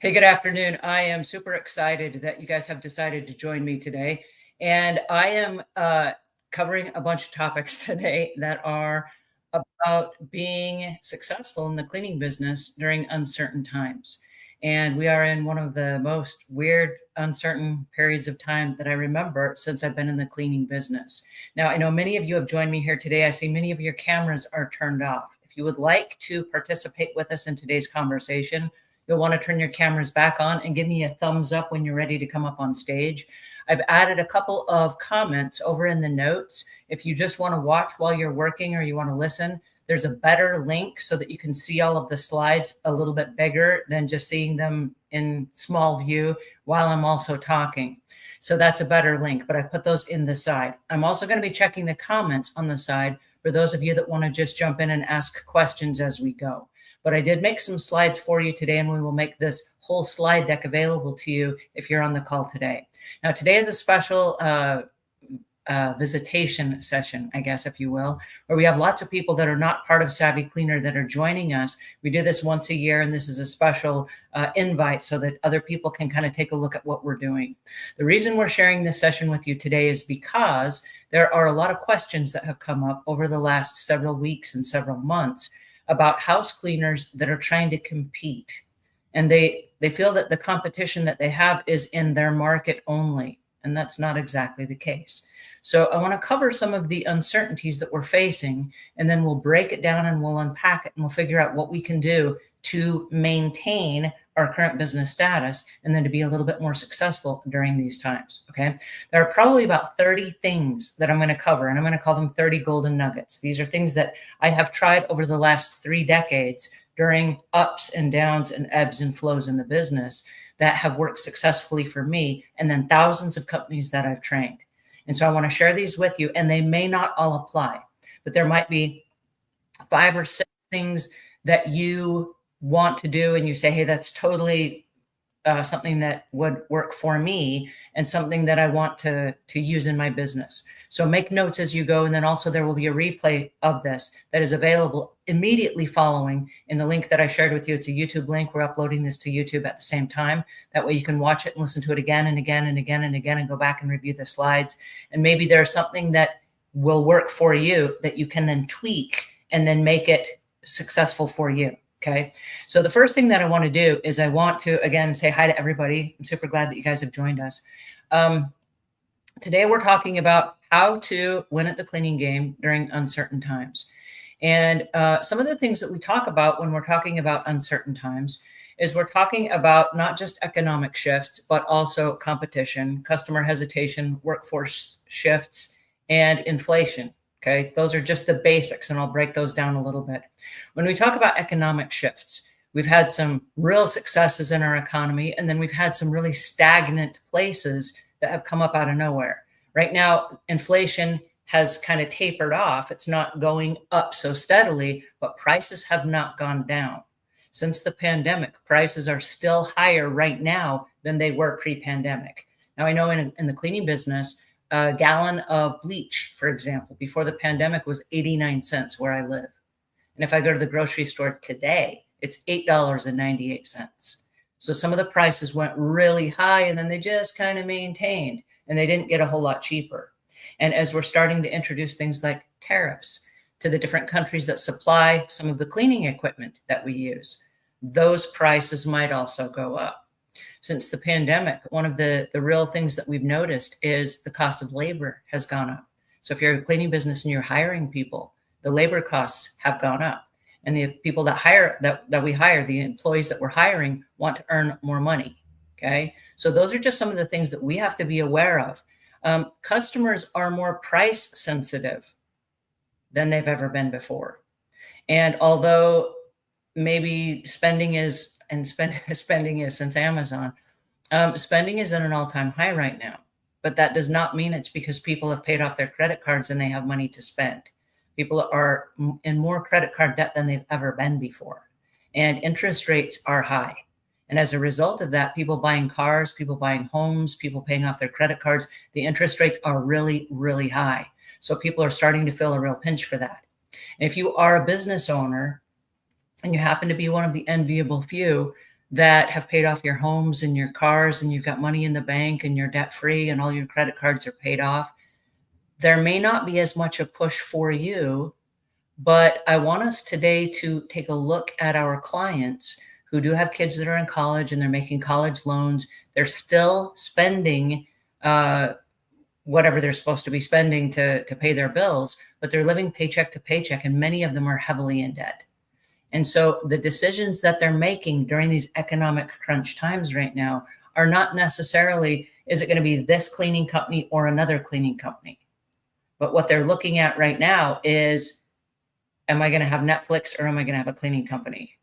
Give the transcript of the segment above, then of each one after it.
Hey, good afternoon. I am super excited that you guys have decided to join me today. And I am covering a bunch of topics today that are about being successful in the cleaning business during uncertain times. And we are in one of the most weird, uncertain periods of time that I remember since I've been in the cleaning business. Now, I know many of you have joined me here today. I see many of your cameras are turned off. If you would like to participate with us in today's conversation, you'll want to turn your cameras back on and give me a thumbs up when you're ready to come up on stage. I've added a couple of comments over in the notes. If you just want to watch while you're working or you want to listen, there's a better link so that you can see all of the slides a little bit bigger than just seeing them in small view while I'm also talking. So that's a better link, but I've put those in the side. I'm also going to be checking the comments on the side for those of you that want to just jump in and ask questions as we go. But I did make some slides for you today, and we will make this whole slide deck available to you if you're on the call today. Now, today is a special visitation session, I guess, if you will, where we have lots of people that are not part of Savvy Cleaner that are joining us. We do this once a year, and this is a special invite so that other people can kind of take a look at what we're doing. The reason we're sharing this session with you today is because there are a lot of questions that have come up over the last several weeks and several months about house cleaners that are trying to compete. And they feel that the competition that they have is in their market only. And that's not exactly the case. So I want to cover some of the uncertainties that we're facing, and then we'll break it down and we'll unpack it and we'll figure out what we can do to maintain our current business status and then to be a little bit more successful during these times. Okay. There are probably about 30 things that I'm going to cover, and I'm going to call them 30 golden nuggets. These are things that I have tried over the last 3 decades during ups and downs and ebbs and flows in the business that have worked successfully for me and then thousands of companies that I've trained. And so I want to share these with you, and they may not all apply, but there might be 5 or 6 things that you want to do and you say, hey, that's totally something that would work for me and something that I want to use in my business. So make notes as you go. And then also there will be a replay of this that is available immediately following in the link that I shared with you. It's a YouTube link. We're uploading this to YouTube at the same time. That way you can watch it and listen to it again and again and again and again and go back and review the slides. And maybe there's something that will work for you that you can then tweak and then make it successful for you. Okay. So the first thing that I want to do is I want to, again, say hi to everybody. I'm super glad that you guys have joined us. Today, we're talking about how to win at the cleaning game during uncertain times. And some of the things that we talk about when we're talking about uncertain times is we're talking about not just economic shifts, but also competition, customer hesitation, workforce shifts, and inflation. Okay, those are just the basics, and I'll break those down a little bit. When we talk about economic shifts, we've had some real successes in our economy, and then we've had some really stagnant places that have come up out of nowhere. Right now, inflation has kind of tapered off. It's not going up so steadily, but prices have not gone down. Since the pandemic, prices are still higher right now than they were pre-pandemic. Now, I know in the cleaning business, a gallon of bleach, for example, before the pandemic was 89 cents where I live. And if I go to the grocery store today, it's $8.98. So some of the prices went really high and then they just kind of maintained and they didn't get a whole lot cheaper. And as we're starting to introduce things like tariffs to the different countries that supply some of the cleaning equipment that we use, those prices might also go up. Since the pandemic, one of the real things that we've noticed is the cost of labor has gone up. So if you're a cleaning business and you're hiring people, the labor costs have gone up. And the people that we hire, the employees that we're hiring, want to earn more money. Okay. So those are just some of the things that we have to be aware of. Customers are more price sensitive than they've ever been before. And although maybe spending is since Amazon, spending is at an all-time high right now. But that does not mean it's because people have paid off their credit cards and they have money to spend. People are in more credit card debt than they've ever been before. And interest rates are high. And as a result of that, people buying cars, people buying homes, people paying off their credit cards, the interest rates are really, really high. So people are starting to feel a real pinch for that. And if you are a business owner and you happen to be one of the enviable few that have paid off your homes and your cars and you've got money in the bank and you're debt free and all your credit cards are paid off, there may not be as much a push for you. But I want us today to take a look at our clients who do have kids that are in college and they're making college loans. They're still spending whatever they're supposed to be spending to pay their bills, but they're living paycheck to paycheck, and many of them are heavily in debt. And so the decisions that they're making during these economic crunch times right now are not necessarily, is it going to be this cleaning company or another cleaning company? But what they're looking at right now is, am I going to have Netflix or am I going to have a cleaning company?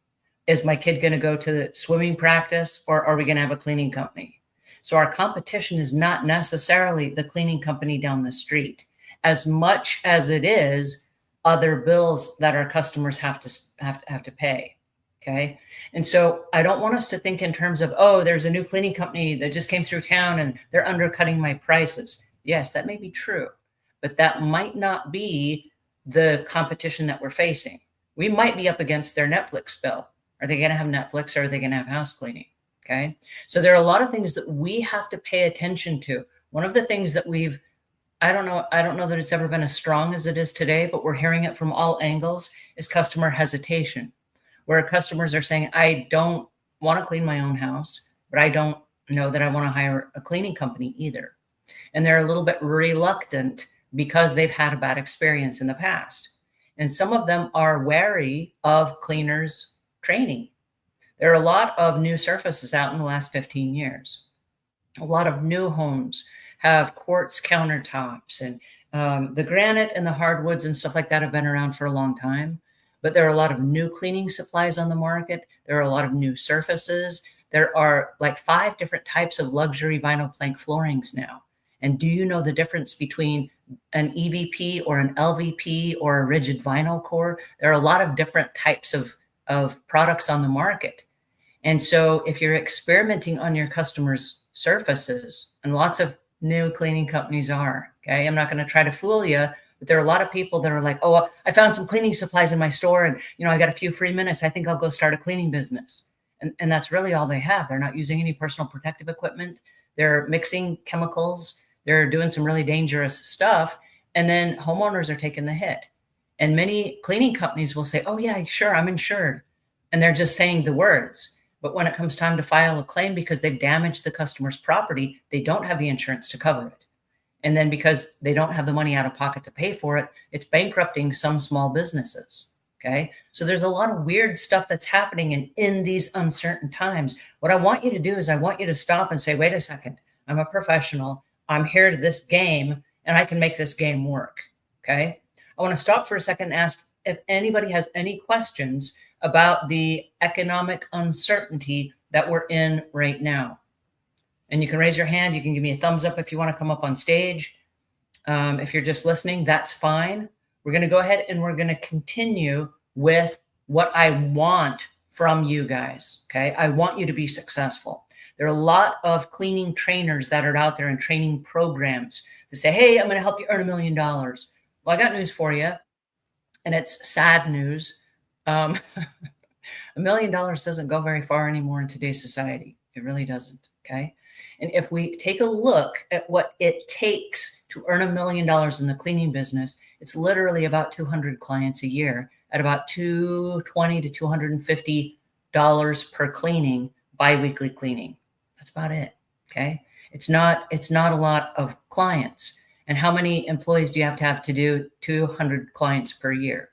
Is my kid going to go to the swimming practice or are we going to have a cleaning company? So our competition is not necessarily the cleaning company down the street as much as it is other bills that our customers have to pay. Okay. And so I don't want us to think in terms of, oh, there's a new cleaning company that just came through town and they're undercutting my prices. Yes, that may be true, but that might not be the competition that we're facing. We might be up against their Netflix bill. Are they going to have Netflix or are they going to have house cleaning? Okay. So there are a lot of things that we have to pay attention to. One of the things that I don't know that it's ever been as strong as it is today, but we're hearing it from all angles, is customer hesitation, where customers are saying, I don't want to clean my own house, but I don't know that I want to hire a cleaning company either. And they're a little bit reluctant because they've had a bad experience in the past. And some of them are wary of cleaners training. There are a lot of new surfaces out in the last 15 years. A lot of new homes have quartz countertops, and the granite and the hardwoods and stuff like that have been around for a long time. But there are a lot of new cleaning supplies on the market. There are a lot of new surfaces. There are like 5 different types of luxury vinyl plank floorings now. And do you know the difference between an EVP or an LVP or a rigid vinyl core? There are a lot of different types of products on the market. And so if you're experimenting on your customers' surfaces, and lots of new cleaning companies are, okay, I'm not going to try to fool you, but there are a lot of people that are like, oh, well, I found some cleaning supplies in my store and, I got a few free minutes. I think I'll go start a cleaning business. And that's really all they have. They're not using any personal protective equipment. They're mixing chemicals. They're doing some really dangerous stuff. And then homeowners are taking the hit. And many cleaning companies will say, oh, yeah, sure, I'm insured. And they're just saying the words. But when it comes time to file a claim because they've damaged the customer's property, they don't have the insurance to cover it. And then because they don't have the money out of pocket to pay for it, it's bankrupting some small businesses. Okay. So there's a lot of weird stuff that's happening in these uncertain times. What I want you to do is I want you to stop and say, wait a second, I'm a professional. I'm here to this game and I can make this game work. Okay. I want to stop for a second and ask if anybody has any questions about the economic uncertainty that we're in right now. And you can raise your hand. You can give me a thumbs up if you want to come up on stage. If you're just listening, that's fine. We're going to go ahead and we're going to continue with what I want from you guys. Okay. I want you to be successful. There are a lot of cleaning trainers that are out there and training programs to say, hey, I'm going to help you earn $1 million. Well, I got news for you. And it's sad news. $1 million doesn't go very far anymore in today's society. It really doesn't. Okay. And if we take a look at what it takes to earn $1 million in the cleaning business, it's literally about 200 clients a year at about $220 to $250 per cleaning, biweekly cleaning. That's about it. Okay. It's not a lot of clients. And how many employees do you have to do 200 clients per year?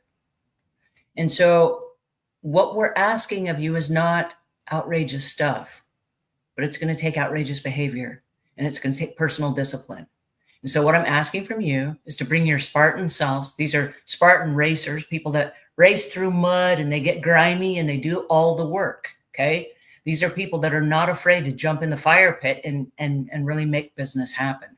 And so what we're asking of you is not outrageous stuff, but it's going to take outrageous behavior and it's going to take personal discipline. And so what I'm asking from you is to bring your Spartan selves. These are Spartan racers, people that race through mud and they get grimy and they do all the work. Okay. These are people that are not afraid to jump in the fire pit and really make business happen.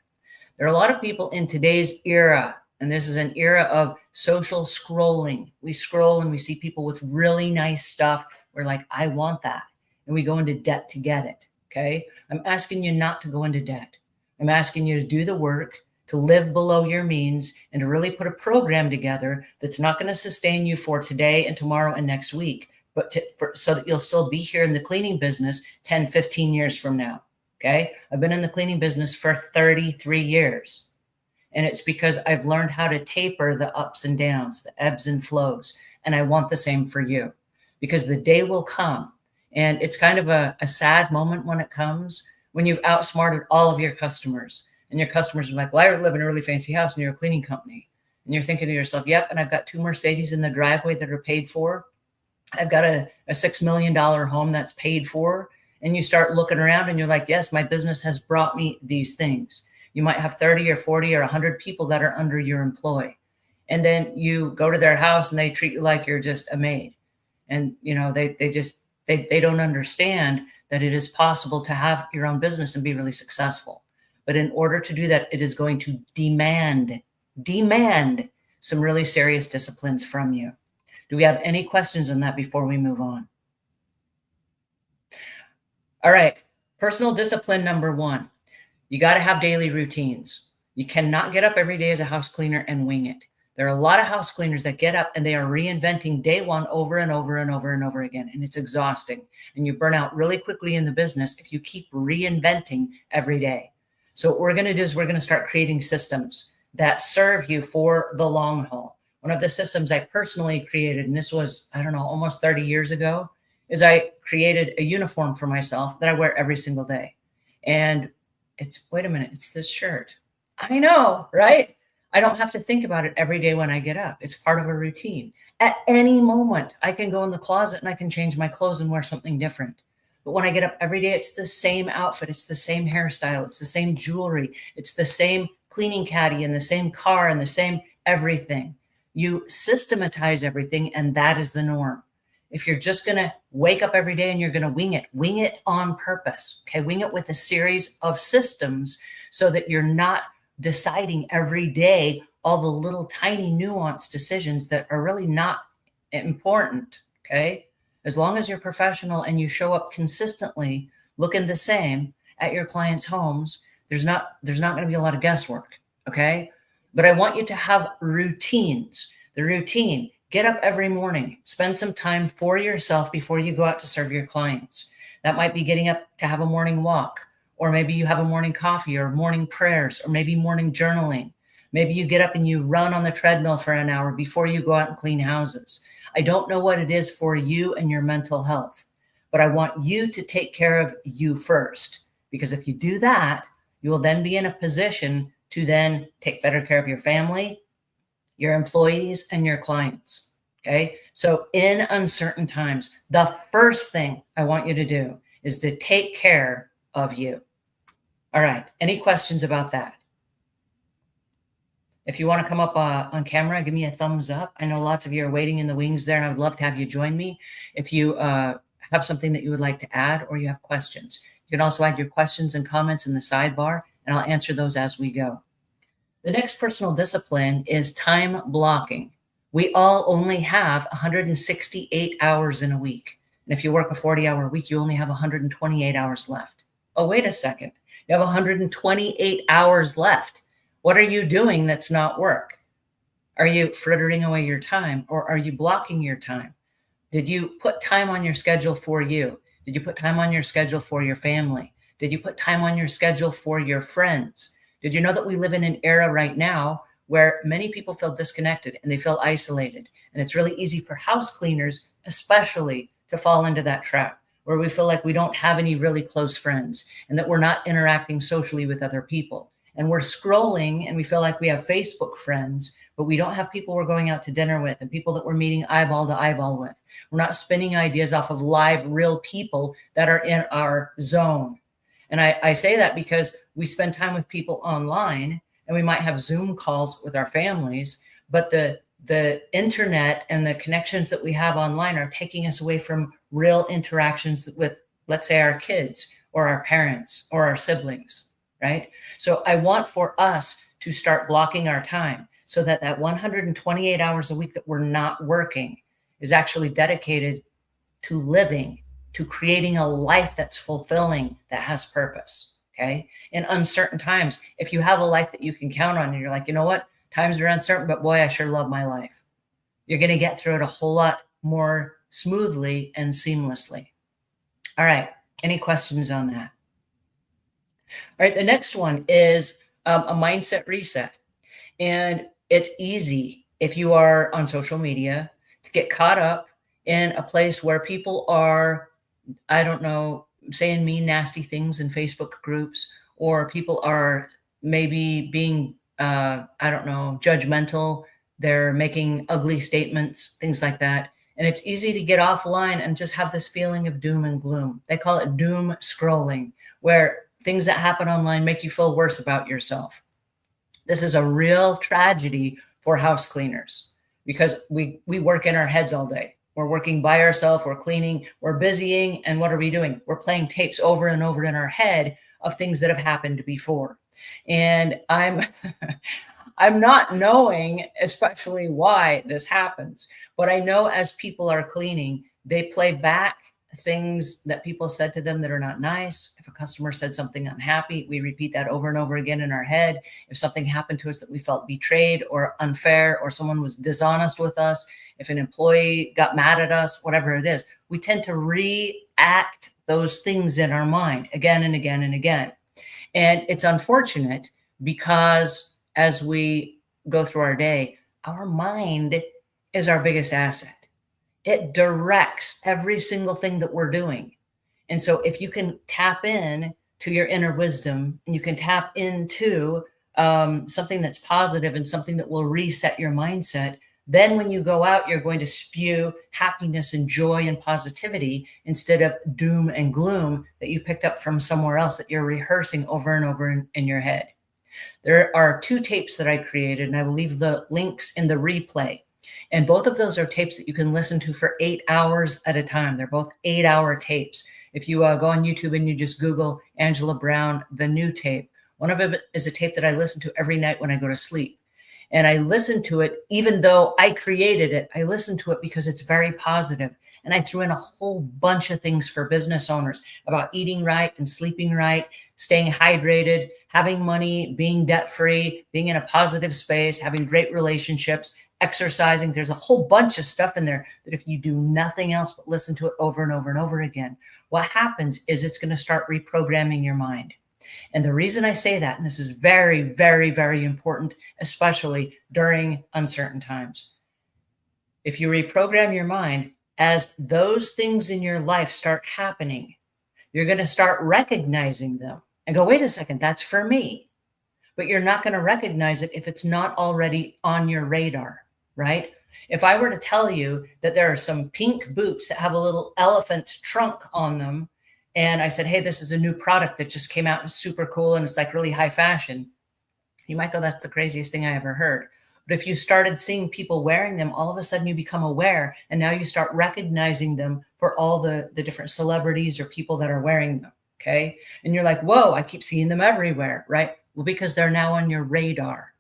There are a lot of people in today's era, and this is an era of social scrolling. We scroll and we see people with really nice stuff. We're like, I want that. And we go into debt to get it. Okay. I'm asking you not to go into debt. I'm asking you to do the work, to live below your means, and to really put a program together that's not going to sustain you for today and tomorrow and next week, but so that you'll still be here in the cleaning business 10, 15 years from now. Okay. I've been in the cleaning business for 33 years. And it's because I've learned how to taper the ups and downs, the ebbs and flows. And I want the same for you, because the day will come. And it's kind of a sad moment when it comes, when you've outsmarted all of your customers, and your customers are like, well, I live in a really fancy house and you're a cleaning company. And you're thinking to yourself, yep, and I've got 2 Mercedes in the driveway that are paid for. I've got a $6 million home that's paid for. And you start looking around and you're like, yes, my business has brought me these things. You might have 30 or 40 or 100 people that are under your employ. And then you go to their house and they treat you like you're just a maid. And, you know, they don't understand that it is possible to have your own business and be really successful. But in order to do that, it is going to demand some really serious disciplines from you. Do we have any questions on that before we move on? All right. Personal discipline number 1. You got to have daily routines. You cannot get up every day as a house cleaner and wing it. There are a lot of house cleaners that get up and they are reinventing day one over and over and over and over again. And it's exhausting. And you burn out really quickly in the business if you keep reinventing every day. So what we're going to do is we're going to start creating systems that serve you for the long haul. One of the systems I personally created, and this was, I don't know, almost 30 years ago, is I created a uniform for myself that I wear every single day. And wait a minute, it's this shirt. I know, right? I don't have to think about it every day when I get up. It's part of a routine. At any moment, I can go in the closet and I can change my clothes and wear something different. But when I get up every day, it's the same outfit. It's the same hairstyle. It's the same jewelry. It's the same cleaning caddy and the same car and the same everything. You systematize everything, and that is the norm. If you're just going to wake up every day and you're going to wing it on purpose. Okay. Wing it with a series of systems so that you're not deciding every day all the little tiny nuanced decisions that are really not important. Okay. As long as you're professional and you show up consistently looking the same at your clients' homes, there's not going to be a lot of guesswork. Okay. But I want you to have routines. The routine: get up every morning, spend some time for yourself before you go out to serve your clients. That might be getting up to have a morning walk, or maybe you have a morning coffee or morning prayers, or maybe morning journaling. Maybe you get up and you run on the treadmill for an hour before you go out and clean houses. I don't know what it is for you and your mental health, but I want you to take care of you first, because if you do that, you will then be in a position to then take better care of your family, your employees, and your clients. Okay. So in uncertain times, the first thing I want you to do is to take care of you. All right. Any questions about that? If you want to come up on camera, give me a thumbs up. I know lots of you are waiting in the wings there, and I would love to have you join me. If you have something that you would like to add, or you have questions, you can also add your questions and comments in the sidebar, and I'll answer those as we go. The next personal discipline is time blocking. We all only have 168 hours in a week. And if you work a 40-hour week, you only have 128 hours left. Oh, wait a second. You have 128 hours left. What are you doing that's not work? Are you frittering away your time, or are you blocking your time? Did you put time on your schedule for you? Did you put time on your schedule for your family? Did you put time on your schedule for your friends? Did you know that we live in an era right now where many people feel disconnected and they feel isolated? And it's really easy for house cleaners, especially, to fall into that trap, where we feel like we don't have any really close friends and that we're not interacting socially with other people. And we're scrolling and we feel like we have Facebook friends, but we don't have people we're going out to dinner with and people that we're meeting eyeball to eyeball with. We're not spinning ideas off of live, real people that are in our zone. And I say that because we spend time with people online, and we might have Zoom calls with our families, but the internet and the connections that we have online are taking us away from real interactions with, let's say, our kids or our parents or our siblings, right? So I want for us to start blocking our time so that 128 hours a week that we're not working is actually dedicated to living, to creating a life that's fulfilling, that has purpose. Okay. In uncertain times, if you have a life that you can count on and you're like, you know what, times are uncertain, but boy, I sure love my life, you're going to get through it a whole lot more smoothly and seamlessly. All right. Any questions on that? All right. The next one is a mindset reset. And it's easy if you are on social media to get caught up in a place where people are, I don't know, saying mean, nasty things in Facebook groups, or people are maybe being, I don't know, judgmental. They're making ugly statements, things like that. And it's easy to get offline and just have this feeling of doom and gloom. They call it doom scrolling, where things that happen online make you feel worse about yourself. This is a real tragedy for house cleaners because we work in our heads all day. We're working by ourselves, we're cleaning, we're busying, and what are we doing? We're playing tapes over and over in our head of things that have happened before. And I'm I'm not knowing especially why this happens, but I know as people are cleaning, they play back things that people said to them that are not nice. If a customer said something unhappy, we repeat that over and over again in our head. If something happened to us that we felt betrayed or unfair, or someone was dishonest with us, if an employee got mad at us, whatever it is, we tend to react those things in our mind again and again and again. And it's unfortunate because as we go through our day, our mind is our biggest asset. It directs every single thing that we're doing. And so if you can tap in to your inner wisdom and you can tap into something that's positive and something that will reset your mindset, then when you go out, you're going to spew happiness and joy and positivity instead of doom and gloom that you picked up from somewhere else that you're rehearsing over and over in your head. There are two tapes that I created, and I will leave the links in the replay. And both of those are tapes that you can listen to for 8 hours at a time. They're both 8-hour tapes. If you go on YouTube and you just Google Angela Brown, the new tape, one of them is a tape that I listen to every night when I go to sleep. And I listen to it, even though I created it, I listen to it because it's very positive. And I threw in a whole bunch of things for business owners about eating right and sleeping right, staying hydrated, having money, being debt-free, being in a positive space, having great relationships, exercising. There's a whole bunch of stuff in there that if you do nothing else but listen to it over and over and over again, what happens is it's going to start reprogramming your mind. And the reason I say that, and this is very, very, very important, especially during uncertain times, if you reprogram your mind, as those things in your life start happening, you're going to start recognizing them and go, wait a second, that's for me. But you're not going to recognize it if it's not already on your radar, right? If I were to tell you that there are some pink boots that have a little elephant trunk on them, and I said, hey, this is a new product that just came out and it's super cool and it's like really high fashion, you might go, that's the craziest thing I ever heard. But if you started seeing people wearing them, all of a sudden you become aware, and now you start recognizing them for all the different celebrities or people that are wearing them, okay? And you're like, whoa, I keep seeing them everywhere, right? Well, because they're now on your radar.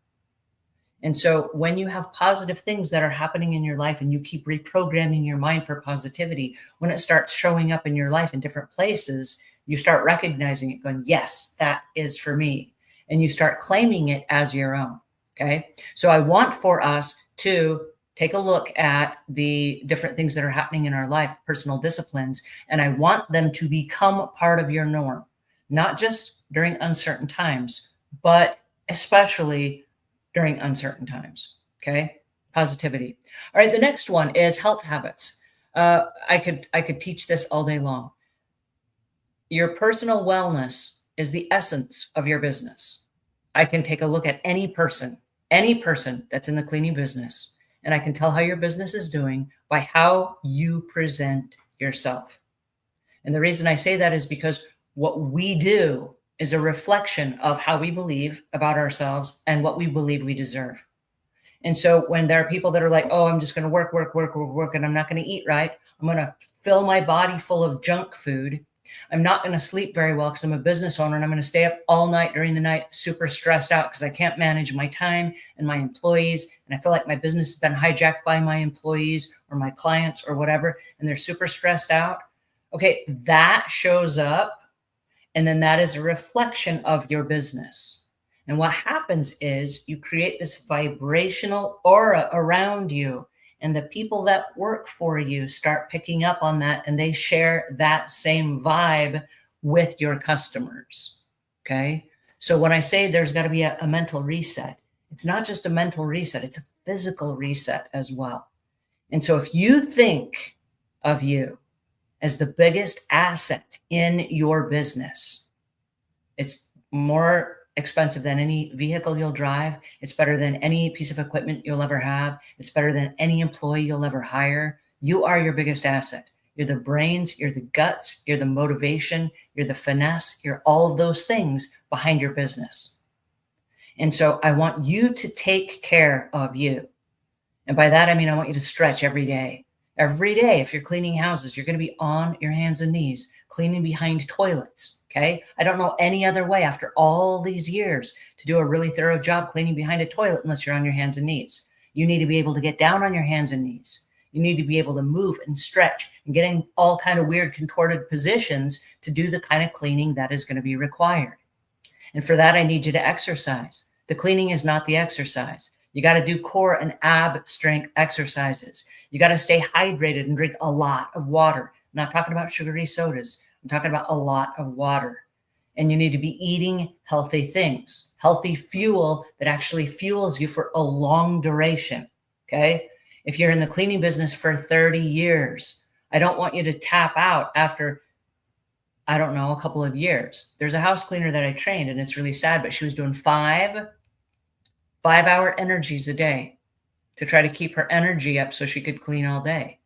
And so when you have positive things that are happening in your life and you keep reprogramming your mind for positivity, when it starts showing up in your life in different places, you start recognizing it, going, yes, that is for me. And you start claiming it as your own. Okay. So I want for us to take a look at the different things that are happening in our life, personal disciplines, and I want them to become part of your norm, not just during uncertain times, but especially during uncertain times. Okay. Positivity. All right. The next one is health habits. I could teach this all day long. Your personal wellness is the essence of your business. I can take a look at any person that's in the cleaning business, and I can tell how your business is doing by how you present yourself. And the reason I say that is because what we do is a reflection of how we believe about ourselves and what we believe we deserve. And so when there are people that are like, oh, I'm just going to work, and I'm not going to eat right, I'm going to fill my body full of junk food, I'm not going to sleep very well because I'm a business owner, and I'm going to stay up all night during the night, super stressed out because I can't manage my time and my employees. And I feel like my business has been hijacked by my employees or my clients or whatever, and they're super stressed out. Okay, that shows up, and then that is a reflection of your business. And what happens is you create this vibrational aura around you, And the people that work for you start picking up on that, and they share that same vibe with your customers. Okay. So when I say there's got to be a mental reset, it's not just a mental reset, it's a physical reset as well. And so if you think of you as the biggest asset in your business, it's more expensive than any vehicle you'll drive. It's better than any piece of equipment you'll ever have. It's better than any employee you'll ever hire. You are your biggest asset. You're the brains, you're the guts, you're the motivation, you're the finesse, you're all of those things behind your business. And so I want you to take care of you. And by that, I mean, I want you to stretch every day. Every day, if you're cleaning houses, you're going to be on your hands and knees, cleaning behind toilets. Okay. I don't know any other way after all these years to do a really thorough job cleaning behind a toilet unless you're on your hands and knees. You need to be able to get down on your hands and knees. You need to be able to move and stretch and get in all kind of weird contorted positions to do the kind of cleaning that is going to be required. And for that, I need you to exercise. The cleaning is not the exercise. You got to do core and ab strength exercises. You got to stay hydrated and drink a lot of water. I'm not talking about sugary sodas. I'm talking about a lot of water. And you need to be eating healthy things, healthy fuel that actually fuels you for a long duration. Okay. If you're in the cleaning business for 30 years, I don't want you to tap out after, I don't know, a couple of years. There's a house cleaner that I trained, and it's really sad, but she was doing 5-hour energies a day to try to keep her energy up so she could clean all day.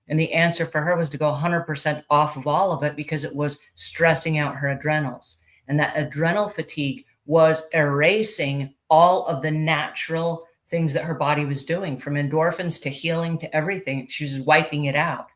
And the answer for her was to go 100% off of all of it because it was stressing out her adrenals. And that adrenal fatigue was erasing all of the natural things that her body was doing, from endorphins to healing to everything. She was wiping it out.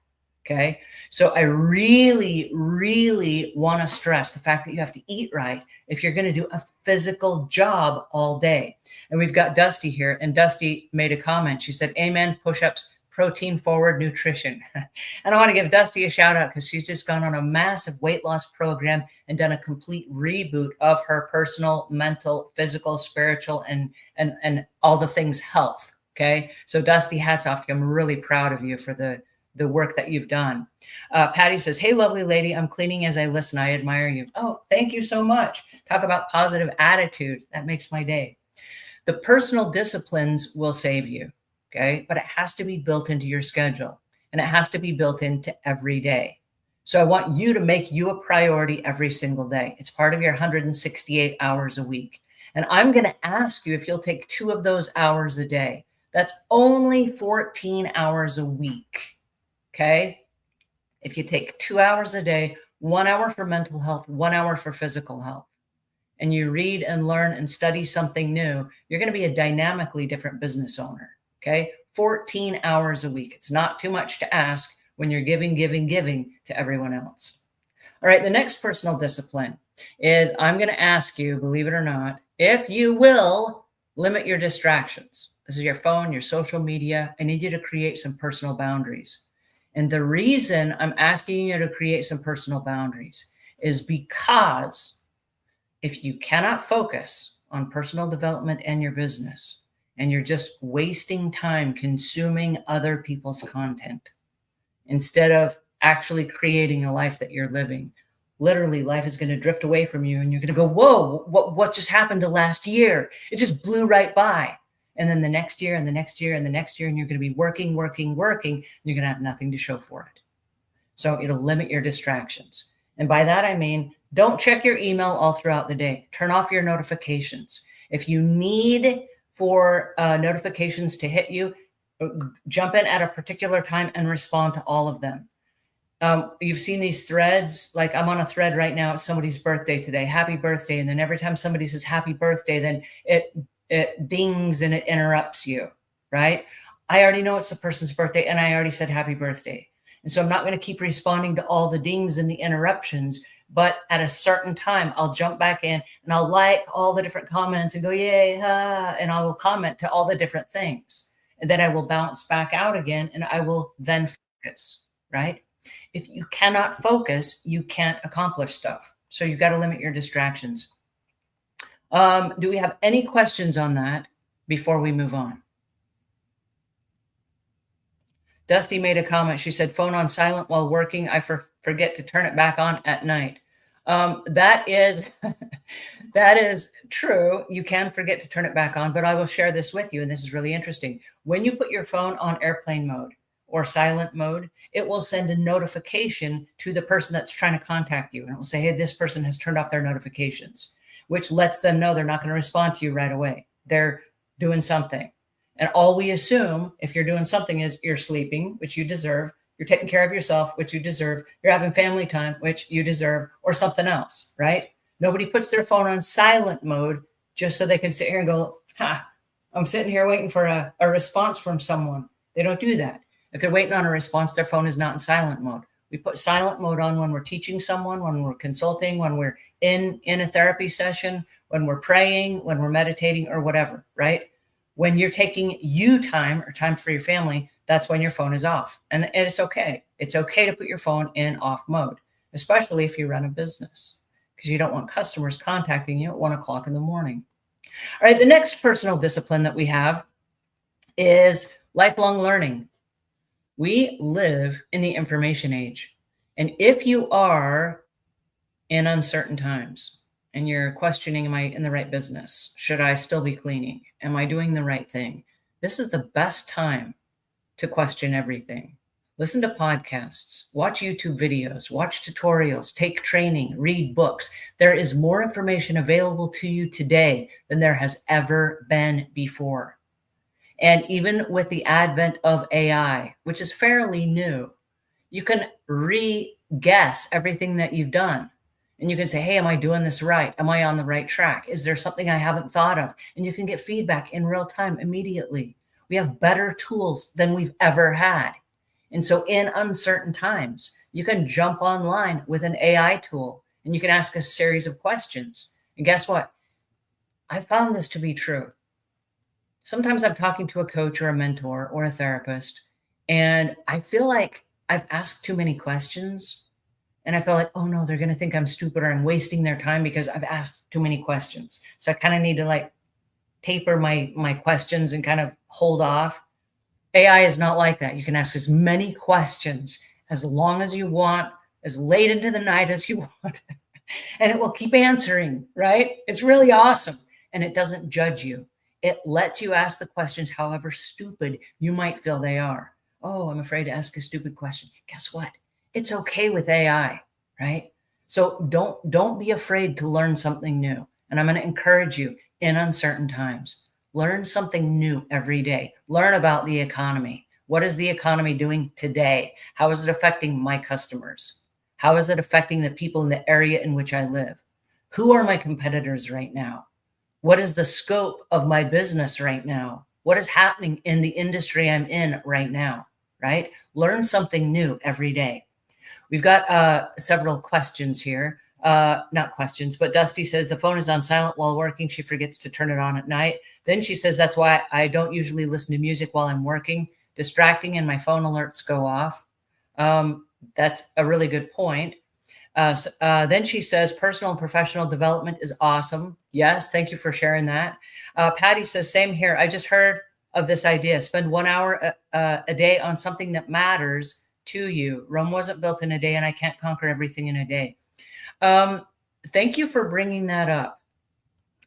Okay. So I really, really want to stress the fact that you have to eat right if you're going to do a physical job all day. And we've got Dusty here, and Dusty made a comment. She said, amen, push-ups, protein forward nutrition. And I want to give Dusty a shout out because she's just gone on a massive weight loss program and done a complete reboot of her personal, mental, physical, spiritual, and all the things health. Okay. So Dusty, hats off to you. I'm really proud of you for the work that you've done. Patty says, hey, lovely lady, I'm cleaning as I listen. I admire you. Oh, thank you so much. Talk about positive attitude. That makes my day. The personal disciplines will save you. Okay. But it has to be built into your schedule, and it has to be built into every day. So I want you to make you a priority every single day. It's part of your 168 hours a week. And I'm going to ask you if you'll take 2 of those hours a day. That's only 14 hours a week. Okay. If you take 2 hours a day, 1 hour for mental health, 1 hour for physical health, and you read and learn and study something new, you're going to be a dynamically different business owner. Okay. 14 hours a week. It's not too much to ask when you're giving to everyone else. All right. The next personal discipline is, I'm going to ask you, believe it or not, if you will limit your distractions. This is your phone, your social media. I need you to create some personal boundaries. And the reason I'm asking you to create some personal boundaries is because if you cannot focus on personal development and your business, and you're just wasting time consuming other people's content instead of actually creating a life that you're living, literally life is going to drift away from you, and you're going to go, whoa, what just happened to last year? It just blew right by. And then the next year and the next year and the next year, and you're going to be working, and you're going to have nothing to show for it. So it'll limit your distractions. And by that, I mean, don't check your email all throughout the day. Turn off your notifications. If you need for notifications to hit you, jump in at a particular time and respond to all of them. You've seen these threads, like I'm on a thread right now. It's somebody's birthday today. Happy birthday. And then every time somebody says happy birthday, then it dings and it interrupts you, right? I already know it's the person's birthday, and I already said happy birthday. And so I'm not going to keep responding to all the dings and the interruptions, but at a certain time, I'll jump back in and I'll like all the different comments and go, yay, and I will comment to all the different things. And then I will bounce back out again, and I will then focus, right? If you cannot focus, you can't accomplish stuff. So you've got to limit your distractions. Do we have any questions on that before we move on? Dusty made a comment. She said, phone on silent while working. I forget to turn it back on at night. That is that is true. You can forget to turn it back on, but I will share this with you. And this is really interesting. When you put your phone on airplane mode or silent mode, it will send a notification to the person that's trying to contact you. And it will say, hey, this person has turned off their notifications, which lets them know they're not going to respond to you right away. They're doing something. And all we assume, if you're doing something, is you're sleeping, which you deserve. You're taking care of yourself, which you deserve. You're having family time, which you deserve, or something else, right? Nobody puts their phone on silent mode just so they can sit here and go, I'm sitting here waiting for a response from someone. They don't do that. If they're waiting on a response, their phone is not in silent mode. We put silent mode on when we're teaching someone, when we're consulting, when we're in a therapy session, when we're praying, when we're meditating, or whatever, right? When you're taking you time or time for your family, that's when your phone is off. And it's okay. It's okay to put your phone in off mode, especially if you run a business, because you don't want customers contacting you at 1 o'clock in the morning. All right. The next personal discipline that we have is lifelong learning. We live in the information age. And if you are in uncertain times, and you're questioning, am I in the right business? Should I still be cleaning? Am I doing the right thing? This is the best time to question everything. Listen to podcasts, watch YouTube videos, watch tutorials, take training, read books. There is more information available to you today than there has ever been before. And even with the advent of AI, which is fairly new, you can re-guess everything that you've done. And you can say, hey, am I doing this right? Am I on the right track? Is there something I haven't thought of? And you can get feedback in real time immediately. We have better tools than we've ever had. And so in uncertain times, you can jump online with an AI tool and you can ask a series of questions. And guess what? I found this to be true. Sometimes I'm talking to a coach or a mentor or a therapist, and I feel like I've asked too many questions. And I feel like, oh no, they're going to think I'm stupid or I'm wasting their time because I've asked too many questions. So I kind of need to like taper my questions and kind of hold off. AI is not like that. You can ask as many questions as long as you want, as late into the night as you want, and it will keep answering, right? It's really awesome. And it doesn't judge you. It lets you ask the questions however stupid you might feel they are. Oh, I'm afraid to ask a stupid question. Guess what? It's okay with AI, right? So don't be afraid to learn something new. And I'm going to encourage you in uncertain times. Learn something new every day. Learn about the economy. What is the economy doing today? How is it affecting my customers? How is it affecting the people in the area in which I live? Who are my competitors right now? What is the scope of my business right now? What is happening in the industry I'm in right now, right? Learn something new every day. We've got several questions here. Not questions, but Dusty says the phone is on silent while working. She forgets to turn it on at night. Then she says, that's why I don't usually listen to music while I'm working. Distracting and my phone alerts go off. That's a really good point. Then she says, personal and professional development is awesome. Yes, thank you for sharing that. Patty says, same here. I just heard of this idea. Spend 1 hour a day on something that matters to you. Rome wasn't built in a day, and I can't conquer everything in a day. Thank you for bringing that up.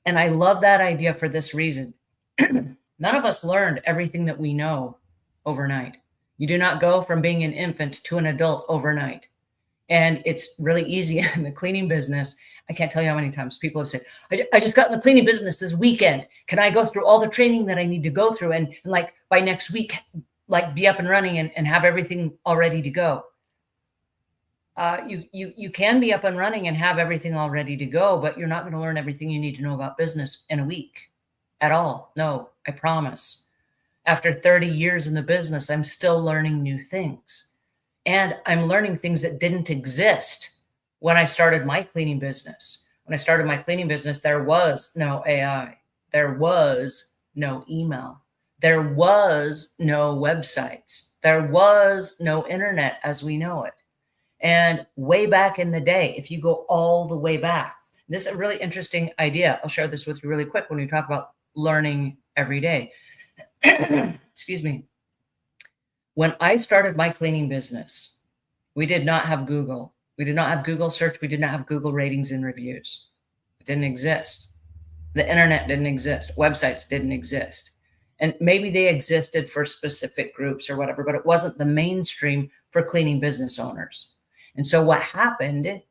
And I love that idea for this reason. None of us learned everything that we know overnight. You do not go from being an infant to an adult overnight. And it's really easy in the cleaning business. I can't tell you how many times people have said, I just got in the cleaning business this weekend. Can I go through all the training that I need to go through? And like by next week, like be up and running and have everything all ready to go. You can be up and running and have everything all ready to go, but you're not going to learn everything you need to know about business in a week at all. No, I promise. After 30 years in the business, I'm still learning new things. And I'm learning things that didn't exist when I started my cleaning business. When I started my cleaning business, there was no AI. There was no email. There was no websites. There was no internet as we know it. And way back in the day, if you go all the way back, this is a really interesting idea. I'll share this with you really quick when we talk about learning every day. Excuse me. When I started my cleaning business, we did not have Google. We did not have Google search. We did not have Google ratings and reviews. It didn't exist. The internet didn't exist. Websites didn't exist. And maybe they existed for specific groups or whatever, but it wasn't the mainstream for cleaning business owners. And so what happened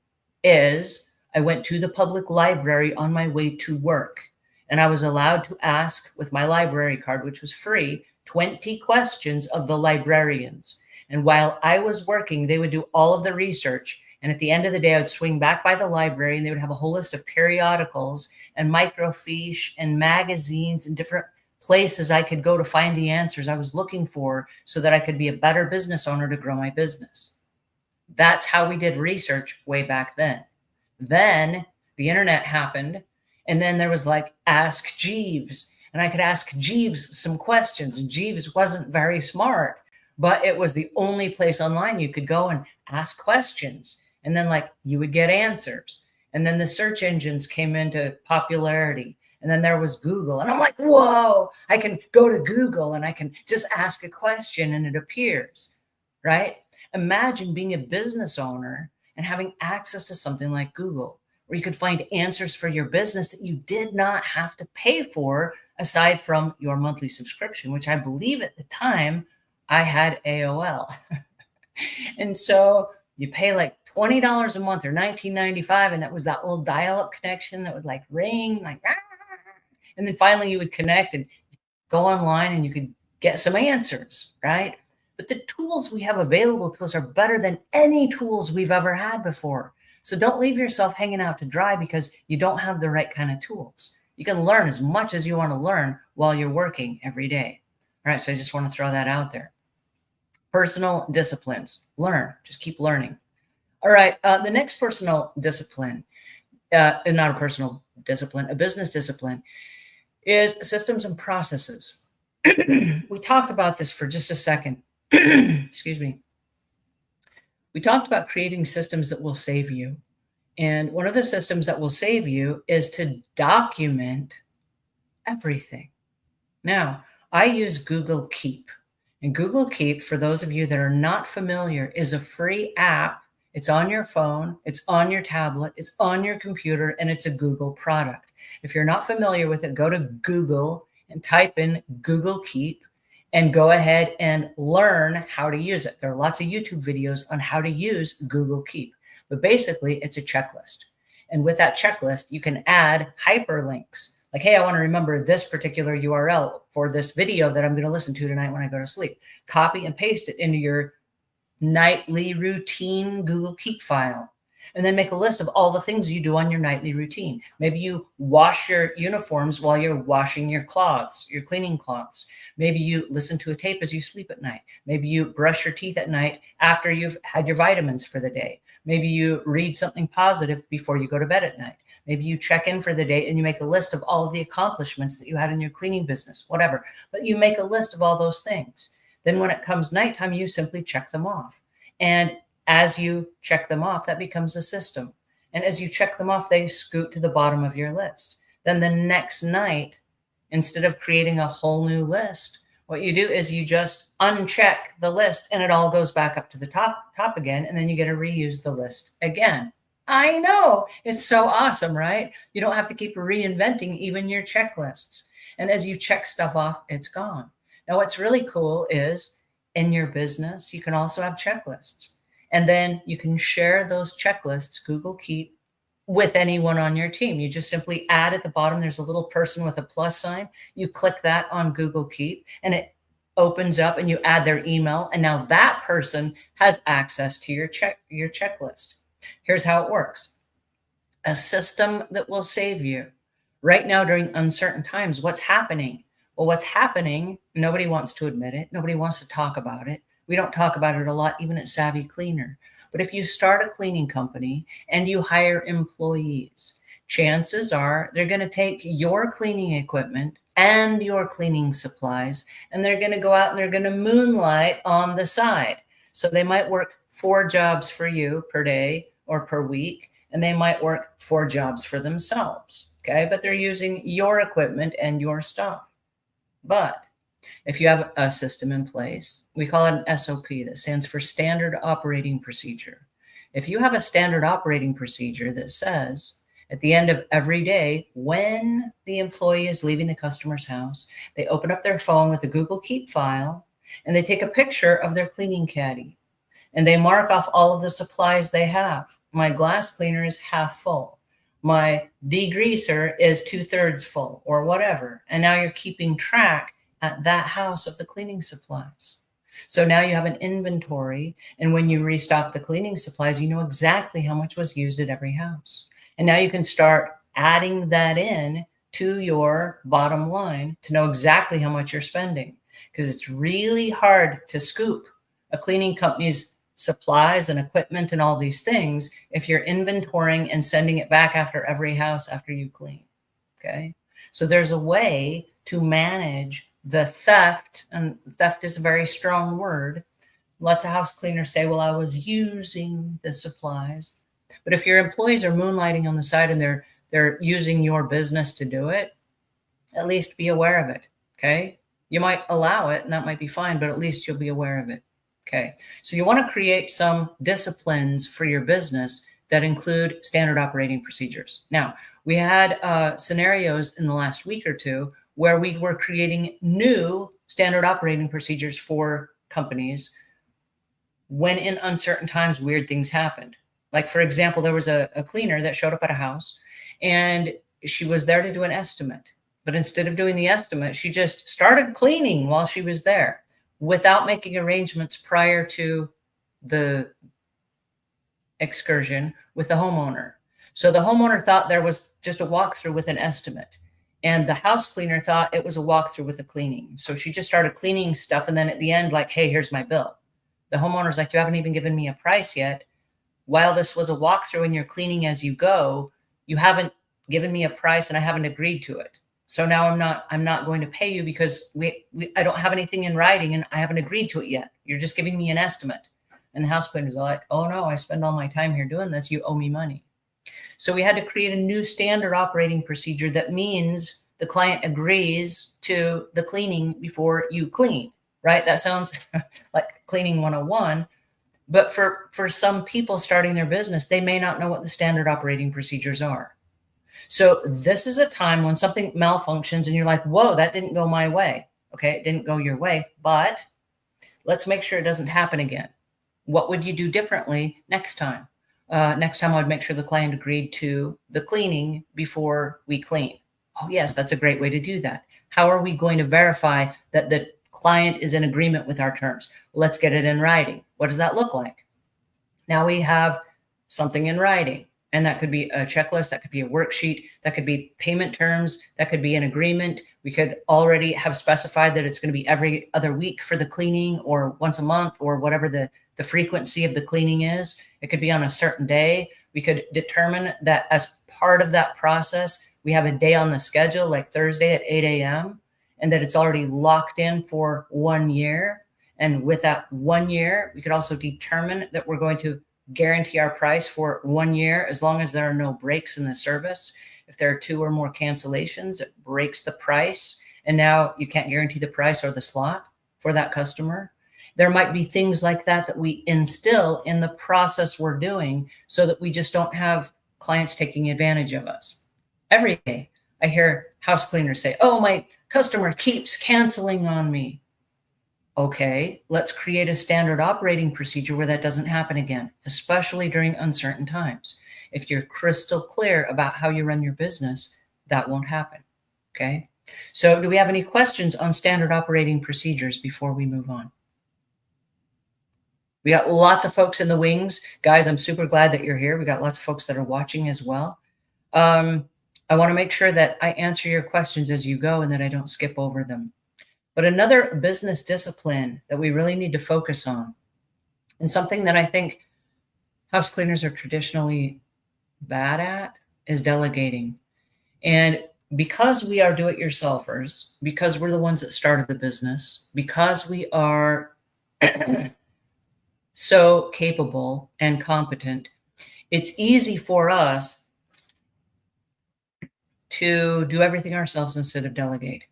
is I went to the public library on my way to work, and I was allowed to ask with my library card, which was free, 20 questions of the librarians. And while I was working, they would do all of the research. And at the end of the day, I would swing back by the library and they would have a whole list of periodicals and microfiche and magazines and different places I could go to find the answers I was looking for so that I could be a better business owner to grow my business. That's how we did research way back then. Then the internet happened, and then there was like Ask Jeeves, and I could ask Jeeves some questions, and Jeeves wasn't very smart, but it was the only place online you could go and ask questions. And then like you would get answers. And then the search engines came into popularity. And then there was Google. And I'm like, whoa, I can go to Google and I can just ask a question and it appears, right? Imagine being a business owner and having access to something like Google, where you could find answers for your business that you did not have to pay for aside from your monthly subscription, which I believe at the time I had AOL. And so you pay like $20 a month or $19.95, and that was that old dial-up connection that would like ring, like, "Ah," and then finally you would connect and go online and you could get some answers, right? But the tools we have available to us are better than any tools we've ever had before. So don't leave yourself hanging out to dry because you don't have the right kind of tools. You can learn as much as you want to learn while you're working every day. All right, so I just want to throw that out there. Personal disciplines. Learn. Just keep learning. All right, the next personal discipline, not a personal discipline, a business discipline, is systems and processes. We talked about this for just a second. Excuse me. We talked about creating systems that will save you. And one of the systems that will save you is to document everything. Now, I use Google Keep. And Google Keep, for those of you that are not familiar, is a free app. It's on your phone, it's on your tablet, it's on your computer, and it's a Google product. If you're not familiar with it, go to Google and type in Google Keep and go ahead and learn how to use it. There are lots of YouTube videos on how to use Google Keep, but basically it's a checklist. And with that checklist, you can add hyperlinks. Like, hey, I want to remember this particular URL for this video that I'm going to listen to tonight when I go to sleep. Copy and paste it into your nightly routine Google Keep file. And then make a list of all the things you do on your nightly routine. Maybe you wash your uniforms while you're washing your cloths, your cleaning cloths. Maybe you listen to a tape as you sleep at night. Maybe you brush your teeth at night after you've had your vitamins for the day. Maybe you read something positive before you go to bed at night. Maybe you check in for the day and you make a list of all of the accomplishments that you had in your cleaning business, whatever. But you make a list of all those things. Then when it comes nighttime, you simply check them off. And as you check them off, that becomes a system. And as you check them off, they scoot to the bottom of your list. Then the next night, instead of creating a whole new list, what you do is you just uncheck the list and it all goes back up to the top again. And then you get to reuse the list again. I know, it's so awesome, right? You don't have to keep reinventing even your checklists. And as you check stuff off, it's gone. Now, what's really cool is in your business, you can also have checklists. And then you can share those checklists, Google Keep, with anyone on your team. You just simply add at the bottom, there's a little person with a plus sign. You click that on Google Keep and it opens up and you add their email. And now that person has access to your checklist. Here's how it works. A system that will save you. Right now, during uncertain times, what's happening? Well, what's happening, nobody wants to admit it. Nobody wants to talk about it. We don't talk about it a lot, even at Savvy Cleaner. But if you start a cleaning company and you hire employees, chances are they're going to take your cleaning equipment and your cleaning supplies, and they're going to go out and they're going to moonlight on the side. So they might work 4 jobs for you per day or per week, and they might work 4 jobs for themselves. Okay. But they're using your equipment and your stuff. But If you have a system in place, we call it an SOP, that stands for Standard Operating Procedure. If you have a standard operating procedure that says at the end of every day, when the employee is leaving the customer's house, they open up their phone with a Google Keep file and they take a picture of their cleaning caddy and they mark off all of the supplies they have. My glass cleaner is half full. My degreaser is 2/3 full or whatever. And now you're keeping track at that house of the cleaning supplies. So now you have an inventory. And when you restock the cleaning supplies, you know exactly how much was used at every house. And now you can start adding that in to your bottom line to know exactly how much you're spending. Because it's really hard to scoop a cleaning company's supplies and equipment and all these things if you're inventorying and sending it back after every house after you clean. Okay. So there's a way to manage the theft, and theft is a very strong word. Lots of house cleaners say, well, I was using the supplies. But if your employees are moonlighting on the side and they're using your business to do it, at least be aware of it. Okay. You might allow it and that might be fine, but at least you'll be aware of it. Okay. So you want to create some disciplines for your business that include standard operating procedures. Now, we had scenarios in the last week or two where we were creating new standard operating procedures for companies when in uncertain times, weird things happened. Like, for example, there was a cleaner that showed up at a house and she was there to do an estimate. But instead of doing the estimate, she just started cleaning while she was there without making arrangements prior to the excursion with the homeowner. So the homeowner thought there was just a walkthrough with an estimate. And the house cleaner thought it was a walkthrough with the cleaning. So she just started cleaning stuff. And then at the end, like, hey, here's my bill. The homeowner's like, you haven't even given me a price yet. While this was a walkthrough and you're cleaning as you go, you haven't given me a price and I haven't agreed to it. So now I'm not going to pay you because I don't have anything in writing and I haven't agreed to it yet. You're just giving me an estimate. And the house cleaners are like, oh no, I spend all my time here doing this. You owe me money. So we had to create a new standard operating procedure that means the client agrees to the cleaning before you clean, right? That sounds like cleaning 101. But for some people starting their business, they may not know what the standard operating procedures are. So this is a time when something malfunctions and you're like, whoa, that didn't go my way. Okay, it didn't go your way, but let's make sure it doesn't happen again. What would you do differently next time? Next time I would make sure the client agreed to the cleaning before we clean. Oh yes, that's a great way to do that. How are we going to verify that the client is in agreement with our terms? Let's get it in writing. What does that look like? Now we have something in writing, and that could be a checklist, that could be a worksheet, that could be payment terms, that could be an agreement. We could already have specified that it's going to be every other week for the cleaning or once a month or whatever the frequency of the cleaning is. It could be on a certain day. We could determine that as part of that process, we have a day on the schedule, like Thursday at 8 a.m., and that it's already locked in for 1 year. And with that 1 year, we could also determine that we're going to guarantee our price for 1 year as long as there are no breaks in the service. If there are 2 or more cancellations, it breaks the price. And now you can't guarantee the price or the slot for that customer. There might be things like that that we instill in the process we're doing so that we just don't have clients taking advantage of us. Every day I hear house cleaners say, oh, my customer keeps canceling on me. Okay, let's create a standard operating procedure where that doesn't happen again, especially during uncertain times. If you're crystal clear about how you run your business, that won't happen. Okay, so do we have any questions on standard operating procedures before we move on? We got lots of folks in the wings. Guys, I'm super glad that you're here. We got lots of folks that are watching as well. I want to make sure that I answer your questions as you go and that I don't skip over them. But another business discipline that we really need to focus on, and something that I think house cleaners are traditionally bad at, is delegating. And because we are do-it-yourselfers, because we're the ones that started the business, because we are so capable and competent, it's easy for us to do everything ourselves instead of delegate.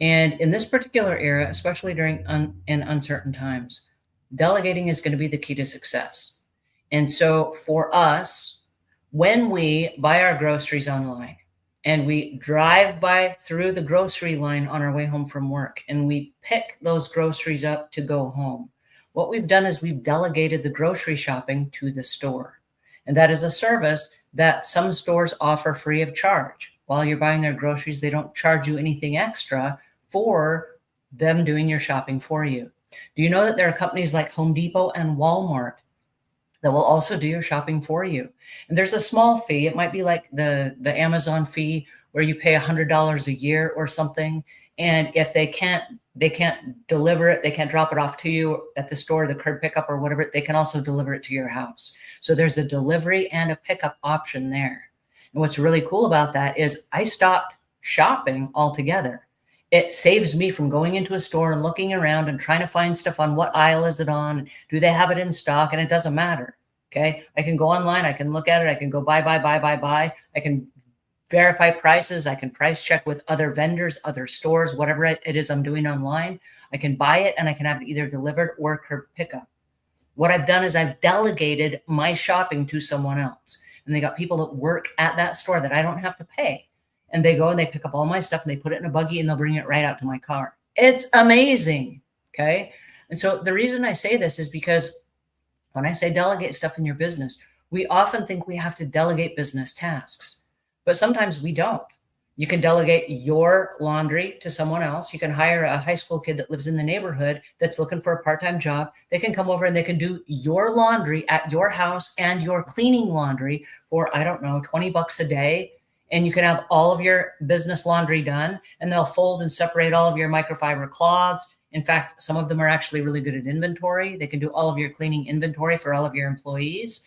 And in this particular era, especially during in uncertain times, delegating is going to be the key to success. And so for us, when we buy our groceries online and we drive by through the grocery line on our way home from work and we pick those groceries up to go home, what we've done is we've delegated the grocery shopping to the store. And that is a service that some stores offer free of charge. While you're buying their groceries, they don't charge you anything extra for them doing your shopping for you. Do you know that there are companies like Home Depot and Walmart that will also do your shopping for you? And there's a small fee. It might be like the Amazon fee where you pay $100 a year or something. And if they can't deliver it, they can't drop it off to you at the store, the curb pickup or whatever, they can also deliver it to your house. So there's a delivery and a pickup option there. And what's really cool about that is I stopped shopping altogether. It saves me from going into a store and looking around and trying to find stuff on what aisle is it on, do they have it in stock, and it doesn't matter. Okay, I can go online, I can look at it, I can go buy. I can verify prices, I can price check with other vendors, other stores, whatever it is I'm doing online. I can buy it and I can have it either delivered or curb pickup. What I've done is I've delegated my shopping to someone else, and they got people that work at that store that I don't have to pay, and they go and they pick up all my stuff and they put it in a buggy and they'll bring it right out to my car. It's amazing. Okay. And so the reason I say this is because when I say delegate stuff in your business, we often think we have to delegate business tasks, but sometimes we don't. You can delegate your laundry to someone else. You can hire a high school kid that lives in the neighborhood that's looking for a part-time job. They can come over and they can do your laundry at your house and your cleaning laundry for, I don't know, 20 bucks a day. And you can have all of your business laundry done, and they'll fold and separate all of your microfiber cloths. In fact, some of them are actually really good at inventory. They can do all of your cleaning inventory for all of your employees.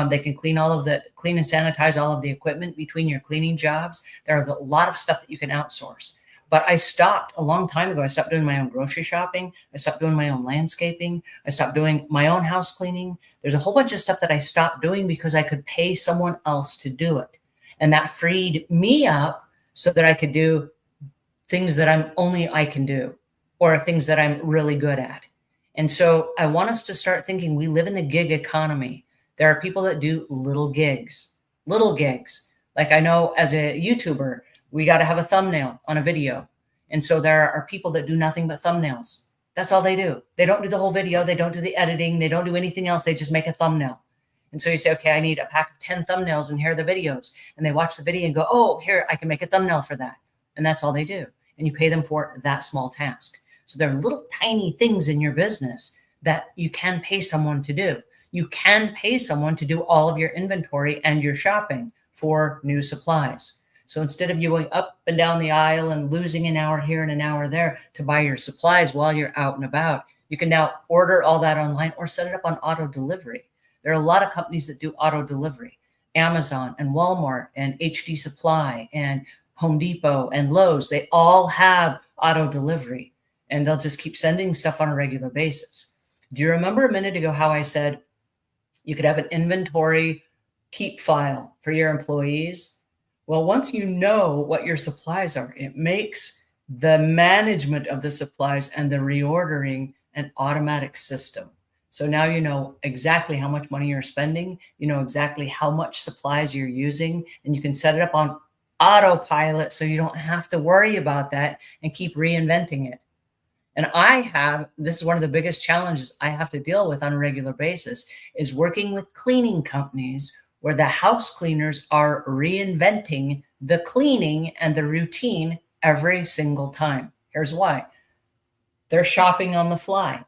They can clean and sanitize all of the equipment between your cleaning jobs. There are a lot of stuff that you can outsource. But I stopped a long time ago. I stopped doing my own grocery shopping. I stopped doing my own landscaping. I stopped doing my own house cleaning. There's a whole bunch of stuff that I stopped doing because I could pay someone else to do it. And that freed me up so that I could do things that I can do, or things that I'm really good at. And so I want us to start thinking we live in the gig economy. There are people that do little gigs. Like I know as a YouTuber, we got to have a thumbnail on a video. And so there are people that do nothing but thumbnails. That's all they do. They don't do the whole video. They don't do the editing. They don't do anything else. They just make a thumbnail. And so you say, okay, I need a pack of 10 thumbnails and here are the videos. And they watch the video and go, oh, here, I can make a thumbnail for that. And that's all they do. And you pay them for that small task. So there are little tiny things in your business that you can pay someone to do. You can pay someone to do all of your inventory and your shopping for new supplies. So instead of you going up and down the aisle and losing an hour here and an hour there to buy your supplies while you're out and about, you can now order all that online or set it up on auto delivery. There are a lot of companies that do auto delivery. Amazon and Walmart and HD Supply and Home Depot and Lowe's, they all have auto delivery, and they'll just keep sending stuff on a regular basis. Do you remember a minute ago how I said you could have an inventory keep file for your employees? Well, once you know what your supplies are, it makes the management of the supplies and the reordering an automatic system. So now you know exactly how much money you're spending, you know exactly how much supplies you're using, and you can set it up on autopilot so you don't have to worry about that and keep reinventing it. And this is one of the biggest challenges I have to deal with on a regular basis, is working with cleaning companies where the house cleaners are reinventing the cleaning and the routine every single time. Here's why. They're shopping on the fly.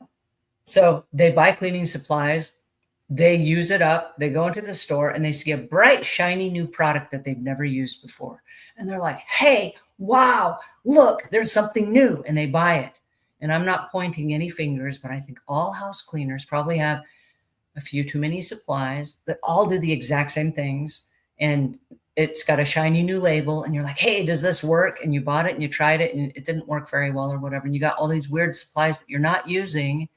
So they buy cleaning supplies, they use it up, they go into the store and they see a bright, shiny new product that they've never used before. And they're like, hey, wow, look, there's something new. And they buy it. And I'm not pointing any fingers, but I think all house cleaners probably have a few too many supplies that all do the exact same things. And it's got a shiny new label. And you're like, hey, does this work? And you bought it and you tried it and it didn't work very well or whatever. And you got all these weird supplies that you're not using,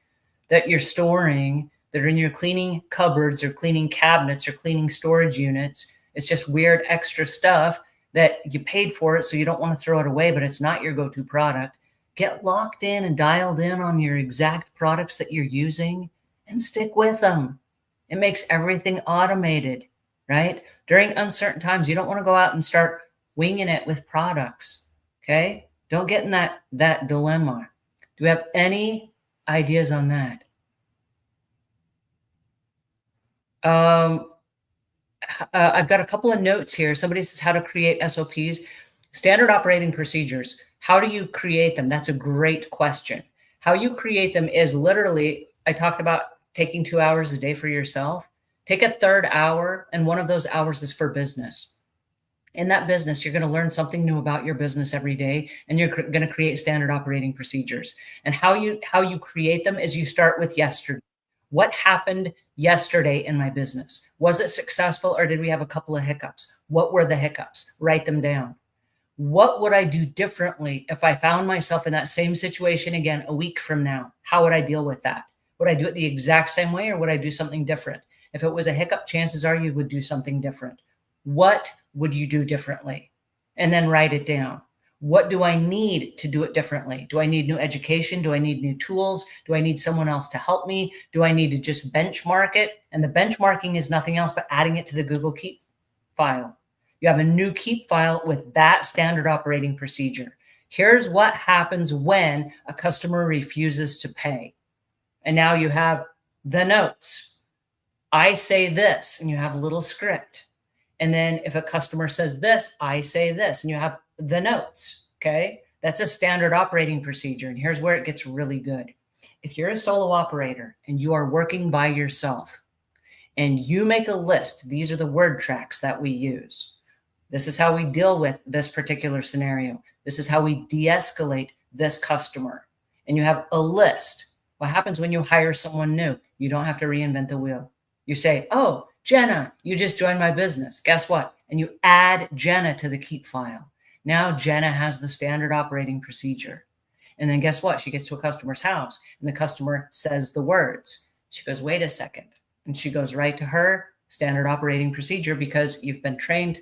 that you're storing, that are in your cleaning cupboards or cleaning cabinets or cleaning storage units. It's just weird extra stuff that you paid for it, so you don't want to throw it away, but it's not your go-to product. Get locked in and dialed in on your exact products that you're using and stick with them. It makes everything automated, right? During uncertain times, you don't want to go out and start winging it with products. Okay? Don't get in that dilemma. Do we have any ideas on that? Um, I've got a couple of notes here. Somebody says how to create SOPs, standard operating procedures. How do you create them? That's a great question. How you create them is literally, I talked about taking 2 hours a day for yourself. Take a third hour, and one of those hours is for business. In that business, you're going to learn something new about your business every day, and you're going to create standard operating procedures. And how you create them is you start with yesterday. What happened yesterday in my business? Was it successful, or did we have a couple of hiccups? What were the hiccups? Write them down. What would I do differently if I found myself in that same situation again a week from now? How would I deal with that? Would I do it the exact same way, or would I do something different? If it was a hiccup, chances are you would do something different. What would you do differently? And then write it down. What do I need to do it differently? Do I need new education? Do I need new tools? Do I need someone else to help me? Do I need to just benchmark it? And the benchmarking is nothing else but adding it to the Google Keep file. You have a new Keep file with that standard operating procedure. Here's what happens when a customer refuses to pay. And now you have the notes. I say this, and you have a little script. And then if a customer says this, I say this, and you have the notes. Okay. That's a standard operating procedure. And here's where it gets really good. If you're a solo operator and you are working by yourself and you make a list, these are the word tracks that we use. This is how we deal with this particular scenario. This is how we de-escalate this customer. And you have a list. What happens when you hire someone new? You don't have to reinvent the wheel. You say, oh, Jenna, you just joined my business. Guess what? And you add Jenna to the Keep file. Now Jenna has the standard operating procedure. And then guess what? She gets to a customer's house and the customer says the words. She goes, wait a second. And she goes right to her standard operating procedure because you've been trained.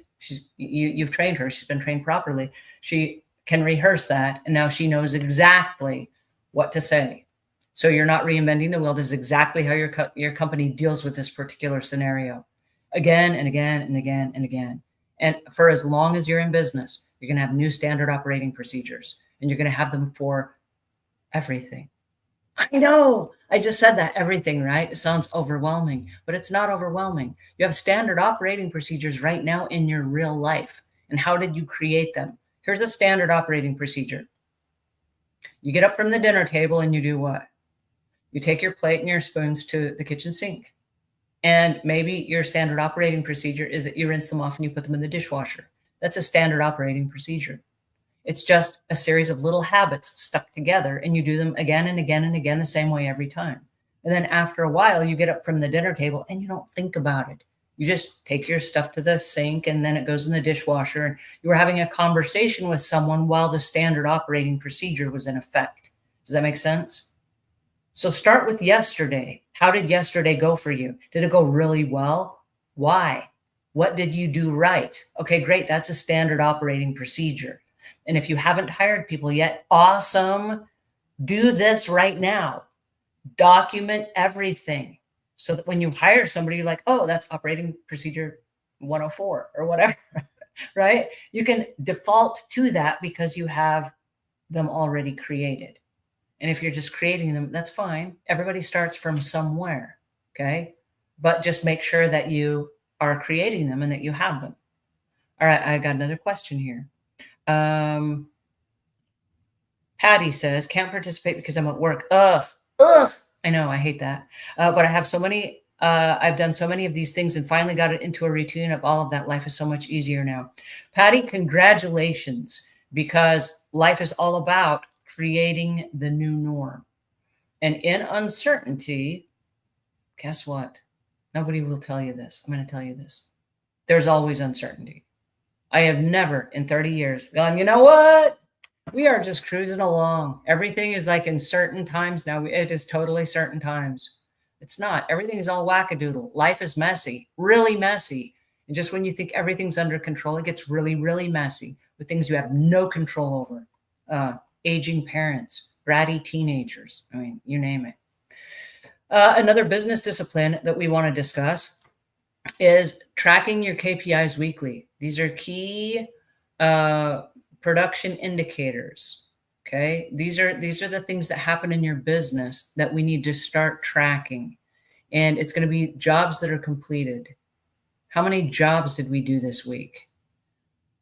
You've trained her. She's been trained properly. She can rehearse that. And now she knows exactly what to say. So you're not reinventing the wheel. This is exactly how your company deals with this particular scenario again and again and again and again. And for as long as you're in business, you're going to have new standard operating procedures, and you're going to have them for everything. I know. I just said that, everything, right? It sounds overwhelming, but it's not overwhelming. You have standard operating procedures right now in your real life. And how did you create them? Here's a standard operating procedure. You get up from the dinner table and you do what? You take your plate and your spoons to the kitchen sink. And maybe your standard operating procedure is that you rinse them off and you put them in the dishwasher. That's a standard operating procedure. It's just a series of little habits stuck together, and you do them again and again and again the same way every time. And then after a while, you get up from the dinner table and you don't think about it. You just take your stuff to the sink and then it goes in the dishwasher. And you were having a conversation with someone while the standard operating procedure was in effect. Does that make sense? So start with yesterday. How did yesterday go for you? Did it go really well? Why? What did you do right? Okay, great. That's a standard operating procedure. And if you haven't hired people yet, awesome. Do this right now. Document everything so that when you hire somebody, you're like, oh, that's operating procedure 104 or whatever, right? You can default to that because you have them already created. And if you're just creating them, that's fine. Everybody starts from somewhere, okay? But just make sure that you are creating them and that you have them. All right, I got another question here. Patty says, can't participate because I'm at work. Ugh. I know, I hate that. But I have so many, I've done so many of these things and finally got it into a routine of all of that. Life is so much easier now. Patty, congratulations, because life is all about creating the new norm. And in uncertainty, guess what? Nobody will tell you this. I'm going to tell you this. There's always uncertainty. I have never in 30 years gone, you know what? We are just cruising along. Everything is like in certain times now. It is totally certain times. It's not. Everything is all wackadoodle. Life is messy, really messy. And just when you think everything's under control, it gets really, really messy with things you have no control over. aging parents, bratty teenagers. I mean, you name it. Another business discipline that we want to discuss is tracking your KPIs weekly. These are key production indicators. Okay, these are the things that happen in your business that we need to start tracking, and it's going to be jobs that are completed. How many jobs did we do this week?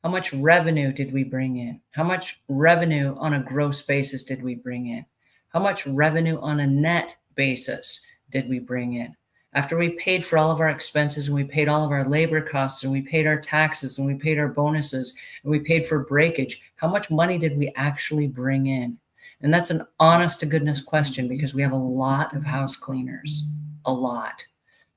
How much revenue did we bring in? How much revenue on a gross basis did we bring in? How much revenue on a net basis did we bring in? After we paid for all of our expenses and we paid all of our labor costs and we paid our taxes and we paid our bonuses and we paid for breakage, how much money did we actually bring in? And that's an honest to goodness question, because we have a lot of house cleaners, a lot,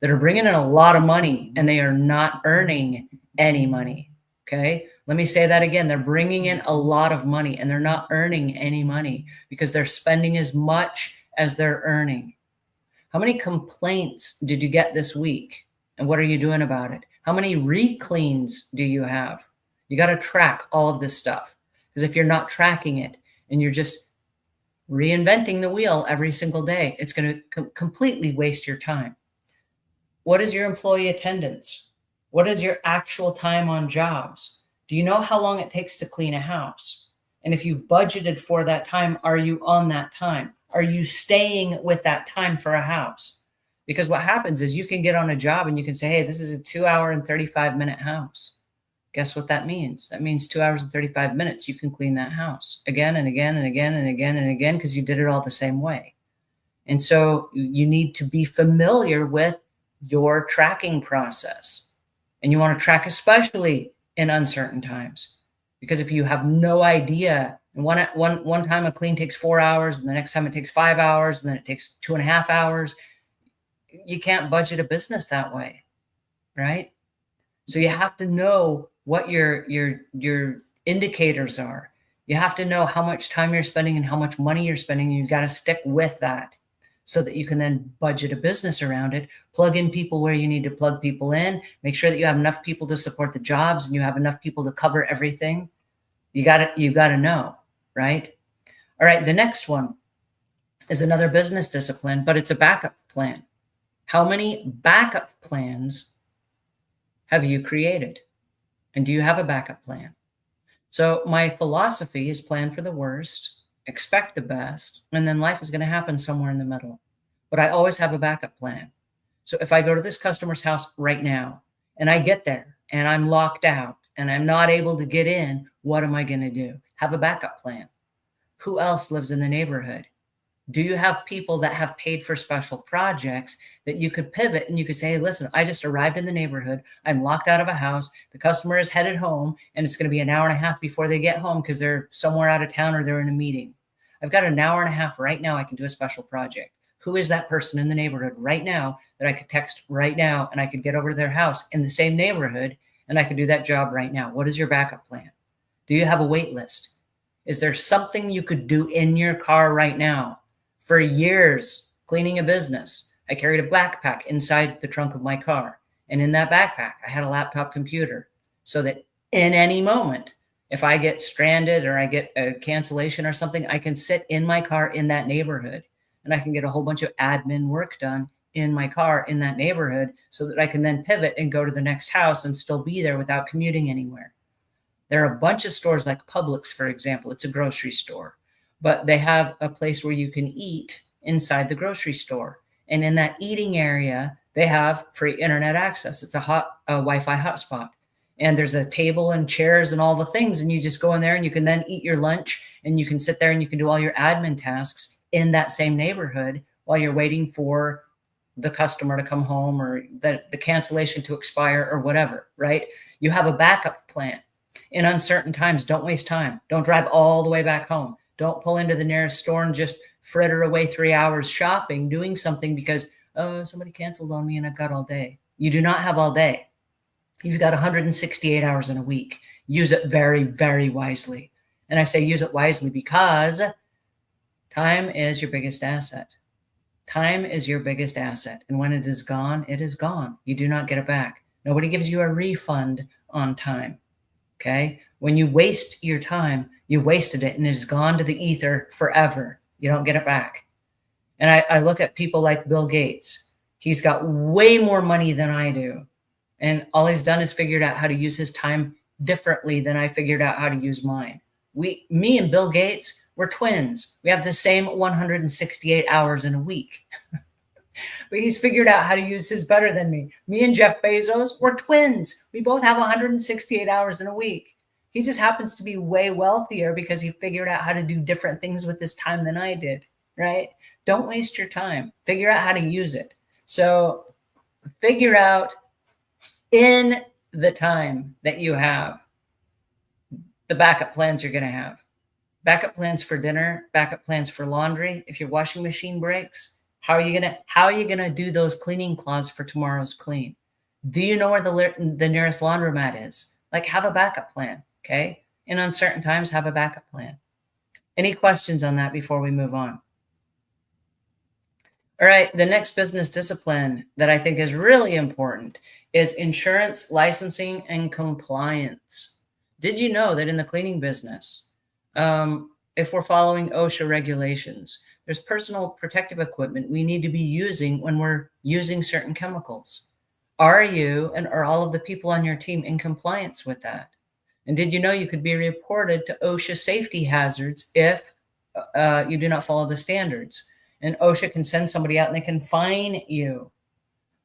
that are bringing in a lot of money and they are not earning any money. Okay. Let me say that again. They're bringing in a lot of money and they're not earning any money because they're spending as much as they're earning. How many complaints did you get this week? And what are you doing about it? How many re-cleans do you have? You got to track all of this stuff, because if you're not tracking it and you're just reinventing the wheel every single day, it's going to completely waste your time. What is your employee attendance? What is your actual time on jobs? Do you know how long it takes to clean a house? And if you've budgeted for that time, are you on that time? Are you staying with that time for a house? Because what happens is you can get on a job and you can say, hey, this is a 2-hour and 35-minute house. Guess what that means? That means 2 hours and 35 minutes you can clean that house again and again and again and again and again, because you did it all the same way. And so you need to be familiar with your tracking process. And you want to track especially in uncertain times, because if you have no idea, and one time a clean takes 4 hours, and the next time it takes 5 hours, and then it takes 2.5 hours, you can't budget a business that way, right? So you have to know what your indicators are. You have to know how much time you're spending and how much money you're spending. You got to stick with that so that you can then budget a business around it, plug in people where you need to plug people in, make sure that you have enough people to support the jobs and you have enough people to cover everything. You got to know, right? All right, the next one is another business discipline, but it's a backup plan. How many backup plans have you created? And do you have a backup plan? So my philosophy is plan for the worst, expect the best, and then life is going to happen somewhere in the middle. But I always have a backup plan. So if I go to this customer's house right now and I get there and I'm locked out and I'm not able to get in, what am I going to do? Have a backup plan. Who else lives in the neighborhood? Do you have people that have paid for special projects that you could pivot and you could say, hey, listen, I just arrived in the neighborhood. I'm locked out of a house. The customer is headed home and it's going to be an hour and a half before they get home because they're somewhere out of town or they're in a meeting. I've got an hour and a half right now. I can do a special project. Who is that person in the neighborhood right now that I could text right now and I could get over to their house in the same neighborhood and I could do that job right now? What is your backup plan? Do you have a wait list? Is there something you could do in your car right now? For years, cleaning a business, I carried a backpack inside the trunk of my car. And in that backpack, I had a laptop computer so that in any moment, if I get stranded or I get a cancellation or something, I can sit in my car in that neighborhood and I can get a whole bunch of admin work done in my car in that neighborhood so that I can then pivot and go to the next house and still be there without commuting anywhere. There are a bunch of stores like Publix, for example. It's a grocery store, but they have a place where you can eat inside the grocery store. And in that eating area, they have free internet access. It's a Wi-Fi hotspot. And there's a table and chairs and all the things. And you just go in there and you can then eat your lunch and you can sit there and you can do all your admin tasks in that same neighborhood while you're waiting for the customer to come home or the cancellation to expire or whatever, right? You have a backup plan. In uncertain times, don't waste time. Don't drive all the way back home. Don't pull into the nearest store and just fritter away 3 hours shopping, doing something because, oh, somebody canceled on me and I've got all day. You do not have all day. You've got 168 hours in a week. Use it very, very wisely. And I say use it wisely because time is your biggest asset. Time is your biggest asset. And when it is gone, it is gone. You do not get it back. Nobody gives you a refund on time. Okay. When you waste your time, you wasted it and it is gone to the ether forever. You don't get it back. And I look at people like Bill Gates. He's got way more money than I do. And all he's done is figured out how to use his time differently than I figured out how to use mine. Me and Bill Gates, we're twins. We have the same 168 hours in a week. But he's figured out how to use his better than me. Me and Jeff Bezos, we're twins. We both have 168 hours in a week. He just happens to be way wealthier because he figured out how to do different things with his time than I did, right? Don't waste your time. Figure out how to use it. So figure out in the time that you have the backup plans you're going to have. Backup plans for dinner, backup plans for laundry. If your washing machine breaks, how are you going to do those cleaning cloths for tomorrow's clean? Do you know where the nearest laundromat is? Like, have a backup plan, okay? In uncertain times, have a backup plan. Any questions on that before we move on? All right, the next business discipline that I think is really important is insurance, licensing, and compliance. Did you know that in the cleaning business, if we're following OSHA regulations, there's personal protective equipment we need to be using when we're using certain chemicals? Are you and are all of the people on your team in compliance with that? And did you know you could be reported to OSHA safety hazards if you do not follow the standards? And OSHA can send somebody out and they can fine you.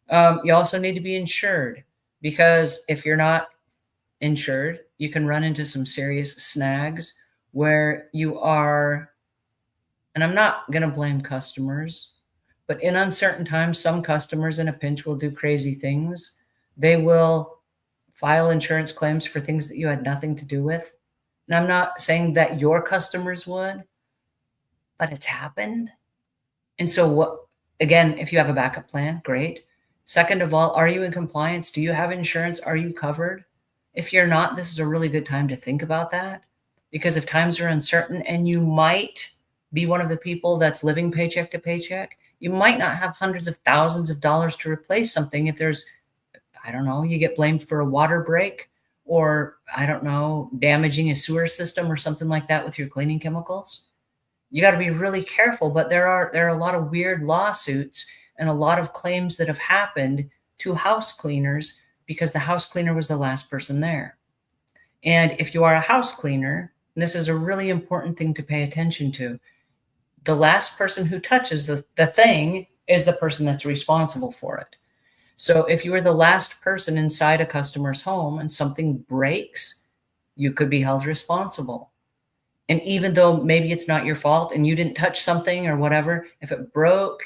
You also need to be insured, because if you're not insured, you can run into some serious snags where you are, and I'm not going to blame customers, but in uncertain times, some customers in a pinch will do crazy things. They will file insurance claims for things that you had nothing to do with. And I'm not saying that your customers would, but it's happened. And so again, if you have a backup plan, great. Second of all, are you in compliance? Do you have insurance? Are you covered? If you're not, this is a really good time to think about that, because if times are uncertain and you might be one of the people that's living paycheck to paycheck, you might not have hundreds of thousands of dollars to replace something. If there's, I don't know, you get blamed for a water break, or I don't know, damaging a sewer system or something like that with your cleaning chemicals. You got to be really careful, but there are a lot of weird lawsuits and a lot of claims that have happened to house cleaners because the house cleaner was the last person there. And if you are a house cleaner, and this is a really important thing to pay attention to, the last person who touches the thing is the person that's responsible for it. So if you are the last person inside a customer's home and something breaks, you could be held responsible. And even though maybe it's not your fault and you didn't touch something or whatever, if it broke,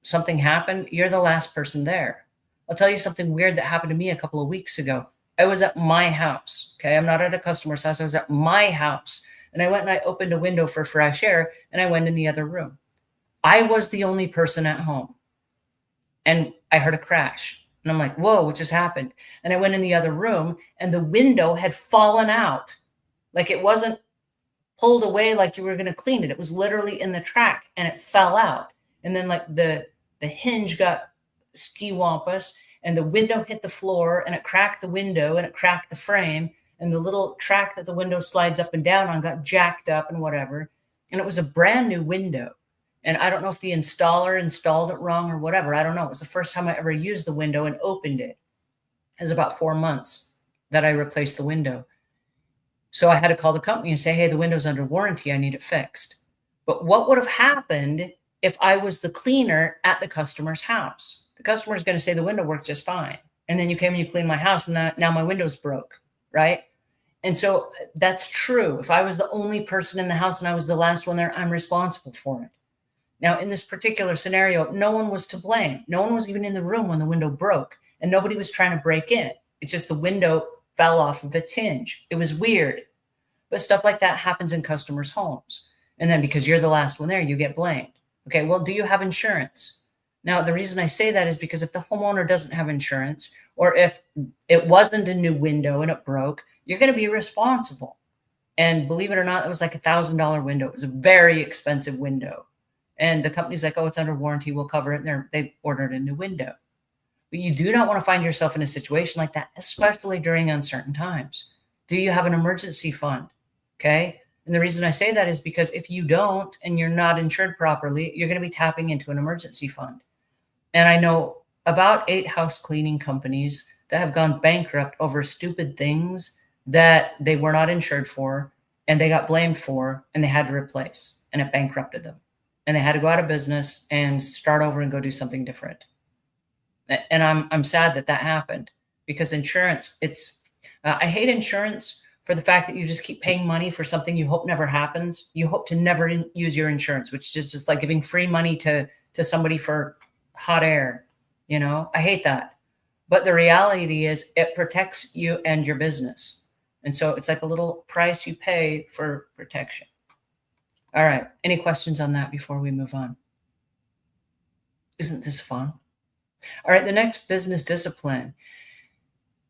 something happened, you're the last person there. I'll tell you something weird that happened to me a couple of weeks ago. I was at my house. Okay. I'm not at a customer's house. I was at my house, and I went and I opened a window for fresh air, and I went in the other room. I was the only person at home, and I heard a crash, and I'm like, whoa, what just happened? And I went in the other room, and the window had fallen out. Like, it wasn't pulled away like you were going to clean it. It was literally in the track, and it fell out. And then like the hinge got ski-wampus, and the window hit the floor, and it cracked the window, and it cracked the frame, and the little track that the window slides up and down on got jacked up and whatever. And it was a brand new window. And I don't know if the installer installed it wrong or whatever. I don't know. It was the first time I ever used the window and opened it. It was about 4 months that I replaced the window. So I had to call the company and say, hey, the window's under warranty. I need it fixed. But what would have happened if I was the cleaner at the customer's house? The customer's going to say the window worked just fine. And then you came and you cleaned my house, and now my window's broke, right? And so that's true. If I was the only person in the house and I was the last one there, I'm responsible for it. Now, in this particular scenario, no one was to blame. No one was even in the room when the window broke, and nobody was trying to break in. It's just the window fell off of its hinge. It was weird. But stuff like that happens in customers' homes. And then because you're the last one there, you get blamed. Okay, well, do you have insurance? Now, the reason I say that is because if the homeowner doesn't have insurance, or if it wasn't a new window and it broke, you're going to be responsible. And believe it or not, it was like $1,000 window. It was a very expensive window. And the company's like, oh, it's under warranty, we'll cover it. And they ordered a new window. But you do not want to find yourself in a situation like that, especially during uncertain times. Do you have an emergency fund? Okay. And the reason I say that is because if you don't and you're not insured properly, you're going to be tapping into an emergency fund. And I know about 8 house cleaning companies that have gone bankrupt over stupid things that they were not insured for and they got blamed for and they had to replace and it bankrupted them. And they had to go out of business and start over and go do something different. And I'm sad that that happened because insurance, I hate insurance for the fact that you just keep paying money for something you hope never happens. You hope to never use your insurance, which is just like giving free money to somebody for hot air. I hate that. But the reality is it protects you and your business. And so it's like a little price you pay for protection. All right. Any questions on that before we move on? Isn't this fun? All right. The next business discipline.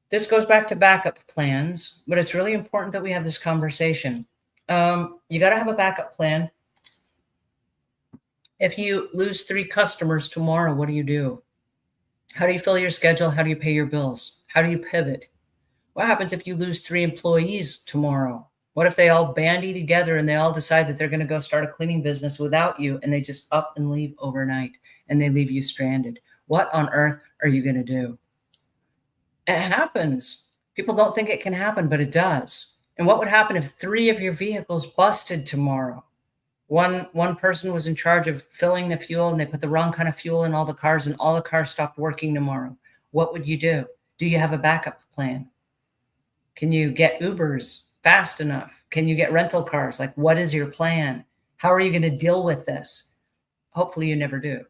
This goes back to backup plans, but it's really important that we have this conversation. You got to have a backup plan. If you lose 3 customers tomorrow, what do you do? How do you fill your schedule? How do you pay your bills? How do you pivot? What happens if you lose 3 employees tomorrow? What if they all bandy together and they all decide that they're going to go start a cleaning business without you and they just up and leave overnight and they leave you stranded? What on earth are you going to do? It happens. People don't think it can happen, but it does. And what would happen if 3 of your vehicles busted tomorrow? One person was in charge of filling the fuel and they put the wrong kind of fuel in all the cars and all the cars stopped working tomorrow. What would you do? Do you have a backup plan? Can you get Ubers fast enough? Can you get rental cars? Like, what is your plan? How are you going to deal with this? Hopefully you never do.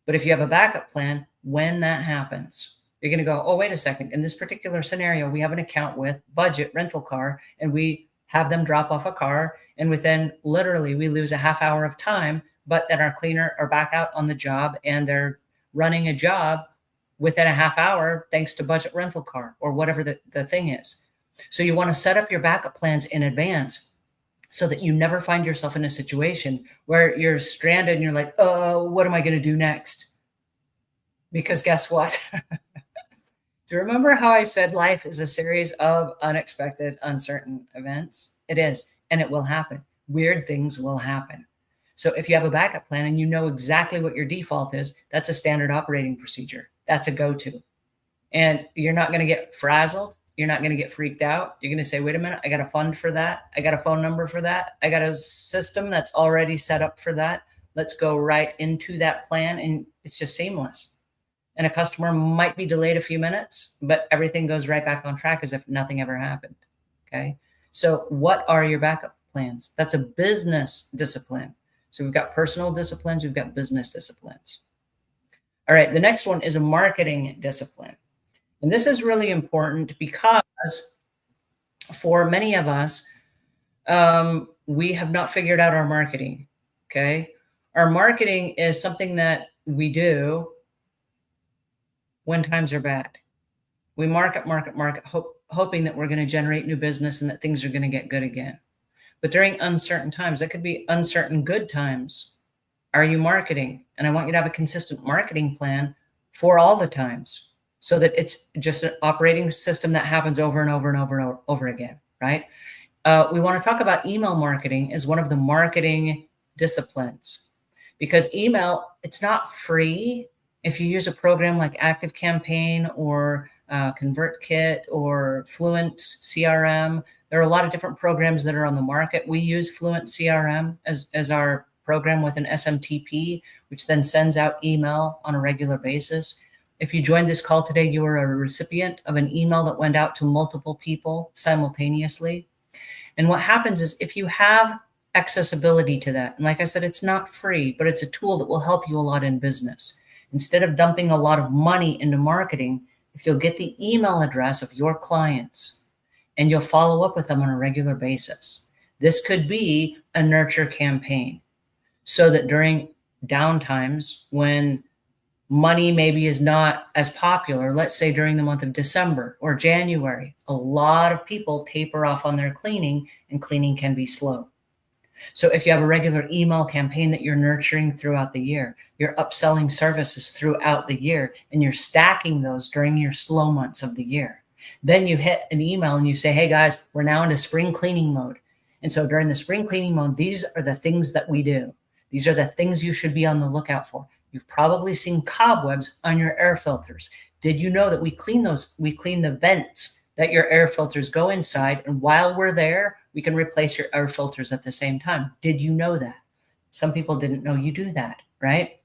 But if you have a backup plan, when that happens, you're going to go, oh, wait a second. In this particular scenario, we have an account with Budget Rental Car and we have them drop off a car. And within literally, we lose a half hour of time, but then our cleaner are back out on the job and they're running a job within a half hour, thanks to Budget Rental Car or whatever the thing is. So you want to set up your backup plans in advance so that you never find yourself in a situation where you're stranded and you're like, oh, what am I going to do next? Because guess what? Do you remember how I said life is a series of unexpected, uncertain events? It is, and it will happen. Weird things will happen. So if you have a backup plan and you know exactly what your default is, that's a standard operating procedure. That's a go-to. And you're not going to get frazzled. You're not going to get freaked out. You're going to say, wait a minute, I got a fund for that. I got a phone number for that. I got a system that's already set up for that. Let's go right into that plan. And it's just seamless. And a customer might be delayed a few minutes, but everything goes right back on track as if nothing ever happened. Okay. So what are your backup plans? That's a business discipline. So we've got personal disciplines, we've got business disciplines. All right. The next one is a marketing discipline. And this is really important because for many of us, we have not figured out our marketing. Okay. Our marketing is something that we do when times are bad. We market, hoping that we're going to generate new business and that things are going to get good again. But during uncertain times, that could be uncertain good times. Are you marketing? And I want you to have a consistent marketing plan for all the times so that it's just an operating system that happens over and over and over and over again, right? We want to talk about email marketing as one of the marketing disciplines because email, it's not free. If you use a program like ActiveCampaign or ConvertKit or Fluent CRM, there are a lot of different programs that are on the market. We use Fluent CRM as our program with an SMTP, which then sends out email on a regular basis. If you joined this call today, you were a recipient of an email that went out to multiple people simultaneously. And what happens is if you have accessibility to that, and like I said, it's not free, but it's a tool that will help you a lot in business. Instead of dumping a lot of money into marketing, if you'll get the email address of your clients and you'll follow up with them on a regular basis, this could be a nurture campaign so that during downtimes when money maybe is not as popular, let's say during the month of December or January, a lot of people taper off on their cleaning and cleaning can be slow. So if you have a regular email campaign that you're nurturing throughout the year, you're upselling services throughout the year, and you're stacking those during your slow months of the year, Then you hit an email and you say, hey guys, we're now into spring cleaning mode. And so during the spring cleaning mode, these are the things that we do. These are the things you should be on the lookout for. You've probably seen cobwebs on your air filters. Did you know that we clean those? We clean the vents that your air filters go inside. And while we're there, we can replace your air filters at the same time. Did you know that? Some people didn't know you do that, right?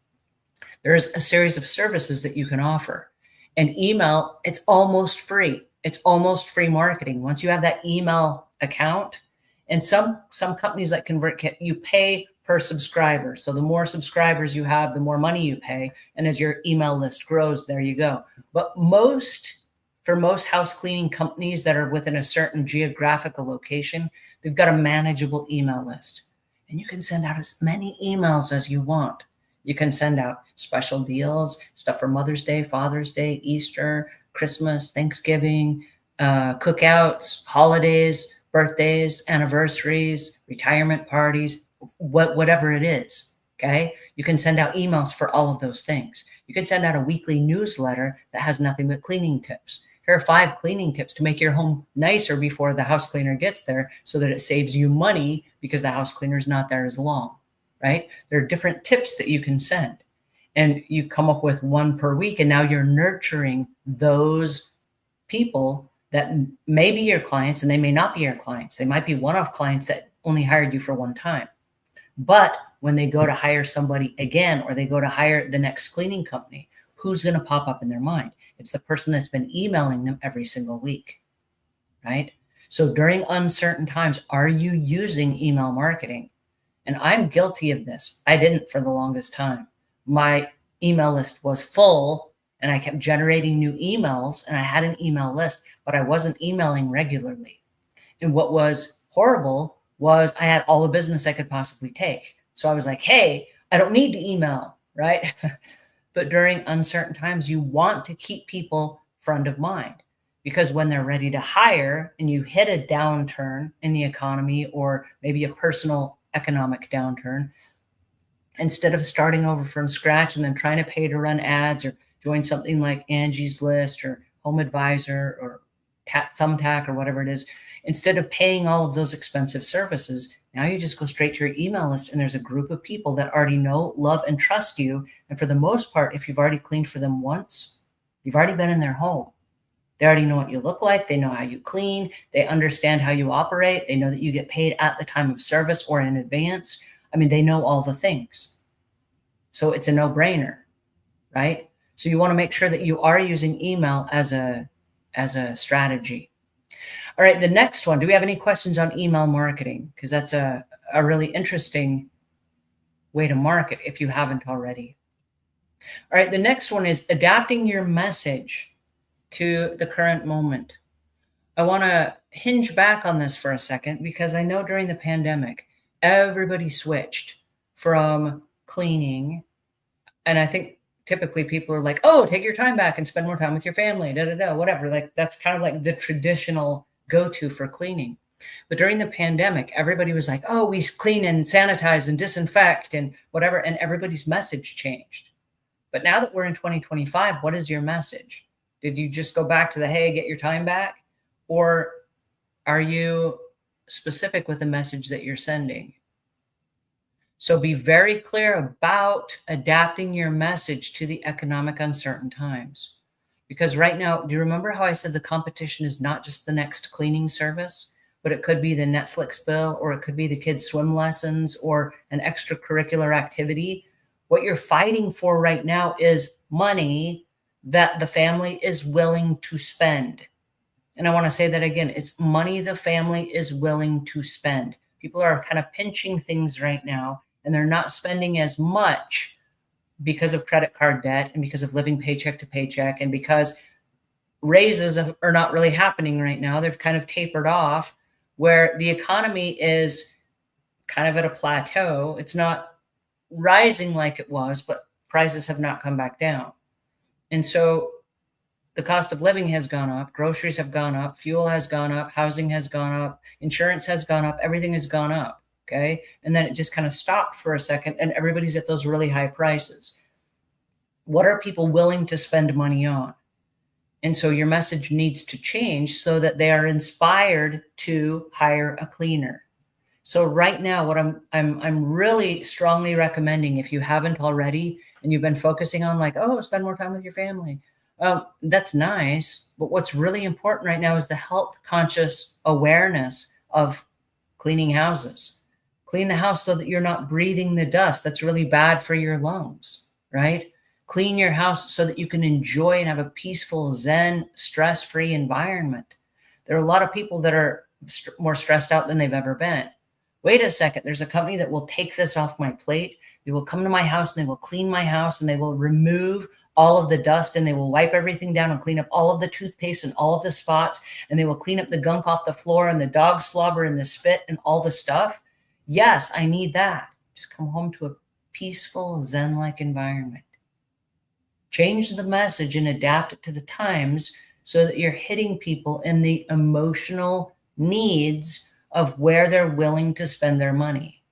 There's a series of services that you can offer. And email, it's almost free. It's almost free marketing. Once you have that email account, and some companies like ConvertKit, you pay per subscriber. So the more subscribers you have, the more money you pay. And as your email list grows, there you go. But for most house cleaning companies that are within a certain geographical location, they've got a manageable email list. And you can send out as many emails as you want. You can send out special deals, stuff for Mother's Day, Father's Day, Easter, Christmas, Thanksgiving, cookouts, holidays, birthdays, anniversaries, retirement parties, whatever it is, okay? You can send out emails for all of those things. You can send out a weekly newsletter that has nothing but cleaning tips. Here are 5 cleaning tips to make your home nicer before the house cleaner gets there so that it saves you money because the house cleaner is not there as long, right? There are different tips that you can send. And you come up with 1 per week, and now you're nurturing those people that may be your clients, and they may not be your clients. They might be one-off clients that only hired you for one time. But when they go to hire somebody again, or they go to hire the next cleaning company, who's going to pop up in their mind? It's the person that's been emailing them every single week, right? So during uncertain times, are you using email marketing? And I'm guilty of this. I didn't for the longest time. My email list was full, and I kept generating new emails, and I had an email list, but I wasn't emailing regularly. And what was horrible was I had all the business I could possibly take. So I was like, hey, I don't need to email, right? But during uncertain times, you want to keep people front of mind, because when they're ready to hire and you hit a downturn in the economy, or maybe a personal economic downturn, instead of starting over from scratch and then trying to pay to run ads or join something like Angie's List or Home Advisor or Thumbtack or whatever it is, instead of paying all of those expensive services, now you just go straight to your email list, and there's a group of people that already know, love, and trust you. And for the most part, if you've already cleaned for them once, you've already been in their home. They already know what you look like. They know how you clean. They understand how you operate. They know that you get paid at the time of service or in advance. I mean, they know all the things. So it's a no-brainer, right? So you want to make sure that you are using email as a strategy. All right, the next one. Do we have any questions on email marketing? Because that's a really interesting way to market if you haven't already. All right, the next one is adapting your message to the current moment. I want to hinge back on this for a second, because I know during the pandemic, everybody switched from cleaning. And I think typically people are like, oh, take your time back and spend more time with your family, whatever. Like, that's kind of like the traditional go-to for cleaning. But during the pandemic, everybody was like, oh, we clean and sanitize and disinfect and whatever. And everybody's message changed. But now that we're in 2025, what is your message? Did you just go back to the, hey, get your time back? Or are you specific with the message that you're sending? So be very clear about adapting your message to the economic uncertain times. Because right now, do you remember how I said the competition is not just the next cleaning service, but it could be the Netflix bill, or it could be the kids' swim lessons, or an extracurricular activity? What you're fighting for right now is money that the family is willing to spend. And I want to say that again, it's money the family is willing to spend. People are kind of pinching things right now, and they're not spending as much because of credit card debt and because of living paycheck to paycheck, and because raises are not really happening right now. They've kind of tapered off, where the economy is kind of at a plateau. It's not rising like it was, but prices have not come back down. And so the cost of living has gone up, groceries have gone up, fuel has gone up, housing has gone up, insurance has gone up, everything has gone up, okay? And then it just kind of stopped for a second, and everybody's at those really high prices. What are people willing to spend money on? And so your message needs to change so that they are inspired to hire a cleaner. So right now, what I'm really strongly recommending, if you haven't already, and you've been focusing on like, oh, spend more time with your family, that's nice. But what's really important right now is the health conscious awareness of cleaning houses. Clean the house so that you're not breathing the dust. That's really bad for your lungs, right? Clean your house so that you can enjoy and have a peaceful, zen, stress-free environment. There are a lot of people that are more stressed out than they've ever been. Wait a second, there's a company that will take this off my plate. They will come to my house and they will clean my house and they will remove all of the dust and they will wipe everything down and clean up all of the toothpaste and all of the spots, and they will clean up the gunk off the floor and the dog slobber and the spit and all the stuff. Yes, I need that. Just come home to a peaceful, zen-like environment. Change the message and adapt it to the times so that you're hitting people in the emotional needs of where they're willing to spend their money.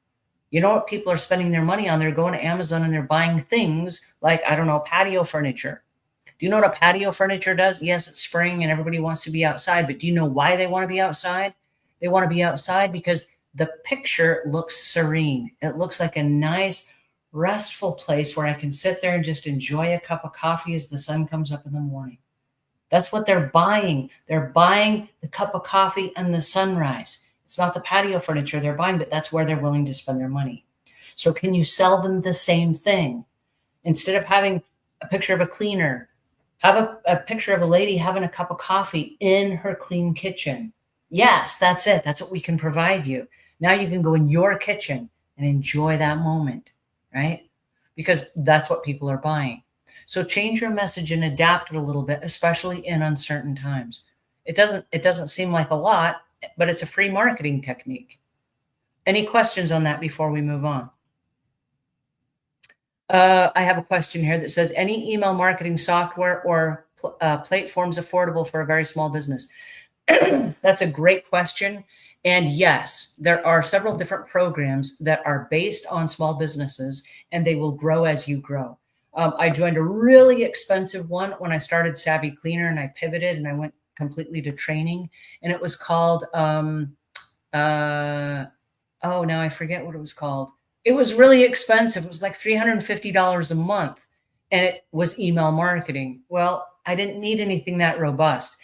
You know what people are spending their money on? They're going to Amazon and they're buying things like, I don't know, patio furniture. Do you know what a patio furniture does? Yes, it's spring and everybody wants to be outside, but do you know why they want to be outside? They want to be outside because the picture looks serene. It looks like a nice, restful place where I can sit there and just enjoy a cup of coffee as the sun comes up in the morning. That's what they're buying. They're buying the cup of coffee and the sunrise. It's not the patio furniture they're buying, but that's where they're willing to spend their money. So can you sell them the same thing? Instead of having a picture of a cleaner, have a picture of a lady having a cup of coffee in her clean kitchen. Yes, that's it. That's what we can provide you. Now you can go in your kitchen and enjoy that moment, right? Because that's what people are buying. So change your message and adapt it a little bit, especially in uncertain times. It doesn't seem like a lot, but it's a free marketing technique. Any questions on that before we move on? I have a question here that says, any email marketing software or platforms affordable for a very small business? That's a great question. And yes, there are several different programs that are based on small businesses, and they will grow as you grow. I joined a really expensive one when I started Savvy Cleaner, and I pivoted and I went completely to training, and it was called, oh, now I forget what it was called. It was really expensive. It was like $350 a month, and it was email marketing. Well, I didn't need anything that robust.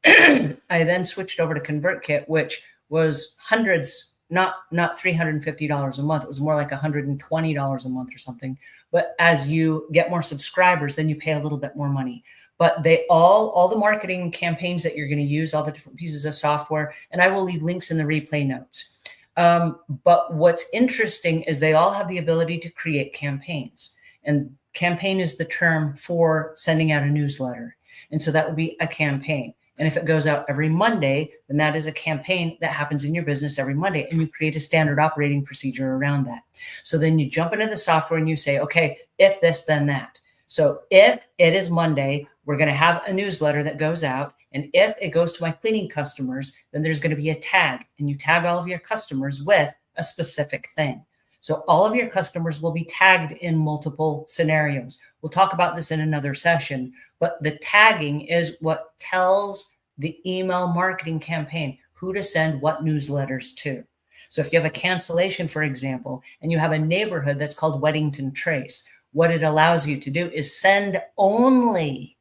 I then switched over to ConvertKit, which was hundreds, not $350 a month. It was more like $120 a month or something. But as you get more subscribers, then you pay a little bit more money. But they all the marketing campaigns that you're going to use, all the different pieces of software, and I will leave links in the replay notes. But what's interesting is they all have the ability to create campaigns. And campaign is the term for sending out a newsletter. And so that would be a campaign. And if it goes out every Monday, then that is a campaign that happens in your business every Monday, and you create a standard operating procedure around that. So then you jump into the software and you say, okay, if this, then that. So if it is Monday, we're going to have a newsletter that goes out. And if it goes to my cleaning customers, then there's going to be a tag, and you tag all of your customers with a specific thing. So all of your customers will be tagged in multiple scenarios. We'll talk about this in another session, but the tagging is what tells the email marketing campaign who to send what newsletters to. So if you have a cancellation, for example, and you have a neighborhood that's called Weddington Trace, what it allows you to do is send only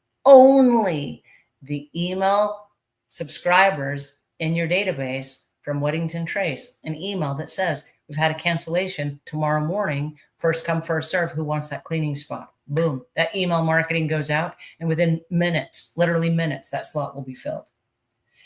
the email subscribers in your database from Weddington Trace, an email that says, we've had a cancellation tomorrow morning, first come, first serve, who wants that cleaning spot? Boom, that email marketing goes out, and within minutes, literally minutes, that slot will be filled.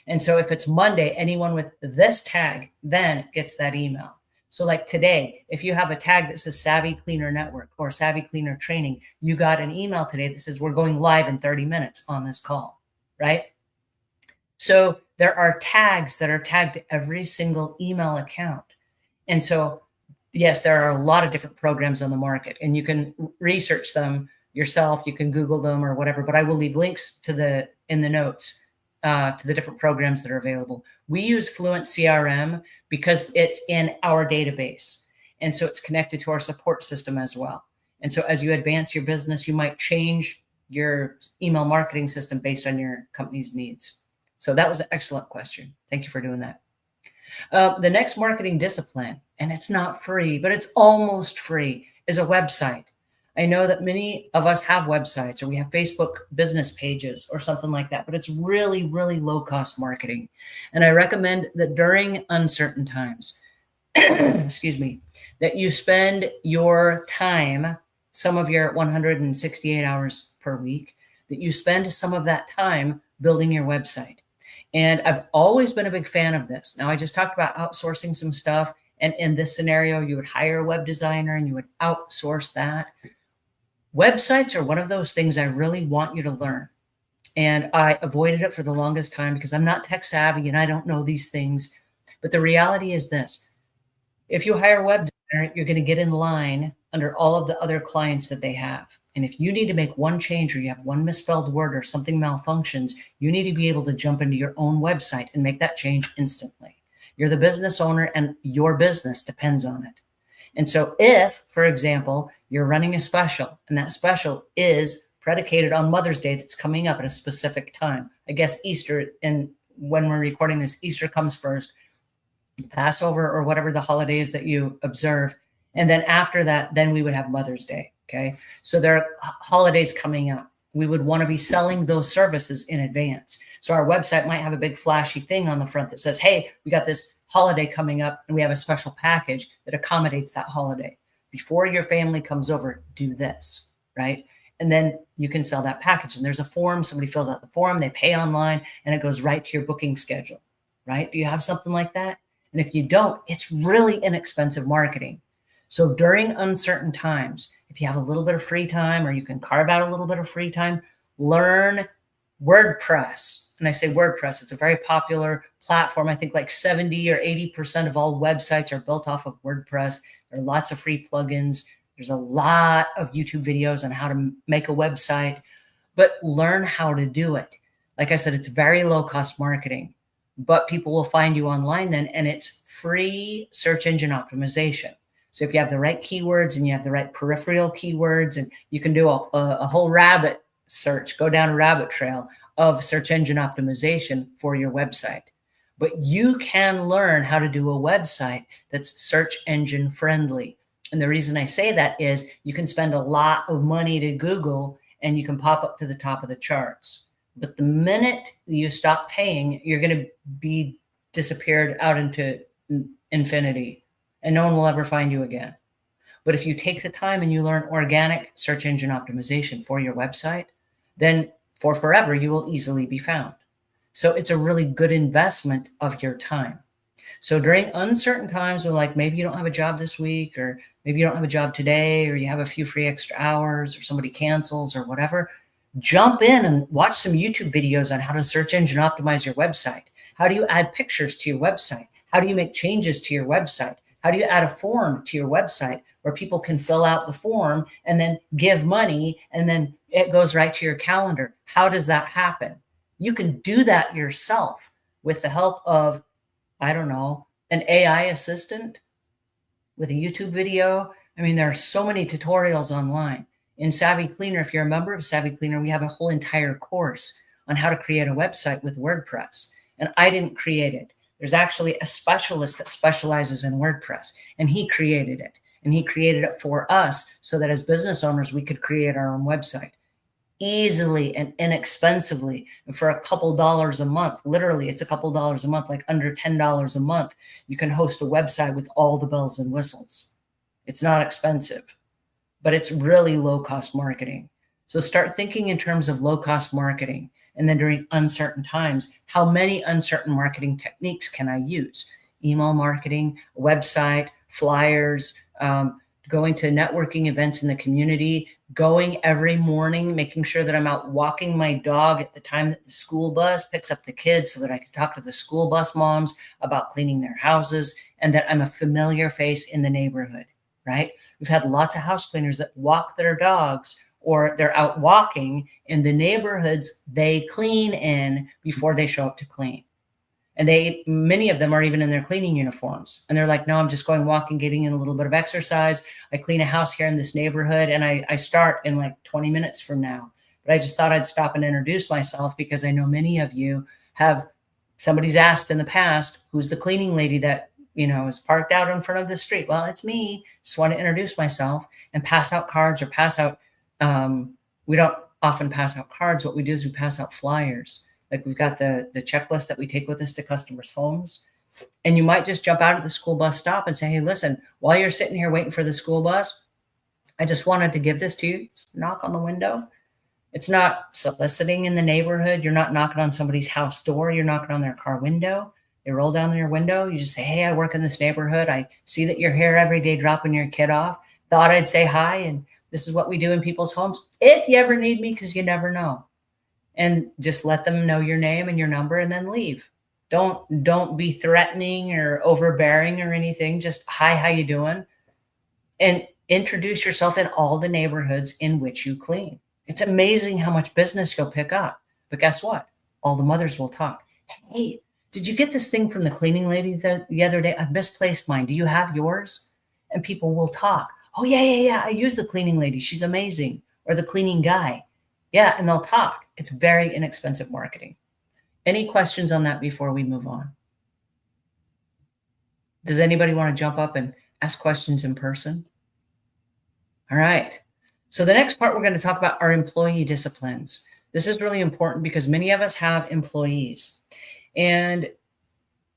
And so if it's Monday, anyone with this tag then gets that email. So like today, if you have a tag that says Savvy Cleaner Network or Savvy Cleaner Training, you got an email today that says we're going live in 30 minutes on this call, right? So there are tags that are tagged to every single email account. And so, yes, there are a lot of different programs on the market, and you can research them yourself. You can Google them or whatever, but I will leave links to in the notes to the different programs that are available. We use Fluent CRM because it's in our database. And so it's connected to our support system as well. And so as you advance your business, you might change your email marketing system based on your company's needs? So that was an excellent question. Thank you for doing that. The next marketing discipline, and it's not free, but it's almost free, is a website. I know that many of us have websites or we have Facebook business pages or something like that, but it's really, really low cost marketing. And I recommend that during uncertain times, excuse me, that you spend your time, some of your 168 hours per week, that you spend some of that time building your website. And I've always been a big fan of this. Now, I just talked about outsourcing some stuff. And in this scenario, you would hire a web designer and you would outsource that. Websites are one of those things I really want you to learn. And I avoided it for the longest time because I'm not tech savvy and I don't know these things. But the reality is this: if you hire a web designer, you're going to get in line under all of the other clients that they have. And if you need to make one change or you have one misspelled word or something malfunctions, you need to be able to jump into your own website and make that change instantly. You're the business owner and your business depends on it. And so if, for example, you're running a special and that special is predicated on Mother's Day that's coming up at a specific time, I guess Easter, and when we're recording this, Easter comes first, Passover or whatever the holiday is that you observe. And then after that, then we would have Mother's Day. Okay. So there are holidays coming up. We would want to be selling those services in advance. So our website might have a big flashy thing on the front that says, hey, we got this holiday coming up and we have a special package that accommodates that holiday. Before your family comes over, do this, right? And then you can sell that package. And there's a form, somebody fills out the form, they pay online, and it goes right to your booking schedule, right? Do you have something like that? And if you don't, it's really inexpensive marketing. So during uncertain times, if you have a little bit of free time or you can carve out a little bit of free time, learn WordPress. And I say WordPress, it's a very popular platform. I think like 70 or 80% of all websites are built off of WordPress. There are lots of free plugins. There's a lot of YouTube videos on how to make a website, but learn how to do it. Like I said, it's very low cost marketing, but people will find you online then, and it's free search engine optimization. So if you have the right keywords and you have the right peripheral keywords, and you can do a whole rabbit search, go down a rabbit trail of search engine optimization for your website. But you can learn how to do a website that's search engine friendly. And the reason I say that is you can spend a lot of money to Google and you can pop up to the top of the charts. But the minute you stop paying, you're going to be disappeared out into infinity and no one will ever find you again. But if you take the time and you learn organic search engine optimization for your website, then for forever, you will easily be found. So it's a really good investment of your time. So during uncertain times when like maybe you don't have a job this week, or maybe you don't have a job today, or you have a few free extra hours, or somebody cancels or whatever, jump in and watch some YouTube videos on how to search engine optimize your website. How do you add pictures to your website? How do you make changes to your website? How do you add a form to your website where people can fill out the form and then give money and then it goes right to your calendar? How does that happen? You can do that yourself with the help of, I don't know, an AI assistant with a YouTube video. I mean, there are so many tutorials online. In Savvy Cleaner, if you're a member of Savvy Cleaner, we have a whole entire course on how to create a website with WordPress. And I didn't create it. There's actually a specialist that specializes in WordPress, and he created it. And he created it for us so that as business owners, we could create our own website easily and inexpensively. And for a couple dollars a month, literally, it's a couple dollars a month, like under $10 a month, you can host a website with all the bells and whistles. It's not expensive, but it's really low cost marketing. So start thinking in terms of low cost marketing. And then during uncertain times, how many uncertain marketing techniques can I use? Email marketing, website, flyers, going to networking events in the community, going every morning, making sure that I'm out walking my dog at the time that the school bus picks up the kids so that I can talk to the school bus moms about cleaning their houses, and that I'm a familiar face in the neighborhood, right? We've had lots of house cleaners that walk their dogs, or they're out walking in the neighborhoods they clean in before they show up to clean. And many of them are even in their cleaning uniforms. And they're like, no, I'm just going walking, getting in a little bit of exercise. I clean a house here in this neighborhood and I start in like 20 minutes from now. but I just thought I'd stop and introduce myself because I know many of you have somebody's asked in the past, who's the cleaning lady that, is parked out in front of the street? Well, it's me. Just want to introduce myself and pass out cards or pass out. We don't often pass out cards. What we do is we pass out flyers. Like we've got the checklist that we take with us to customers' homes. And you might just jump out at the school bus stop and say, hey, listen, while you're sitting here waiting for the school bus, I just wanted to give this to you. Just knock on the window. It's not soliciting in the neighborhood. You're not knocking on somebody's house door. You're knocking on their car window. They roll down their window. You just say, hey, I work in this neighborhood. I see that you're here every day dropping your kid off. Thought I'd say hi. And this is what we do in people's homes. If you ever need me, because you never know. And just let them know your name and your number and then leave. Don't be threatening or overbearing or anything. Just, hi, how you doing? And introduce yourself in all the neighborhoods in which you clean. It's amazing how much business you'll pick up. But guess what? All the mothers will talk. Hey, did you get this thing from the cleaning lady the other day? I've misplaced mine. Do you have yours? And people will talk. Oh, yeah. I use the cleaning lady. She's amazing. Or the cleaning guy. Yeah, and they'll talk. It's very inexpensive marketing. Any questions on that before we move on? Does anybody want to jump up and ask questions in person? All right. So the next part we're going to talk about are employee disciplines. This is really important because many of us have employees. And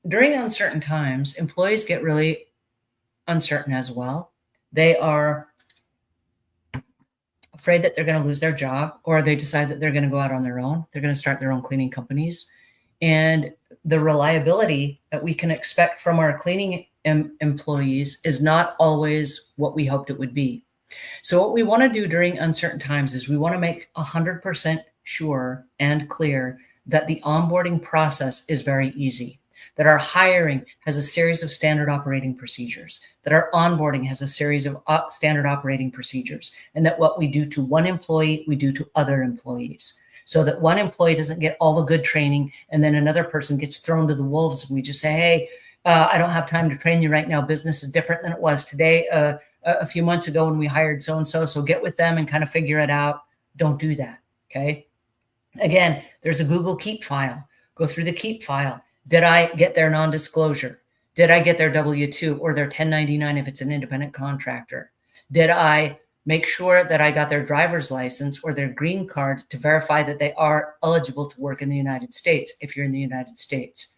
during uncertain times, employees get really uncertain as well. They are afraid that they're going to lose their job, or they decide that they're going to go out on their own. They're going to start their own cleaning companies. And the reliability that we can expect from our cleaning employees is not always what we hoped it would be. So what we want to do during uncertain times is we want to make 100% sure and clear that the onboarding process is very easy, that our hiring has a series of standard operating procedures, that our onboarding has a series of standard operating procedures, and that what we do to one employee, we do to other employees. So that one employee doesn't get all the good training and then another person gets thrown to the wolves and we just say, hey, I don't have time to train you right now. Business is different than it was today. A few months ago when we hired so-and-so, so get with them and kind of figure it out. Don't do that, okay? Again, there's a Google Keep file. Go through the Keep file. Did I get their non-disclosure? Did I get their W-2 or their 1099 if it's an independent contractor? Did I make sure that I got their driver's license or their green card to verify that they are eligible to work in the United States if you're in the United States?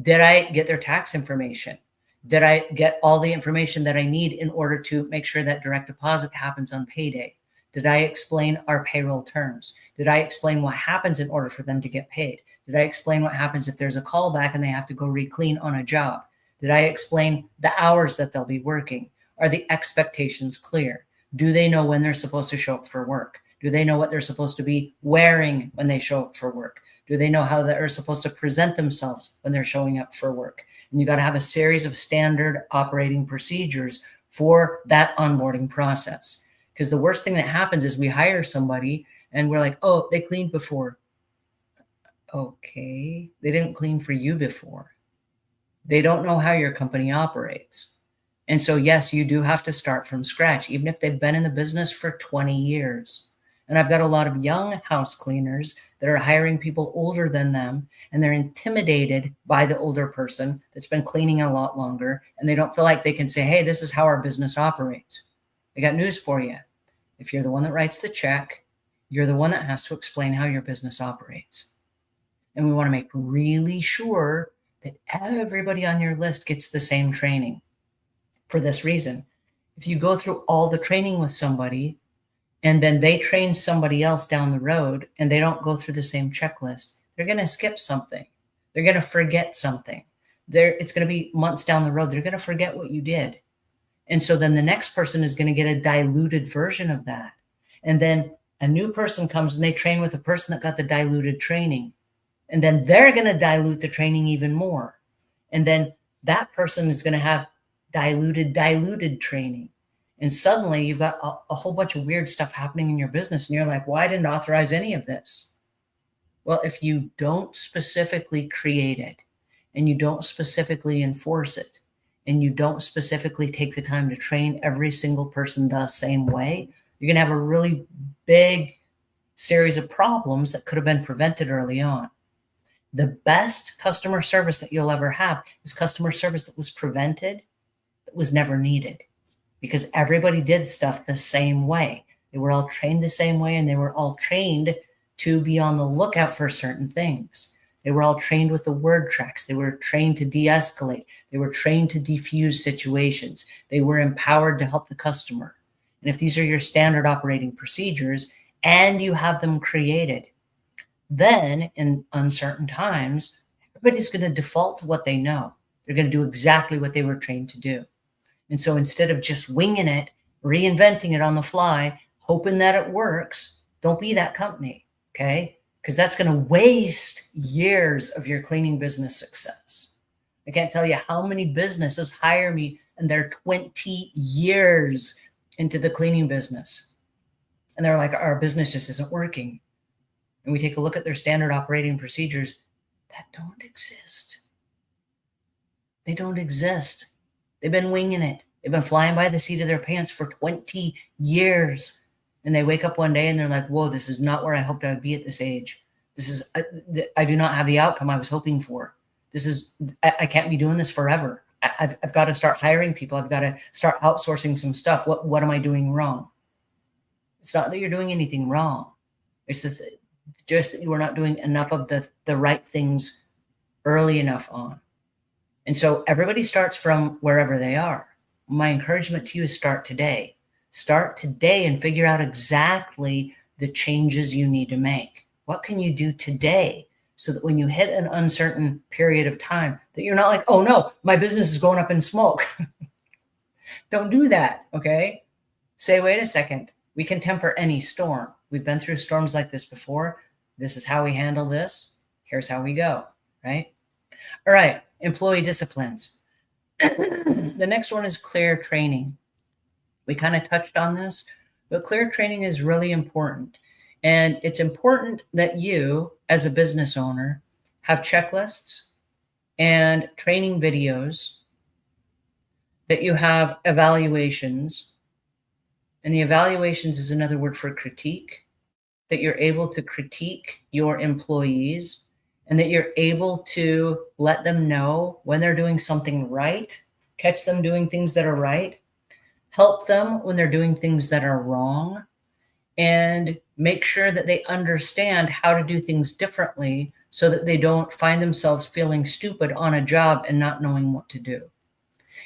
Did I get their tax information? Did I get all the information that I need in order to make sure that direct deposit happens on payday? Did I explain our payroll terms? Did I explain what happens in order for them to get paid? Did I explain what happens if there's a callback and they have to go re-clean on a job? Did I explain the hours that they'll be working? Are the expectations clear? Do they know when they're supposed to show up for work? Do they know what they're supposed to be wearing when they show up for work? Do they know how they're supposed to present themselves when they're showing up for work? And you got to have a series of standard operating procedures for that onboarding process. Because the worst thing that happens is we hire somebody and we're like, oh, they cleaned before. Okay, they didn't clean for you before. They don't know how your company operates. And so, yes, you do have to start from scratch, even if they've been in the business for 20 years. And I've got a lot of young house cleaners that are hiring people older than them, and they're intimidated by the older person that's been cleaning a lot longer, and they don't feel like they can say, hey, this is how our business operates. I got news for you. If you're the one that writes the check, you're the one that has to explain how your business operates. And we want to make really sure that everybody on your list gets the same training. For this reason, if you go through all the training with somebody and then they train somebody else down the road and they don't go through the same checklist, they're going to skip something. They're going to forget something. It's going to be months down the road. They're going to forget what you did. And so then the next person is going to get a diluted version of that. And then a new person comes and they train with a person that got the diluted training. And then they're going to dilute the training even more. And then that person is going to have diluted training. And suddenly you've got a whole bunch of weird stuff happening in your business. And you're like, well, I didn't authorize any of this. Well, if you don't specifically create it and you don't specifically enforce it and you don't specifically take the time to train every single person the same way, you're going to have a really big series of problems that could have been prevented early on. The best customer service that you'll ever have is customer service that was prevented, that was never needed, because everybody did stuff the same way. They were all trained the same way, and they were all trained to be on the lookout for certain things. They were all trained with the word tracks. They were trained to de-escalate. They were trained to defuse situations. They were empowered to help the customer. And if these are your standard operating procedures and you have them created, then in uncertain times, everybody's going to default to what they know. They're going to do exactly what they were trained to do. And so instead of just winging it, reinventing it on the fly, hoping that it works, don't be that company, okay? Because that's going to waste years of your cleaning business success. I can't tell you how many businesses hire me and they're 20 years into the cleaning business. And they're like, our business just isn't working. And we take a look at their standard operating procedures that don't exist. They don't exist. They've been winging it. They've been flying by the seat of their pants for 20 years. And they wake up one day and they're like, whoa, this is not where I hoped I would be at this age. This is, I do not have the outcome I was hoping for. This is, I can't be doing this forever. I've got to start hiring people. I've got to start outsourcing some stuff. What am I doing wrong? It's not that you're doing anything wrong. It's just that you are not doing enough of the right things early enough on. And so everybody starts from wherever they are. My encouragement to you is start today. Start today and figure out exactly the changes you need to make. What can you do today so that when you hit an uncertain period of time, that you're not like, oh no, my business is going up in smoke. Don't do that, okay? Say, wait a second. We can temper any storm. We've been through storms like this before. This is how we handle this. Here's how we go, right? All right, employee disciplines. The next one is clear training. We kind of touched on this, but clear training is really important. And it's important that you, as a business owner, have checklists and training videos, that you have evaluations. And the evaluations is another word for critique, that you're able to critique your employees and that you're able to let them know when they're doing something right, catch them doing things that are right, help them when they're doing things that are wrong, and make sure that they understand how to do things differently so that they don't find themselves feeling stupid on a job and not knowing what to do.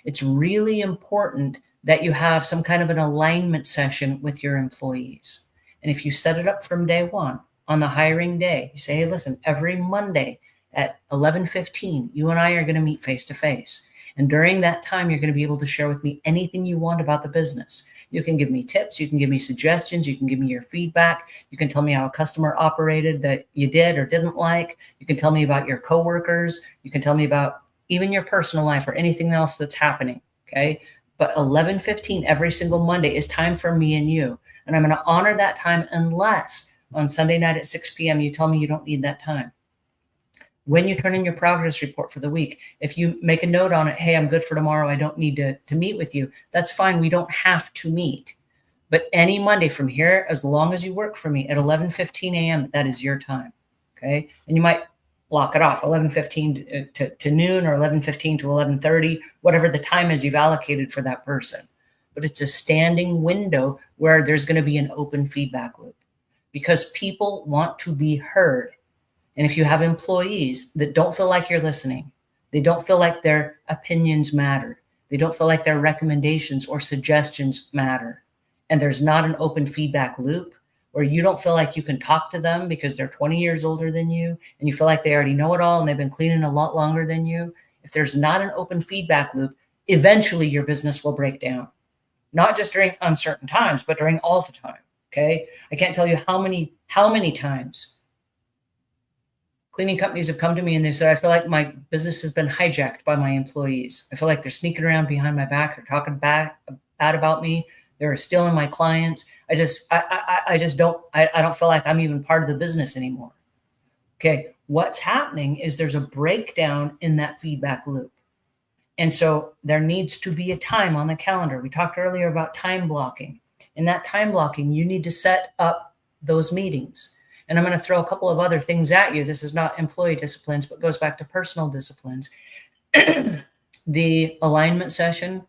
It's really important that you have some kind of an alignment session with your employees. And if you set it up from day one, on the hiring day, you say, hey, listen, every Monday at 11:15, you and I are going to meet face to face. And during that time, you're going to be able to share with me anything you want about the business. You can give me tips. You can give me suggestions. You can give me your feedback. You can tell me how a customer operated that you did or didn't like. You can tell me about your coworkers. You can tell me about even your personal life or anything else that's happening. Okay. But 11:15 every single Monday is time for me and you. And I'm going to honor that time unless on Sunday night at 6 p.m. you tell me you don't need that time. When you turn in your progress report for the week, if you make a note on it, hey, I'm good for tomorrow, I don't need to meet with you, that's fine. We don't have to meet. But any Monday from here, as long as you work for me at 11:15 a.m., that is your time, okay? And you might block it off, 11:15 to noon or 11:15 to 11:30, whatever the time is you've allocated for that person. But it's a standing window where there's going to be an open feedback loop because people want to be heard. And if you have employees that don't feel like you're listening, they don't feel like their opinions matter, they don't feel like their recommendations or suggestions matter, and there's not an open feedback loop where you don't feel like you can talk to them because they're 20 years older than you and you feel like they already know it all and they've been cleaning a lot longer than you, if there's not an open feedback loop, eventually your business will break down. Not just during uncertain times, but during all the time, okay? I can't tell you how many times cleaning companies have come to me and they've said, I feel like my business has been hijacked by my employees. I feel like they're sneaking around behind my back. They're talking bad about me. They're stealing my clients. I don't feel like I'm even part of the business anymore. Okay. What's happening is there's a breakdown in that feedback loop. And so there needs to be a time on the calendar. We talked earlier about time blocking. In that time blocking, you need to set up those meetings. And I'm going to throw a couple of other things at you. This is not employee disciplines, but goes back to personal disciplines. The alignment session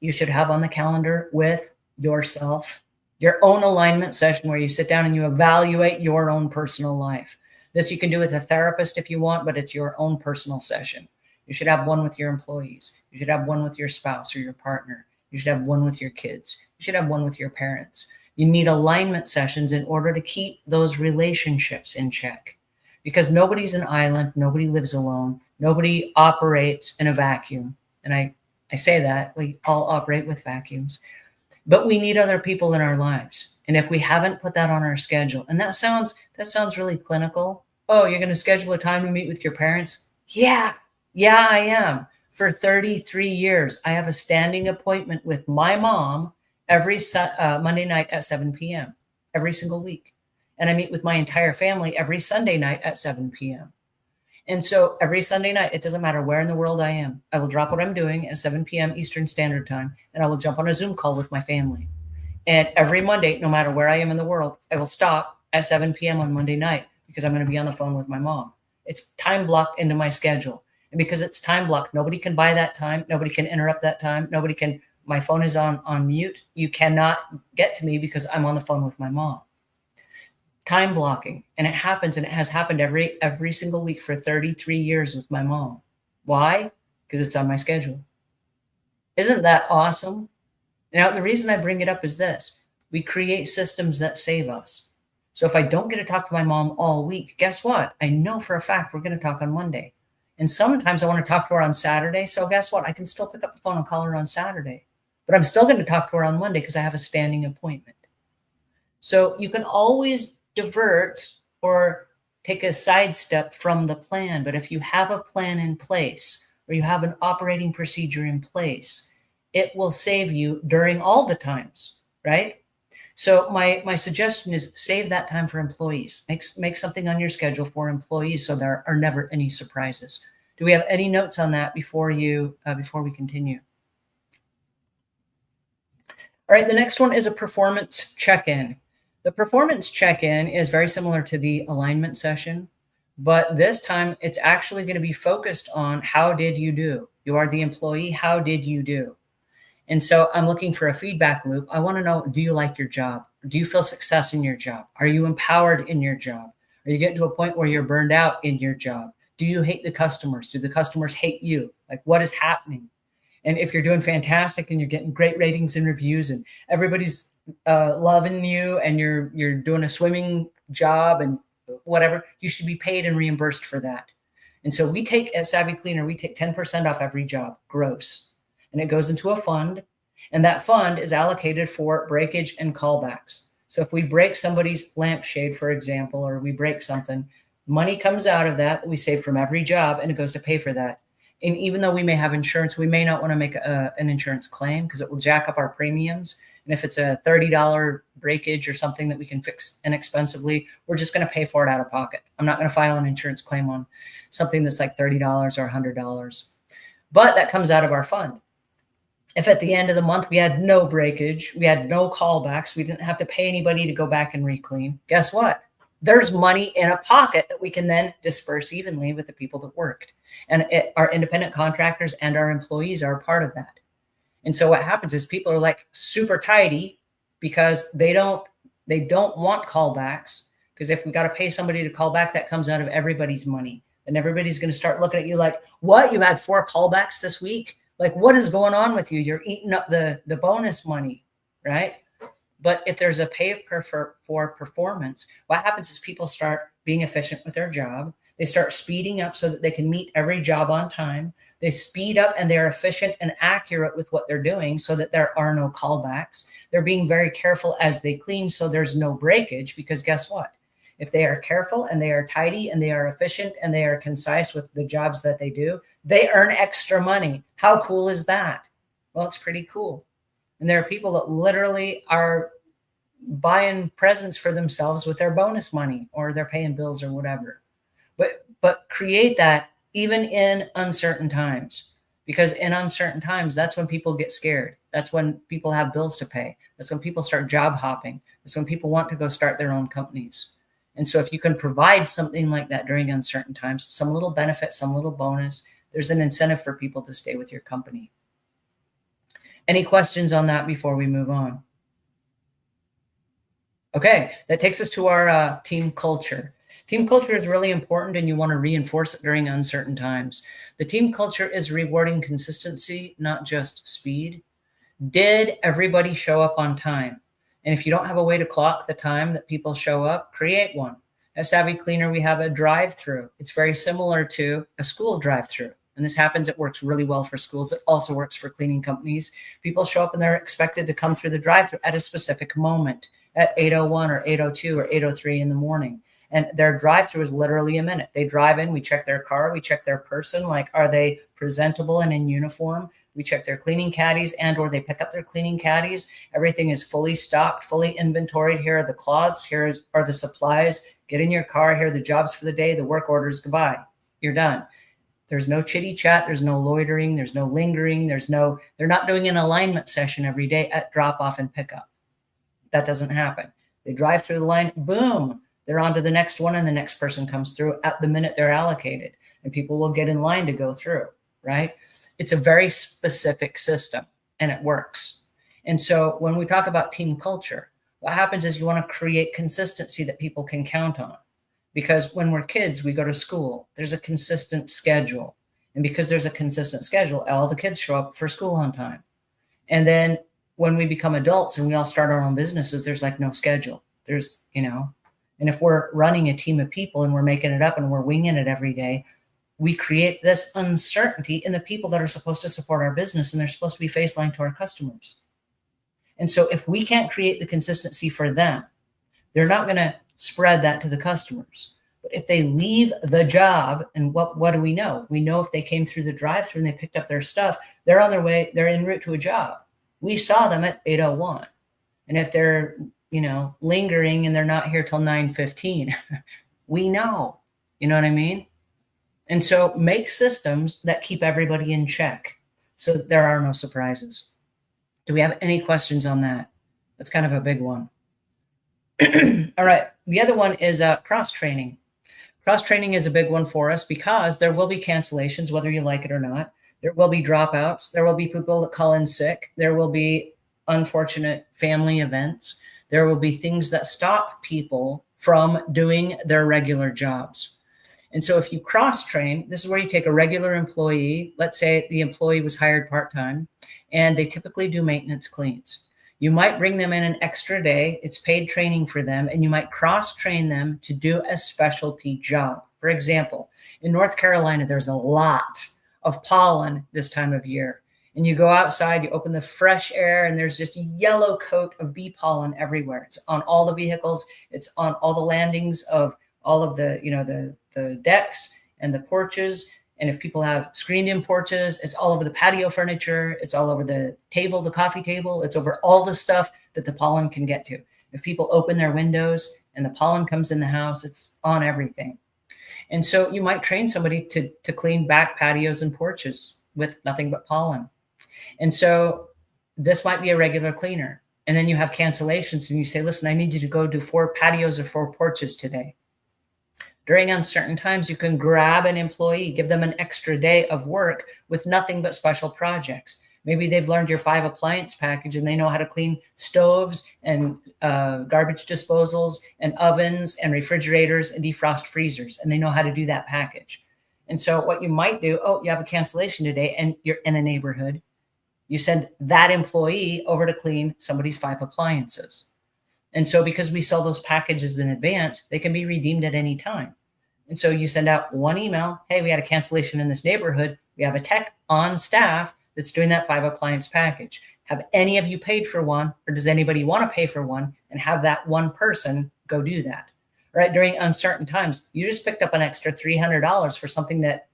you should have on the calendar with yourself, your own alignment session where you sit down and you evaluate your own personal life. This you can do with a therapist if you want, but it's your own personal session. You should have one with your employees. You should have one with your spouse or your partner. You should have one with your kids. You should have one with your parents. You need alignment sessions in order to keep those relationships in check, because nobody's an island. Nobody lives alone. Nobody operates in a vacuum. And I say that we all operate with vacuums, but we need other people in our lives. And if we haven't put that on our schedule, and that sounds really clinical. Oh, you're going to schedule a time to meet with your parents? Yeah, I am. For 33 years, I have a standing appointment with my mom every Monday night at 7 p.m. every single week. And I meet with my entire family every Sunday night at 7 p.m. And so every Sunday night, it doesn't matter where in the world I am, I will drop what I'm doing at 7 p.m. Eastern Standard Time, and I will jump on a Zoom call with my family. And every Monday, no matter where I am in the world, I will stop at 7 p.m. on Monday night because I'm going to be on the phone with my mom. It's time blocked into my schedule. And because it's time blocked, nobody can buy that time. Nobody can interrupt that time. My phone is on mute. You cannot get to me because I'm on the phone with my mom. Time blocking. And it happens, and it has happened every single week for 33 years with my mom. Why? Because it's on my schedule. Isn't that awesome? Now, the reason I bring it up is this. We create systems that save us. So if I don't get to talk to my mom all week, guess what? I know for a fact we're going to talk on Monday. And sometimes I want to talk to her on Saturday. So guess what? I can still pick up the phone and call her on Saturday. But I'm still going to talk to her on Monday because I have a standing appointment. So you can always divert or take a sidestep from the plan. But if you have a plan in place or you have an operating procedure in place, it will save you during all the times, right? So my suggestion is save that time for employees. Make something on your schedule for employees so there are never any surprises. Do we have any notes on that before we continue? All right, the next one is a performance check-in. The performance check-in is very similar to the alignment session, but this time it's actually going to be focused on how did you do? You are the employee. How did you do? And so I'm looking for a feedback loop. I want to know, do you like your job? Do you feel success in your job? Are you empowered in your job? Are you getting to a point where you're burned out in your job? Do you hate the customers? Do the customers hate you? Like, what is happening? And if you're doing fantastic and you're getting great ratings and reviews and everybody's loving you and you're doing a swimming job and whatever, you should be paid and reimbursed for that. And so at Savvy Cleaner, we take 10% off every job, gross. And it goes into a fund, and that fund is allocated for breakage and callbacks. So if we break somebody's lampshade, for example, or we break something, money comes out of that we save from every job, and it goes to pay for that. And even though we may have insurance, we may not want to make an insurance claim because it will jack up our premiums. And if it's a $30 breakage or something that we can fix inexpensively, we're just going to pay for it out of pocket. I'm not going to file an insurance claim on something that's like $30 or $100. But that comes out of our fund. If at the end of the month we had no breakage, we had no callbacks, we didn't have to pay anybody to go back and re-clean, guess what? There's money in a pocket that we can then disperse evenly with the people that worked. And our independent contractors and our employees are a part of that. And so what happens is people are like super tidy because they don't want callbacks, because if we got to pay somebody to call back, that comes out of everybody's money. Then everybody's going to start looking at you like, what? You had 4 callbacks this week? Like, what is going on with you? You're eating up the bonus money, right? But if there's a pay for performance, what happens is people start being efficient with their job. They start speeding up so that they can meet every job on time. They speed up and they're efficient and accurate with what they're doing so that there are no callbacks. They're being very careful as they clean so there's no breakage, because guess what? If they are careful and they are tidy and they are efficient and they are concise with the jobs that they do, they earn extra money. How cool is that? Well, it's pretty cool. And there are people that literally are buying presents for themselves with their bonus money, or they're paying bills or whatever. But create that even in uncertain times, because in uncertain times, that's when people get scared. That's when people have bills to pay. That's when people start job hopping. is when people want to go start their own companies. And so if you can provide something like that during uncertain times, some little benefit, some little bonus, there's an incentive for people to stay with your company. Any questions on that before we move on? Okay, that takes us to our team culture. Team culture is really important, and you want to reinforce it during uncertain times. The team culture is rewarding consistency, not just speed. Did everybody show up on time? And if you don't have a way to clock the time that people show up, create one. At Savvy Cleaner, we have a drive-through. It's very similar to a school drive-through. And this happens, it works really well for schools. It also works for cleaning companies. People show up and they're expected to come through the drive-through at a specific moment, at 8:01 or 8:02 or 8:03 in the morning. And their drive-through is literally a minute. They drive in, we check their car, we check their person, like, are they presentable and in uniform? We check their cleaning caddies or they pick up their cleaning caddies. Everything is fully stocked, fully inventoried. Here are the cloths. Here are the supplies. Get in your car. Here are the jobs for the day, the work orders. Goodbye. You're done. There's no chitty chat. There's no loitering. There's no lingering. They're not doing an alignment session every day at drop off and pickup. That doesn't happen. They drive through the line. Boom. They're on to the next one. And the next person comes through at the minute they're allocated, and people will get in line to go through, right? It's a very specific system, and it works. And so when we talk about team culture, what happens is you want to create consistency that people can count on. Because when we're kids, we go to school, there's a consistent schedule. And because there's a consistent schedule, all the kids show up for school on time. And then when we become adults and we all start our own businesses, there's like no schedule. And if we're running a team of people and we're making it up and we're winging it every day, we create this uncertainty in the people that are supposed to support our business, and they're supposed to be face line to our customers. And so if we can't create the consistency for them, they're not going to spread that to the customers. But if they leave the job, and what do we know? We know if they came through the drive-through and they picked up their stuff, they're on their way, they're en route to a job. We saw them at 8:01. And if they're, lingering and they're not here till 9:15, we know. You know what I mean? And so make systems that keep everybody in check so that there are no surprises. Do we have any questions on that? That's kind of a big one. All right. The other one is cross-training. Cross-training is a big one for us because there will be cancellations, whether you like it or not. There will be dropouts. There will be people that call in sick. There will be unfortunate family events. There will be things that stop people from doing their regular jobs. And so if you cross-train, this is where you take a regular employee, let's say the employee was hired part-time, and they typically do maintenance cleans. You might bring them in an extra day. It's paid training for them, and you might cross-train them to do a specialty job. For example, in North Carolina, there's a lot of pollen this time of year. And you go outside, you open the fresh air, and there's just a yellow coat of bee pollen everywhere. It's on all the vehicles. It's on all the landings of all of the decks and the porches. And if people have screened-in porches, it's all over the patio furniture. It's all over the table, the coffee table. It's over all the stuff that the pollen can get to. If people open their windows and the pollen comes in the house, it's on everything. And so you might train somebody to clean back patios and porches with nothing but pollen. And so this might be a regular cleaner. And then you have cancellations and you say, listen, I need you to go do 4 patios or 4 porches today. During uncertain times, you can grab an employee, give them an extra day of work with nothing but special projects. Maybe they've learned your 5 appliance package and they know how to clean stoves and garbage disposals and ovens and refrigerators and defrost freezers. And they know how to do that package. And so what you might do, you have a cancellation today and you're in a neighborhood. You send that employee over to clean somebody's 5 appliances. And so because we sell those packages in advance, they can be redeemed at any time. And so you send out one email, hey, we had a cancellation in this neighborhood. We have a tech on staff that's doing that 5 appliance package. Have any of you paid for one, or does anybody want to pay for one and have that one person go do that? Right? During uncertain times, you just picked up an extra $300 for something that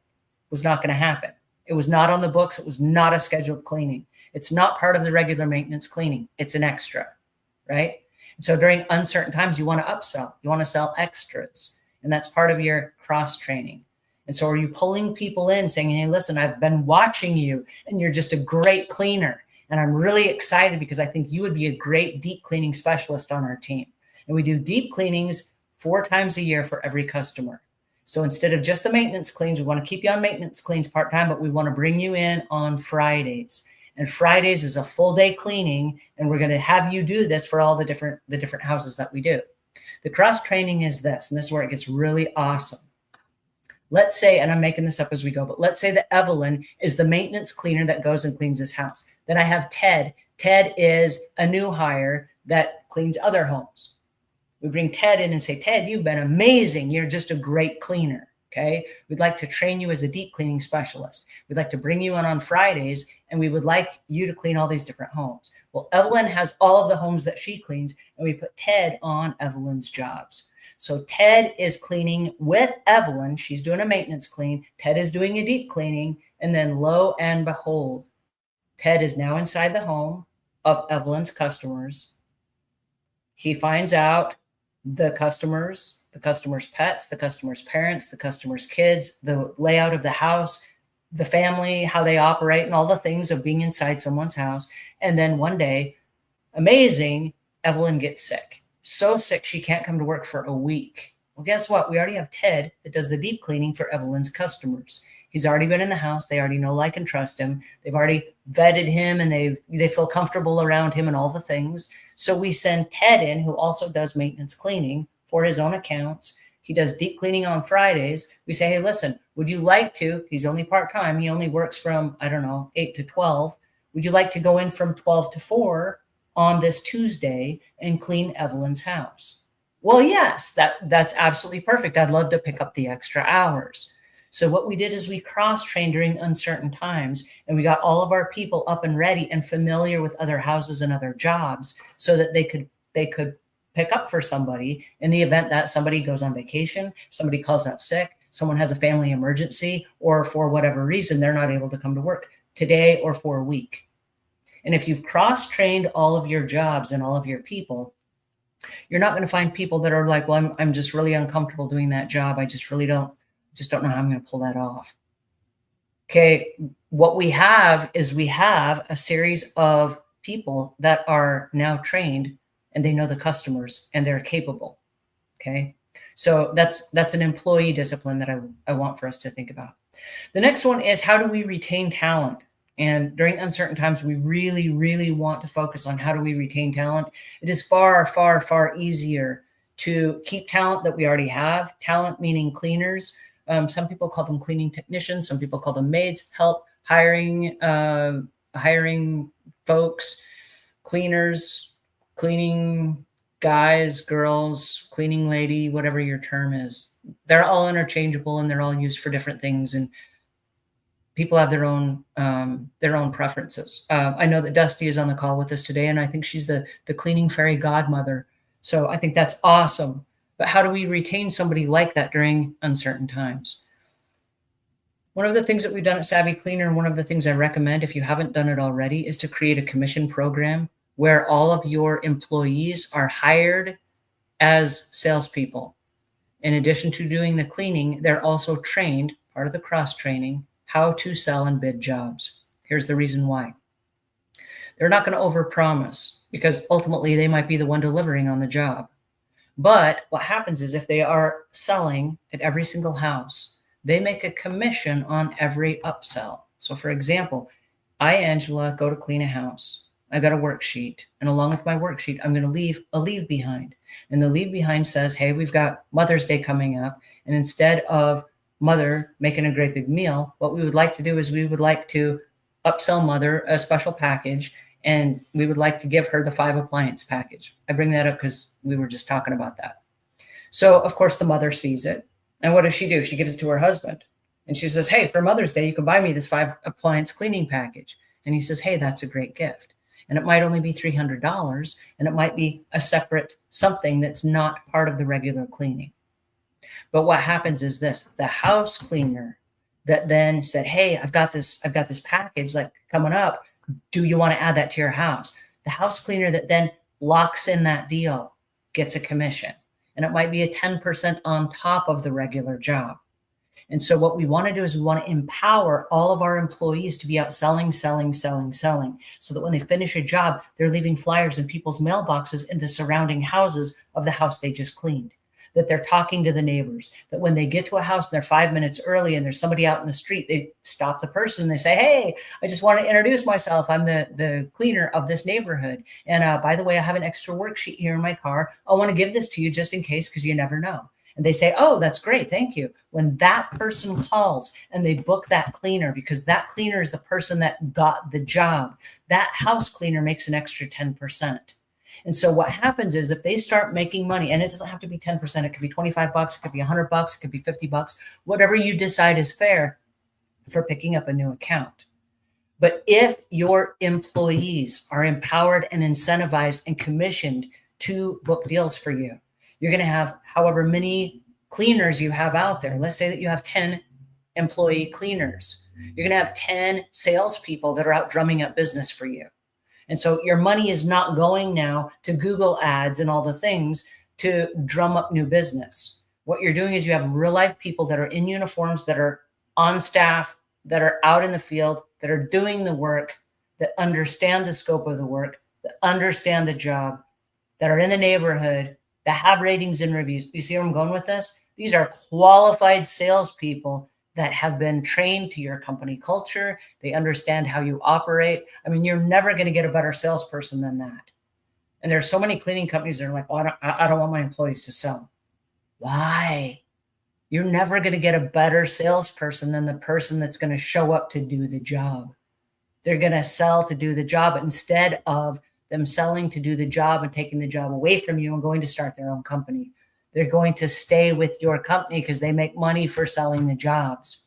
was not going to happen. It was not on the books. It was not a scheduled cleaning. It's not part of the regular maintenance cleaning. It's an extra, right? And so during uncertain times, you want to upsell. You want to sell extras. And that's part of your cross-training. And so are you pulling people in saying, hey, listen, I've been watching you and you're just a great cleaner. And I'm really excited because I think you would be a great deep cleaning specialist on our team. And we do deep cleanings 4 times a year for every customer. So instead of just the maintenance cleans, we want to keep you on maintenance cleans part-time, but we want to bring you in on Fridays. And Fridays is a full day cleaning, and we're going to have you do this for all the different houses that we do. The cross training is this, and this is where it gets really awesome. Let's say, and I'm making this up as we go, but let's say that Evelyn is the maintenance cleaner that goes and cleans this house. Then I have Ted. Ted is a new hire that cleans other homes. We bring Ted in and say, Ted, you've been amazing. You're just a great cleaner. Okay. We'd like to train you as a deep cleaning specialist. We'd like to bring you in on Fridays, and we would like you to clean all these different homes. Well, Evelyn has all of the homes that she cleans, and we put Ted on Evelyn's jobs. So Ted is cleaning with Evelyn. She's doing a maintenance clean. Ted is doing a deep cleaning. And then lo and behold, Ted is now inside the home of Evelyn's customers. He finds out the customers' pets, the customers' parents, the customers' kids, the layout of the house, the family, how they operate, and all the things of being inside someone's house. And then one day, amazing, Evelyn gets sick. So sick she can't come to work for a week. Well, guess what? We already have Ted that does the deep cleaning for Evelyn's customers. He's already been in the house. They already know, like, and trust him. They've already vetted him, and they feel comfortable around him and all the things. So we send Ted in, who also does maintenance cleaning for his own accounts. He does deep cleaning on Fridays. We say, hey, listen, would you like to? He's only part-time. He only works from, 8 to 12. Would you like to go in from 12 to 4 on this Tuesday and clean Evelyn's house? Well, yes, that's absolutely perfect. I'd love to pick up the extra hours. So what we did is we cross-trained during uncertain times, and we got all of our people up and ready and familiar with other houses and other jobs so that they could pick up for somebody in the event that somebody goes on vacation, somebody calls out sick, someone has a family emergency, or for whatever reason, they're not able to come to work today or for a week. And if you've cross-trained all of your jobs and all of your people, you're not going to find people that are like, well, I'm just really uncomfortable doing that job. I just don't know how I'm going to pull that off. Okay. What we have is we have a series of people that are now trained, and they know the customers, and they're capable. Okay. So that's an employee discipline that I want for us to think about. The next one is, how do we retain talent? And during uncertain times, we really, really want to focus on how do we retain talent. It is far, far, far easier to keep talent that we already have. Talent meaning cleaners. Some people call them cleaning technicians. Some people call them maids, help, hiring folks, cleaners, cleaning guys, girls, cleaning lady, whatever your term is. They're all interchangeable, and they're all used for different things. And people have their own preferences. I know that Dusty is on the call with us today, and I think she's the cleaning fairy godmother. So I think that's awesome. But how do we retain somebody like that during uncertain times? One of the things that we've done at Savvy Cleaner, and one of the things I recommend if you haven't done it already, is to create a commission program where all of your employees are hired as salespeople. In addition to doing the cleaning, they're also trained, part of the cross training, how to sell and bid jobs. Here's the reason why. They're not going to overpromise, because ultimately they might be the one delivering on the job. But what happens is, if they are selling at every single house, they make a commission on every upsell. So for example, I, Angela, go to clean a house. I got a worksheet, and along with my worksheet, I'm going to leave a leave behind. And the leave behind says, hey, we've got Mother's Day coming up. And instead of Mother making a great big meal, what we would like to do is we would like to upsell Mother a special package, and we would like to give her the 5 appliance package. I bring that up because we were just talking about that. So of course the mother sees it. And what does she do? She gives it to her husband. And she says, hey, for Mother's Day, you can buy me this 5 appliance cleaning package. And he says, hey, that's a great gift. And it might only be $300, and it might be a separate something that's not part of the regular cleaning. But what happens is this: the house cleaner that then said, hey, I've got this package like coming up. Do you want to add that to your house? The house cleaner that then locks in that deal gets a commission, and it might be a 10% on top of the regular job. And so what we want to do is we want to empower all of our employees to be out selling, selling, selling, selling, so that when they finish a job, they're leaving flyers in people's mailboxes in the surrounding houses of the house they just cleaned. That they're talking to the neighbors, that when they get to a house and they're 5 minutes early and there's somebody out in the street, they stop the person and they say, hey, I just want to introduce myself. I'm the cleaner of this neighborhood. And by the way, I have an extra worksheet here in my car. I want to give this to you just in case, because you never know. And they say, oh, that's great. Thank you. When that person calls and they book that cleaner, because that cleaner is the person that got the job, that house cleaner makes an extra 10%. And so what happens is if they start making money, and it doesn't have to be 10%, it could be 25 bucks, it could be 100 bucks, it could be 50 bucks, whatever you decide is fair for picking up a new account. But if your employees are empowered and incentivized and commissioned to book deals for you, you're going to have however many cleaners you have out there. Let's say that you have 10 employee cleaners. You're going to have 10 salespeople that are out drumming up business for you. And so your money is not going now to Google ads and all the things to drum up new business. What you're doing is you have real life people that are in uniforms, that are on staff, that are out in the field, that are doing the work, that understand the scope of the work, that understand the job, that are in the neighborhood, that have ratings and reviews. You see where I'm going with this? These are qualified salespeople that have been trained to your company culture. They understand how you operate. I mean, you're never going to get a better salesperson than that. And there's so many cleaning companies that are like, well, I don't want my employees to sell. Why? You're never going to get a better salesperson than the person that's going to show up to do the job. They're going to sell to do the job instead of them selling to do the job and taking the job away from you and going to start their own company. They're going to stay with your company because they make money for selling the jobs.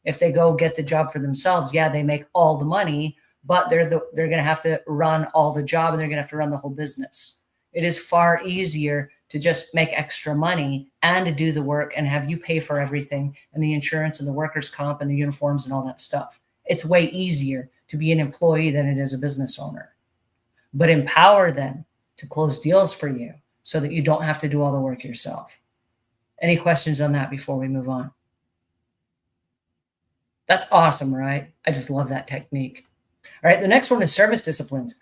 If they go get the job for themselves, yeah, they make all the money, but they're going to have to run all the job and they're going to have to run the whole business. It is far easier to just make extra money and to do the work and have you pay for everything and the insurance and the workers' comp and the uniforms and all that stuff. It's way easier to be an employee than it is a business owner. But empower them to close deals for you so that you don't have to do all the work yourself. Any questions on that before we move on? That's awesome, right? I just love that technique. All right, the next one is service disciplines.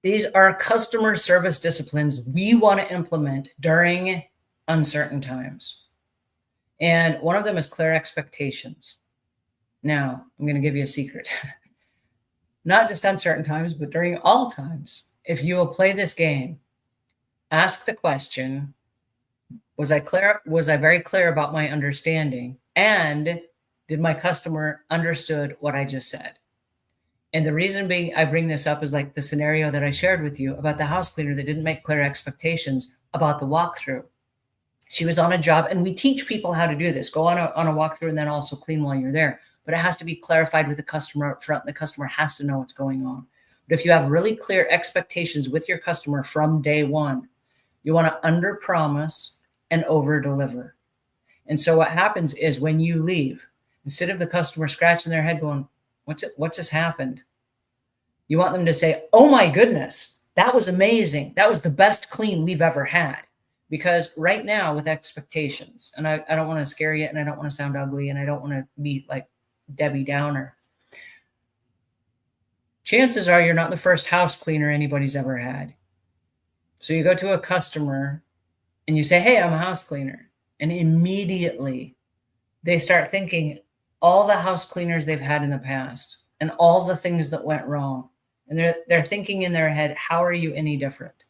These are customer service disciplines we want to implement during uncertain times. And one of them is clear expectations. Now, I'm going to give you a secret. Not just uncertain times, but during all times. If you will play this game, ask the question, was I clear? Was I very clear about my understanding? And did my customer understood what I just said? And the reason being I bring this up is like the scenario that I shared with you about the house cleaner that didn't make clear expectations about the walkthrough. She was on a job, and we teach people how to do this. Go on a walkthrough and then also clean while you're there. But it has to be clarified with the customer up front. The customer has to know what's going on. But if you have really clear expectations with your customer from day one, you want to under promise and over deliver. And so what happens is when you leave, instead of the customer scratching their head going, what just happened? You want them to say, oh my goodness, that was amazing. That was the best clean we've ever had. Because right now with expectations, and I don't want to scare you and I don't want to sound ugly and I don't want to be like Debbie Downer. Chances are you're not the first house cleaner anybody's ever had. So you go to a customer and you say, hey, I'm a house cleaner. And immediately they start thinking all the house cleaners they've had in the past and all the things that went wrong. And they're thinking in their head, how are you any different?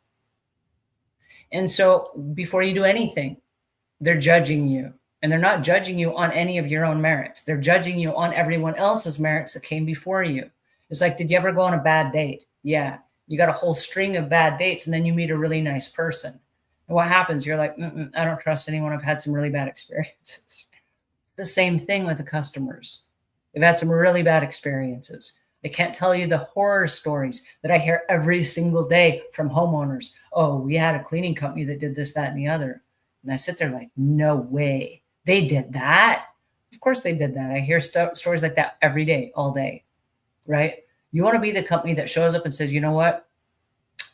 And so before you do anything, they're judging you. And they're not judging you on any of your own merits. They're judging you on everyone else's merits that came before you. It's like, did you ever go on a bad date? Yeah. You got a whole string of bad dates and then you meet a really nice person. And what happens? You're like, I don't trust anyone. I've had some really bad experiences. It's the same thing with the customers. They've had some really bad experiences. They can't tell you the horror stories that I hear every single day from homeowners. Oh, we had a cleaning company that did this, that, and the other. And I sit there like, no way. They did that? Of course they did that. I hear stories like that every day, all day, right? You want to be the company that shows up and says, you know what?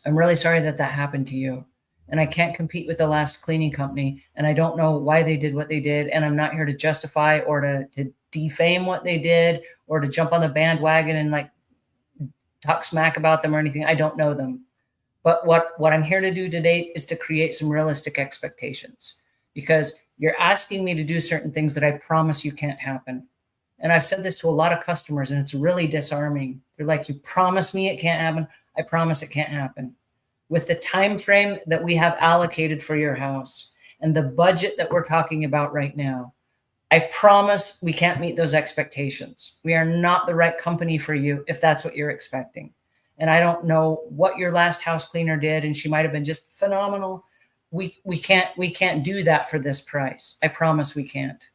I'm really sorry that happened to you. and I can't compete with the last cleaning company. And I don't know why they did what they did. And I'm not here to justify or to defame what they did or to jump on the bandwagon and like talk smack about them or anything. I don't know them. But what I'm here to do today is to create some realistic expectations, because you're asking me to do certain things that I promise you can't happen. And I've said this to a lot of customers, and it's really disarming. They're like, "You promise me it can't happen. I promise it can't happen." With the time frame that we have allocated for your house and the budget that we're talking about right now, I promise we can't meet those expectations. We are not the right company for you if that's what you're expecting. And I don't know what your last house cleaner did, and she might have been just phenomenal. We can't do that for this price. I promise we can't.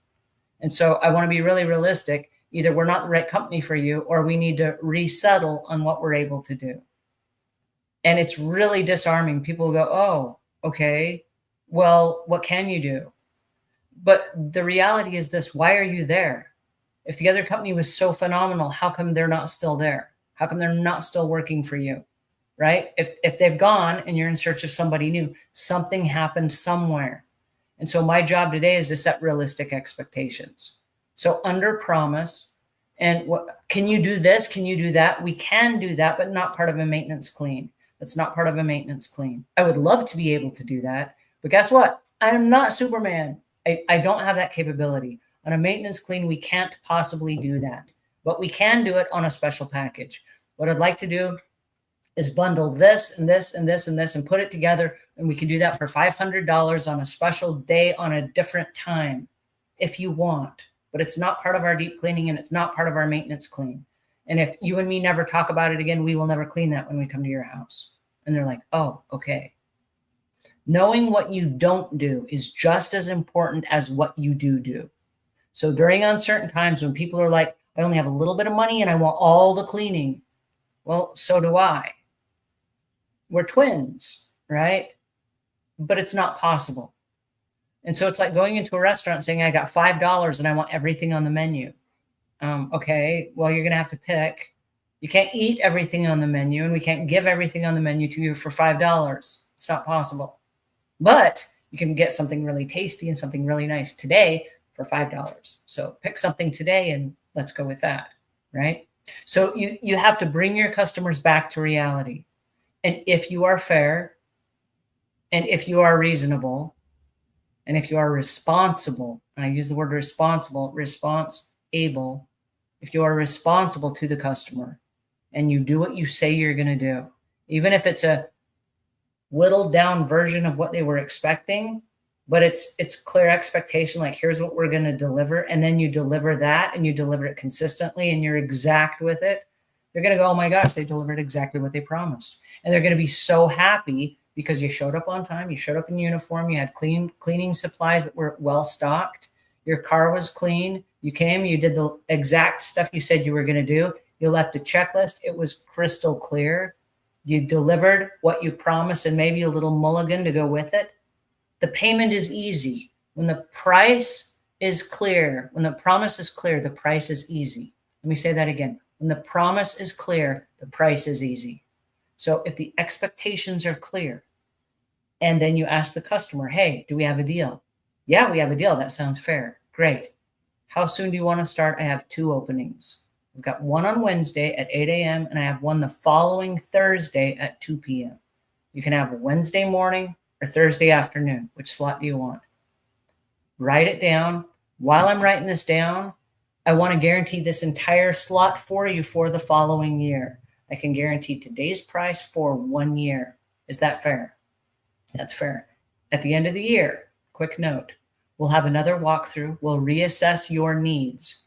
And so I want to be really realistic. Either we're not the right company for you, or we need to resettle on what we're able to do. And it's really disarming. People go, "Oh, okay. Well, what can you do?" But the reality is this: why are you there? If the other company was so phenomenal, how come they're not still there? How come they're not still working for you? Right? If they've gone and you're in search of somebody new, something happened somewhere. And so my job today is to set realistic expectations. So under promise, and what can you do this? Can you do that? We can do that, but not part of a maintenance clean. That's not part of a maintenance clean. I would love to be able to do that, but guess what? I am not Superman. I don't have that capability. On a maintenance clean, we can't possibly do that, but we can do it on a special package. What I'd like to do is bundle this and this and this and this and put it together. And we can do that for $500 on a special day on a different time if you want. But it's not part of our deep cleaning, and it's not part of our maintenance clean. And if you and me never talk about it again, we will never clean that when we come to your house. And they're like, "Oh, okay." Knowing what you don't do is just as important as what you do. So during uncertain times when people are like, "I only have a little bit of money and I want all the cleaning." Well, so do I. We're twins, right? But it's not possible. And so it's like going into a restaurant saying, "I got $5 and I want everything on the menu." Okay, well, you're going to have to pick. You can't eat everything on the menu, and we can't give everything on the menu to you for $5. It's not possible. But you can get something really tasty and something really nice today for $5. So pick something today and let's go with that, right? So you have to bring your customers back to reality. And if you are fair, and if you are reasonable, and if you are responsible, and I use the word responsible, able, if you are responsible to the customer and you do what you say you're going to do, even if it's a whittled down version of what they were expecting, but it's clear expectation, like, here's what we're going to deliver, and then you deliver that and you deliver it consistently and you're exact with it, they're going to go, "Oh my gosh, they delivered exactly what they promised." And they're going to be so happy because you showed up on time, you showed up in uniform, you had cleaning supplies that were well stocked, your car was clean, you came, you did the exact stuff you said you were going to do, you left a checklist, it was crystal clear, you delivered what you promised and maybe a little mulligan to go with it. The payment is easy. When the price is clear, when the promise is clear, the price is easy. Let me say that again. When the promise is clear, the price is easy. So if the expectations are clear, and then you ask the customer, "Hey, do we have a deal?" "Yeah, we have a deal. That sounds fair." "Great. How soon do you want to start?" "I have 2 openings. We've got one on Wednesday at 8 a.m. and I have one the following Thursday at 2 p.m. You can have a Wednesday morning or Thursday afternoon. Which slot do you want?" Write it down. While I'm writing this down, I want to guarantee this entire slot for you for the following year. I can guarantee today's price for 1 year. Is that fair? That's fair. At the end of the year, quick note, we'll have another walkthrough. We'll reassess your needs.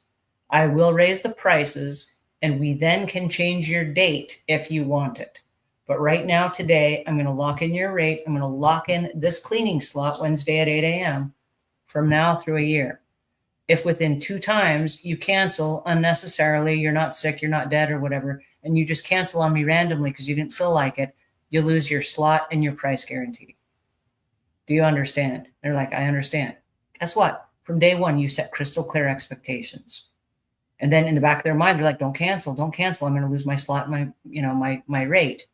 I will raise the prices, and we then can change your date if you want it. But right now, today, I'm going to lock in your rate. I'm going to lock in this cleaning slot Wednesday at 8 a.m. from now through a year. If within 2 times you cancel unnecessarily, you're not sick, you're not dead or whatever, and you just cancel on me randomly because you didn't feel like it, you lose your slot and your price guarantee. Do you understand? They're like, "I understand." Guess what? From day one, you set crystal clear expectations. And then in the back of their mind, they're like, don't cancel. I'm going to lose my slot, my rate.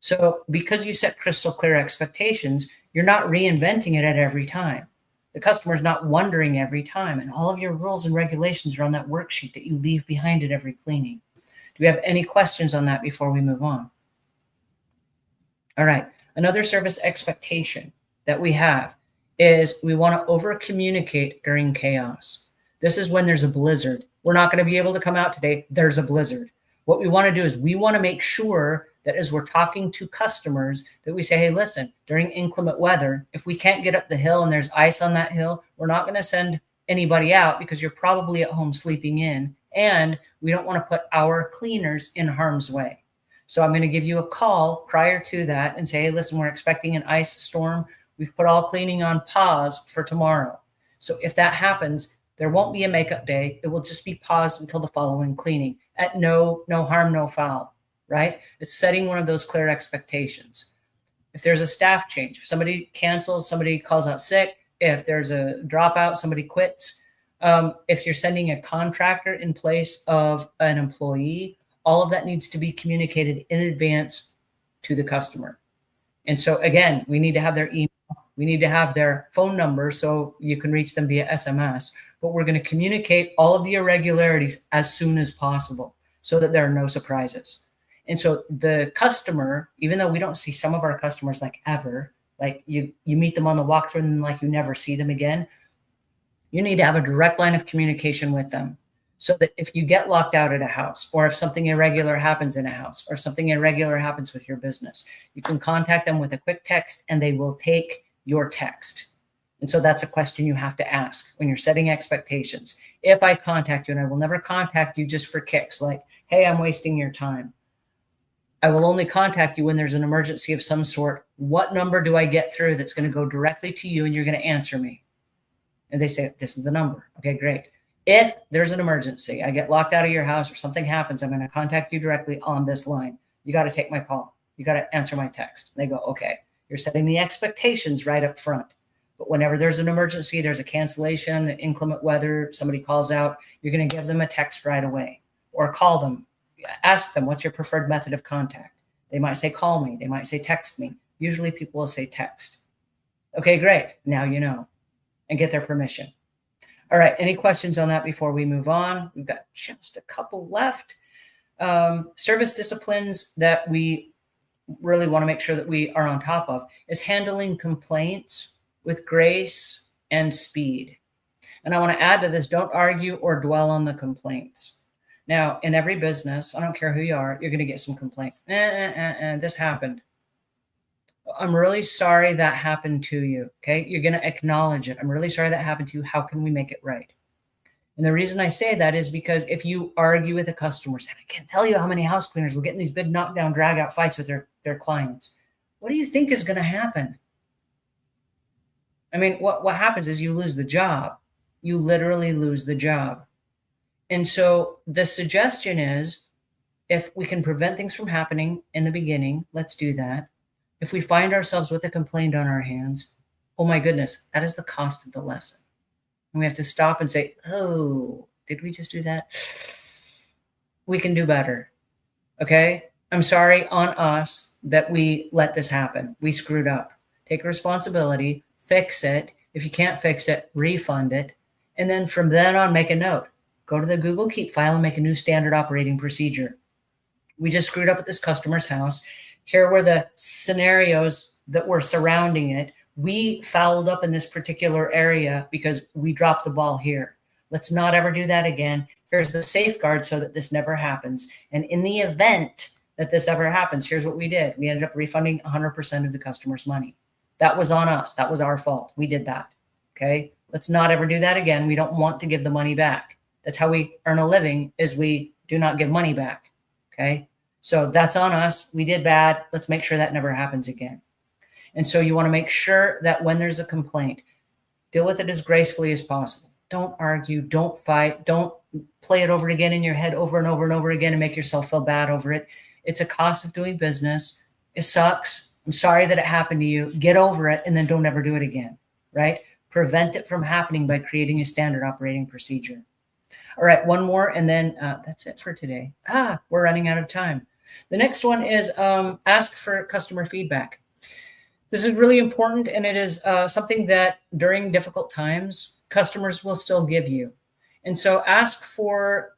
So because you set crystal clear expectations, you're not reinventing it at every time. The customer's not wondering every time. And all of your rules and regulations are on that worksheet that you leave behind at every cleaning. Do we have any questions on that before we move on? All right. Another service expectation that we have is we want to over communicate during chaos. This is when there's a blizzard. We're not going to be able to come out today. There's a blizzard. What we want to do is we want to make sure that as we're talking to customers that we say, hey, listen, during inclement weather, if we can't get up the hill and there's ice on that hill, we're not going to send anybody out because you're probably at home sleeping in. And we don't want to put our cleaners in harm's way. So I'm going to give you a call prior to that and say, hey, listen, we're expecting an ice storm. We've put all cleaning on pause for tomorrow. So if that happens, there won't be a makeup day. It will just be paused until the following cleaning at no harm, no foul, right? It's setting one of those clear expectations. If there's a staff change, if somebody cancels, somebody calls out sick, if there's a dropout, somebody quits, if you're sending a contractor in place of an employee, all of that needs to be communicated in advance to the customer. And so again, we need to have their email, we need to have their phone number so you can reach them via SMS, but we're going to communicate all of the irregularities as soon as possible so that there are no surprises. And so the customer, even though we don't see some of our customers like ever, like you meet them on the walkthrough and like you never see them again, you need to have a direct line of communication with them. So that if you get locked out at a house, or if something irregular happens in a house, or something irregular happens with your business, you can contact them with a quick text and they will take your text. And so that's a question you have to ask when you're setting expectations. If I contact you, and I will never contact you just for kicks, like, hey, I'm wasting your time. I will only contact you when there's an emergency of some sort. What number do I get through that's going to go directly to you and you're going to answer me? And they say, this is the number. Okay, great. If there's an emergency, I get locked out of your house or something happens, I'm going to contact you directly on this line. You got to take my call. You got to answer my text. And they go, okay, you're setting the expectations right up front. But whenever there's an emergency, there's a cancellation, the inclement weather, somebody calls out, you're going to give them a text right away or call them. Ask them, what's your preferred method of contact? They might say, call me. They might say, text me. Usually people will say text. Okay, great. Now you know, and get their permission. All right. Any questions on that before we move on? We've got just a couple left. Service disciplines that we really want to make sure that we are on top of is handling complaints with grace and speed. And I want to add to this, don't argue or dwell on the complaints. Now, in every business, I don't care who you are, you're going to get some complaints. This happened. I'm really sorry that happened to you. Okay. You're going to acknowledge it. I'm really sorry that happened to you. How can we make it right? And the reason I say that is because if you argue with a customer, I can't tell you how many house cleaners will get in these big knockdown, drag out fights with their clients. What do you think is going to happen? I mean, what happens is you lose the job. You literally lose the job. And so the suggestion is, if we can prevent things from happening in the beginning, let's do that. If we find ourselves with a complaint on our hands, oh my goodness, that is the cost of the lesson. And we have to stop and say, oh, did we just do that? We can do better. Okay. I'm sorry on us that we let this happen. We screwed up. Take responsibility, fix it. If you can't fix it, refund it. And then from then on, make a note. Go to the Google Keep file and make a new standard operating procedure. We just screwed up at this customer's house. Here were the scenarios that were surrounding it. We fouled up in this particular area because we dropped the ball here. Let's not ever do that again. Here's the safeguard so that this never happens. And in the event that this ever happens, here's what we did. We ended up refunding 100% of the customer's money. That was on us. That was our fault. We did that. Okay. Let's not ever do that again. We don't want to give the money back. That's how we earn a living, is we do not give money back. Okay. So that's on us. We did bad. Let's make sure that never happens again. And so you want to make sure that when there's a complaint, deal with it as gracefully as possible. Don't argue. Don't fight. Don't play it over again in your head over and over and over again and make yourself feel bad over it. It's a cost of doing business. It sucks. I'm sorry that it happened to you. Get over it and then don't ever do it again, right? Prevent it from happening by creating a standard operating procedure. All right, one more, and then that's it for today. We're running out of time. The next one is ask for customer feedback. This is really important, and it is something that during difficult times, customers will still give you. And so ask for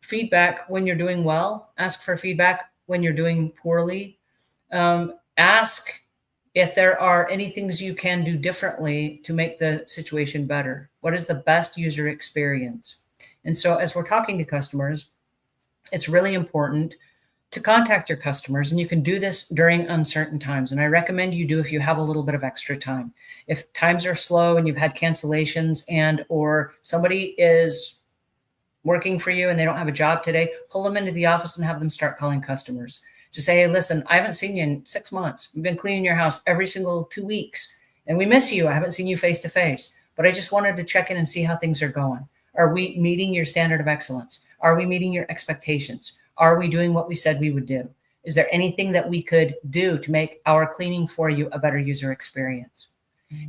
feedback when you're doing well, ask for feedback when you're doing poorly. Ask if there are any things you can do differently to make the situation better. What is the best user experience? And so, as we're talking to customers, it's really important to contact your customers, and you can do this during uncertain times. And I recommend you do if you have a little bit of extra time. If times are slow and you've had cancellations and or somebody is working for you and they don't have a job today, pull them into the office and have them start calling customers to say, hey, listen, I haven't seen you in 6 months. We've been cleaning your house every single 2 weeks and we miss you. I haven't seen you face to face, but I just wanted to check in and see how things are going. Are we meeting your standard of excellence? Are we meeting your expectations? Are we doing what we said we would do? Is there anything that we could do to make our cleaning for you a better user experience?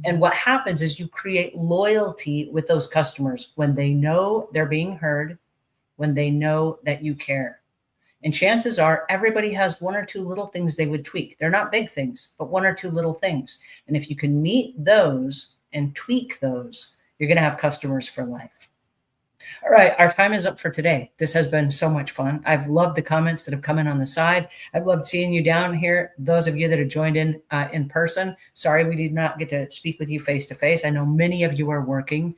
And what happens is you create loyalty with those customers when they know they're being heard, when they know that you care. And chances are everybody has one or two little things they would tweak. They're not big things, but one or two little things. And if you can meet those and tweak those, you're going to have customers for life. All right, our time is up for today. This has been so much fun. I've loved the comments that have come in on the side. I've loved seeing you down here. Those of you that have joined in person, sorry we did not get to speak with you face to face. I know many of you are working.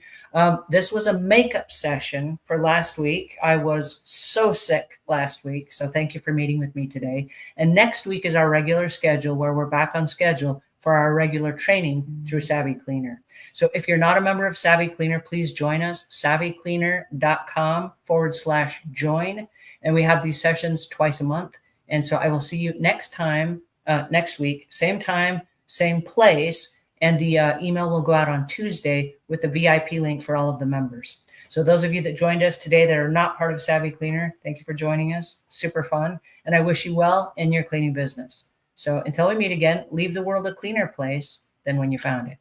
This was a makeup session for last week. I was so sick last week, so thank you for meeting with me today. And next week is our regular schedule where we're back on schedule for our regular training through Savvy Cleaner. So if you're not a member of Savvy Cleaner, please join us, savvycleaner.com/join. And we have these sessions twice a month. And so I will see you next week, same time, same place. And the email will go out on Tuesday with the VIP link for all of the members. So those of you that joined us today that are not part of Savvy Cleaner, thank you for joining us. Super fun. And I wish you well in your cleaning business. So until we meet again, leave the world a cleaner place than when you found it.